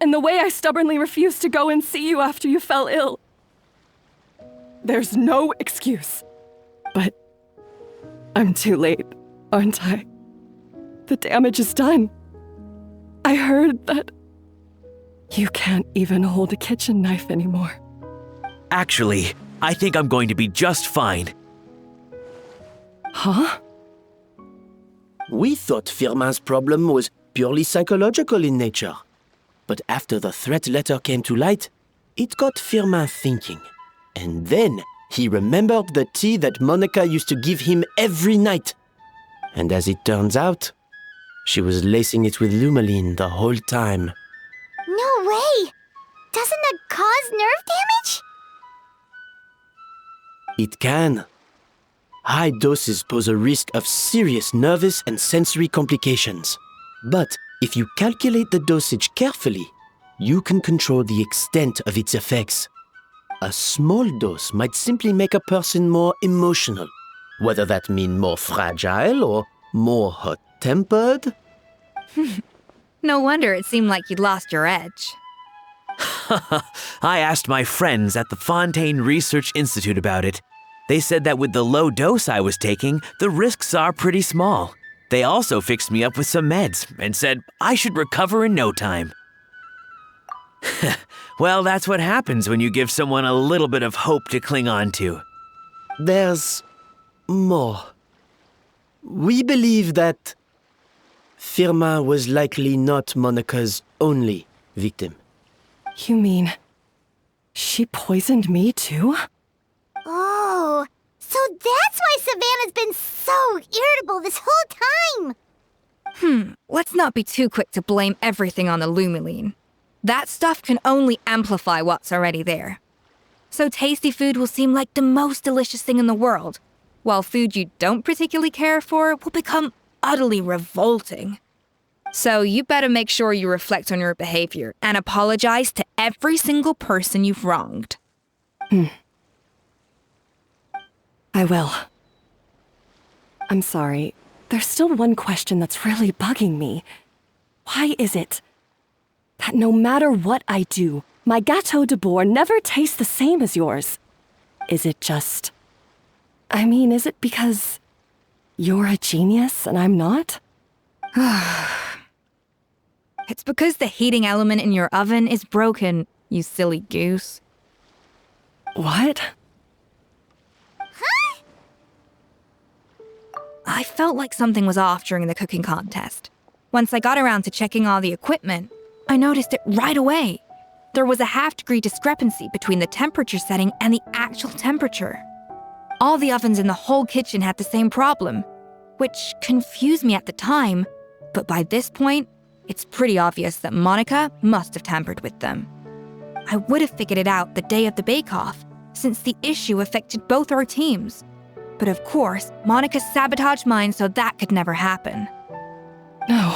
And the way I stubbornly refused to go and see you after you fell ill. There's no excuse. But I'm too late, aren't I? The damage is done. I heard that you can't even hold a kitchen knife anymore. Actually, I think I'm going to be just fine. Huh? We thought Firmin's problem was purely psychological in nature. But after the threat letter came to light, it got Firmin thinking. And then he remembered the tea that Monica used to give him every night. And as it turns out, she was lacing it with Lumiline the whole time. No way! Doesn't that cause nerve damage? It can. High doses pose a risk of serious nervous and sensory complications. But if you calculate the dosage carefully, you can control the extent of its effects. A small dose might simply make a person more emotional, whether that means more fragile or more hot-tempered. No wonder it seemed like you'd lost your edge. I asked my friends at the Fontaine Research Institute about it. They said that with the low dose I was taking, the risks are pretty small. They also fixed me up with some meds and said I should recover in no time. Well, that's what happens when you give someone a little bit of hope to cling on to. There's more. We believe that Firma was likely not Monica's only victim. You mean she poisoned me too? Oh, so that's why Savannah's been so irritable this whole time. Let's not be too quick to blame everything on the Lumiline. That stuff can only amplify what's already there. So tasty food will seem like the most delicious thing in the world, while food you don't particularly care for will become utterly revolting. So you better make sure you reflect on your behavior and apologize to every single person you've wronged. I will. I'm sorry. There's still one question that's really bugging me. Why is it that no matter what I do, my gâteau de bourg never tastes the same as yours? Is it just... is it because you're a genius and I'm not? It's because the heating element in your oven is broken, you silly goose. What? I felt like something was off during the cooking contest. Once I got around to checking all the equipment, I noticed it right away. There was a half-degree discrepancy between the temperature setting and the actual temperature. All the ovens in the whole kitchen had the same problem, which confused me at the time, but by this point, it's pretty obvious that Monica must have tampered with them. I would have figured it out the day of the bake-off, since the issue affected both our teams. But of course, Monica sabotaged mine so that could never happen. No.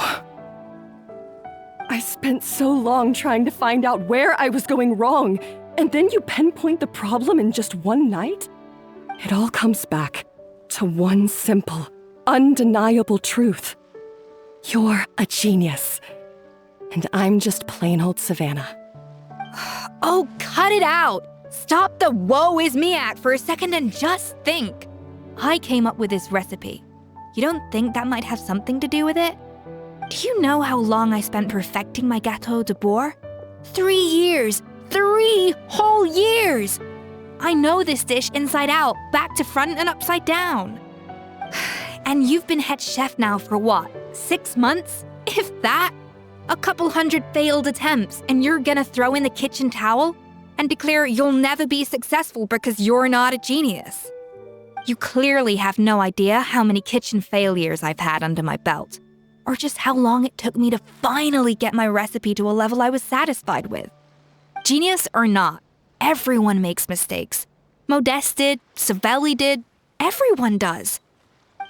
I spent so long trying to find out where I was going wrong, and then you pinpoint the problem in just one night? It all comes back to one simple, undeniable truth. You're a genius, and I'm just plain old Savannah. Oh, cut it out! Stop the woe is me act for a second and just think. I came up with this recipe. You don't think that might have something to do with it? Do you know how long I spent perfecting my gâteau de bourg? 3 years! 3 whole years! I know this dish inside out, back to front and upside down. And you've been head chef now for what, 6 months? If that? A couple hundred failed attempts, and you're gonna throw in the kitchen towel and declare you'll never be successful because you're not a genius. You clearly have no idea how many kitchen failures I've had under my belt, or just how long it took me to finally get my recipe to a level I was satisfied with. Genius or not, everyone makes mistakes. Modeste did, Savelli did, everyone does.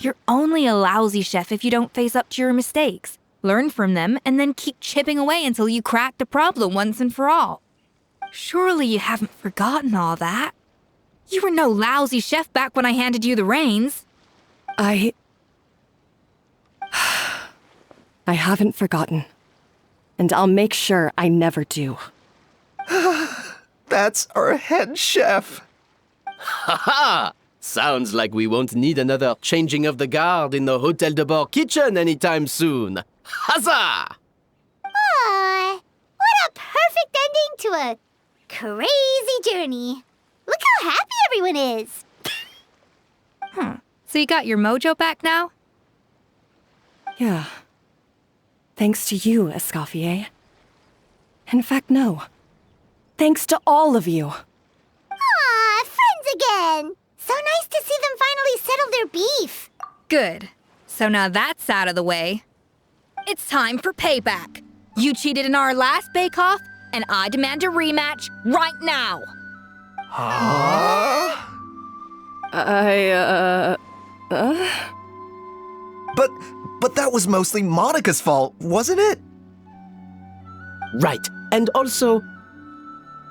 You're only a lousy chef if you don't face up to your mistakes, learn from them, and then keep chipping away until you crack the problem once and for all. Surely you haven't forgotten all that. You were no lousy chef back when I handed you the reins. I haven't forgotten. And I'll make sure I never do. That's our head chef. Ha ha! Sounds like we won't need another changing of the guard in the Hôtel de Bord kitchen anytime soon. Huzzah! Aw, what a perfect ending to a crazy journey. Look how happy everyone is. So you got your mojo back now? Yeah. Thanks to you, Escoffier. In fact, no. Thanks to all of you. Aw, friends again. So nice to see them finally settle their beef. Good. So now that's out of the way. It's time for payback. You cheated in our last bake-off, and I demand a rematch right now. Huh? But that was mostly Monica's fault, wasn't it? Right. And also,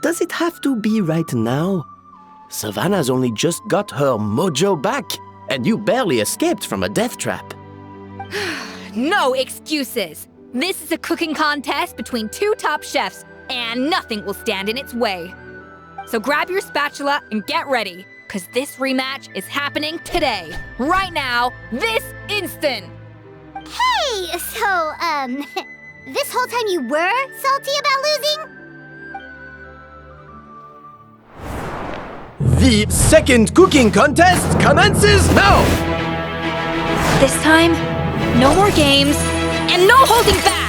does it have to be right now? Savannah's only just got her mojo back, and you barely escaped from a death trap. No excuses. This is a cooking contest between 2 top chefs, and nothing will stand in its way. So grab your spatula and get ready, because this rematch is happening today, right now, this instant. Hey, so, this whole time you were salty about losing? The second cooking contest commences now! This time, no more games, and no holding back!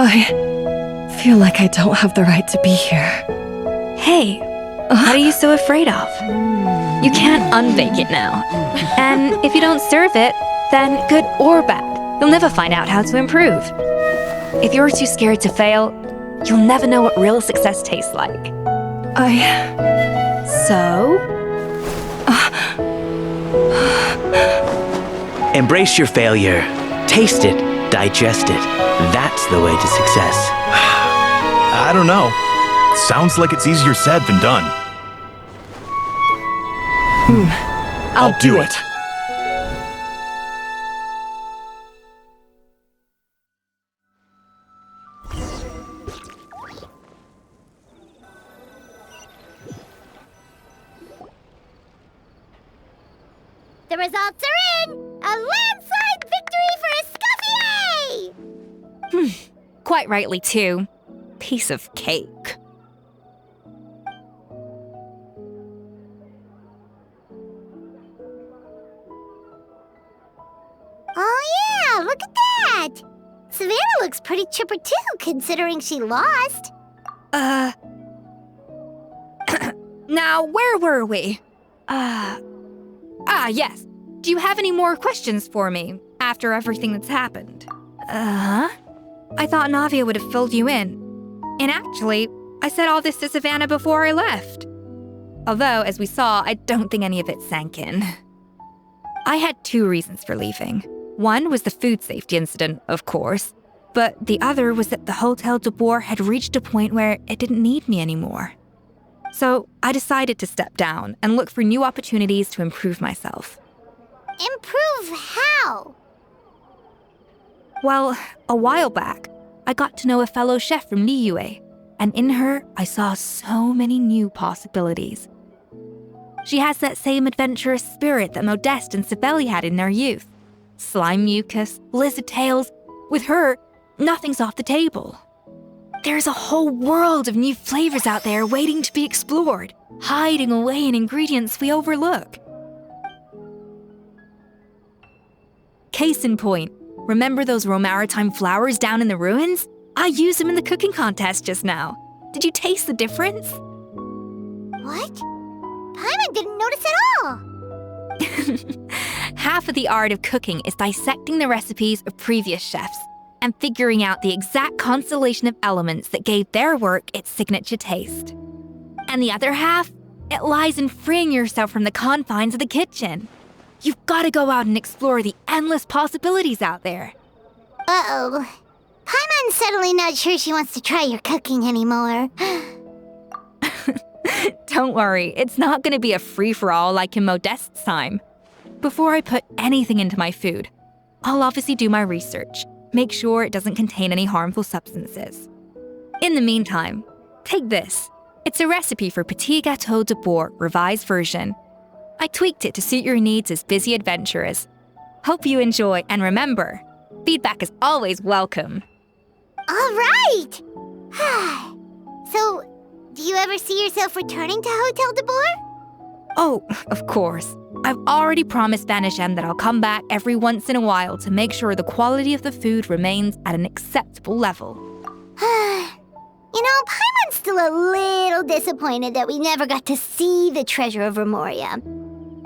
I feel like I don't have the right to be here. Hey, what are you so afraid of? You can't unbake it now. And if you don't serve it, then good or bad, you'll never find out how to improve. If you're too scared to fail, you'll never know what real success tastes like. So? Embrace your failure. Taste it. Digest it. That's the way to success. I don't know. Sounds like it's easier said than done. I'll do it. The results are in! A landslide victory for Escoffier! Quite rightly, too. Piece of cake. Oh yeah, look at that! Savannah looks pretty chipper too, considering she lost. Now, where were we? Yes. Do you have any more questions for me after everything that's happened? I thought Navia would have filled you in. And actually, I said all this to Savannah before I left. Although, as we saw, I don't think any of it sank in. I had 2 reasons for leaving. One was the food safety incident, of course, but the other was that the Hotel de Boer had reached a point where it didn't need me anymore. So I decided to step down and look for new opportunities to improve myself. Improve how? Well, a while back, I got to know a fellow chef from Liyue, and in her, I saw so many new possibilities. She has that same adventurous spirit that Modeste and Sibeli had in their youth. Slime mucus, lizard tails. With her, nothing's off the table. There's a whole world of new flavors out there waiting to be explored, hiding away in ingredients we overlook. Case in point, remember those Romaritime flowers down in the ruins? I used them in the cooking contest just now. Did you taste the difference? What? Paimon didn't notice at all. Half of the art of cooking is dissecting the recipes of previous chefs and figuring out the exact constellation of elements that gave their work its signature taste. And the other half, it lies in freeing yourself from the confines of the kitchen. You've got to go out and explore the endless possibilities out there. Uh-oh. Paimon's suddenly not sure she wants to try your cooking anymore. Don't worry, it's not going to be a free-for-all like in Modeste's time. Before I put anything into my food, I'll obviously do my research, make sure it doesn't contain any harmful substances. In the meantime, take this. It's a recipe for Petit Gâteau de Boer revised version. I tweaked it to suit your needs as busy adventurers. Hope you enjoy, and remember, feedback is always welcome. All right! So, do you ever see yourself returning to Hotel de Boer? Oh, of course. I've already promised Vanish M that I'll come back every once in a while to make sure the quality of the food remains at an acceptable level. You know, Paimon's still a little disappointed that we never got to see the treasure of Remoria.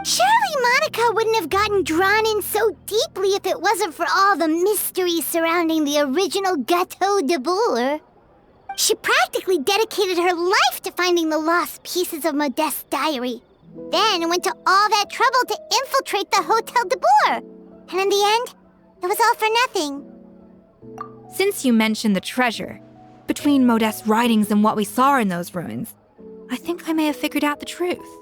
Surely Monica wouldn't have gotten drawn in so deeply if it wasn't for all the mystery surrounding the original Gateau de Bourg. She practically dedicated her life to finding the lost pieces of Modeste's diary, then went to all that trouble to infiltrate the Hotel de Bourg. And in the end, it was all for nothing. Since you mentioned the treasure, between Modeste's writings and what we saw in those ruins, I think I may have figured out the truth.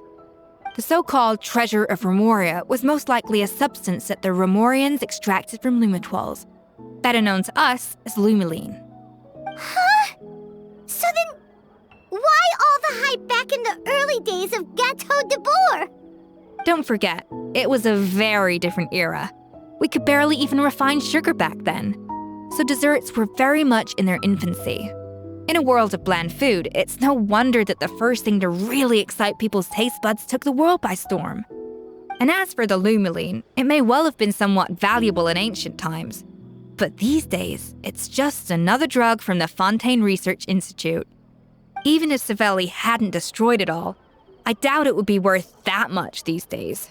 The so-called Treasure of Remoria was most likely a substance that the Remorians extracted from lumitoids, better known to us as lumiline. Huh? So then, why all the hype back in the early days of Gateau de Bourg? Don't forget, it was a very different era. We could barely even refine sugar back then, so desserts were very much in their infancy. In a world of bland food, it's no wonder that the first thing to really excite people's taste buds took the world by storm. And as for the lumiline, it may well have been somewhat valuable in ancient times. But these days, it's just another drug from the Fontaine Research Institute. Even if Savelli hadn't destroyed it all, I doubt it would be worth that much these days.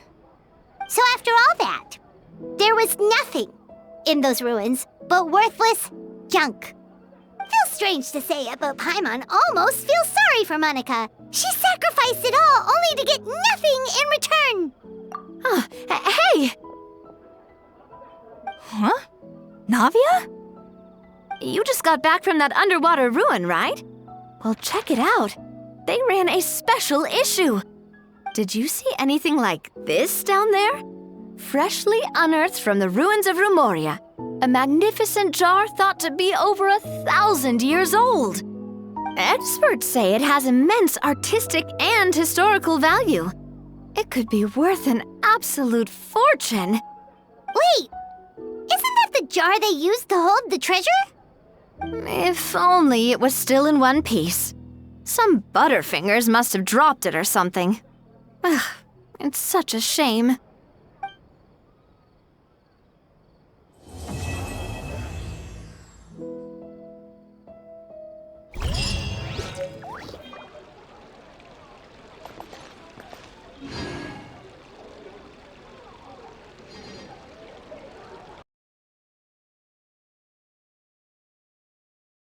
So after all that, there was nothing in those ruins but worthless junk. Feels strange to say it, but Paimon almost feels sorry for Monica. She sacrificed it all only to get nothing in return. Hey! Huh? Navia? You just got back from that underwater ruin, right? Well, check it out. They ran a special issue. Did you see anything like this down there? Freshly unearthed from the ruins of Remoria. A magnificent jar thought to be over 1,000 years old. Experts say it has immense artistic and historical value. It could be worth an absolute fortune. Wait, isn't that the jar they used to hold the treasure? If only it was still in one piece. Some butterfingers must have dropped it or something. Ugh, it's such a shame.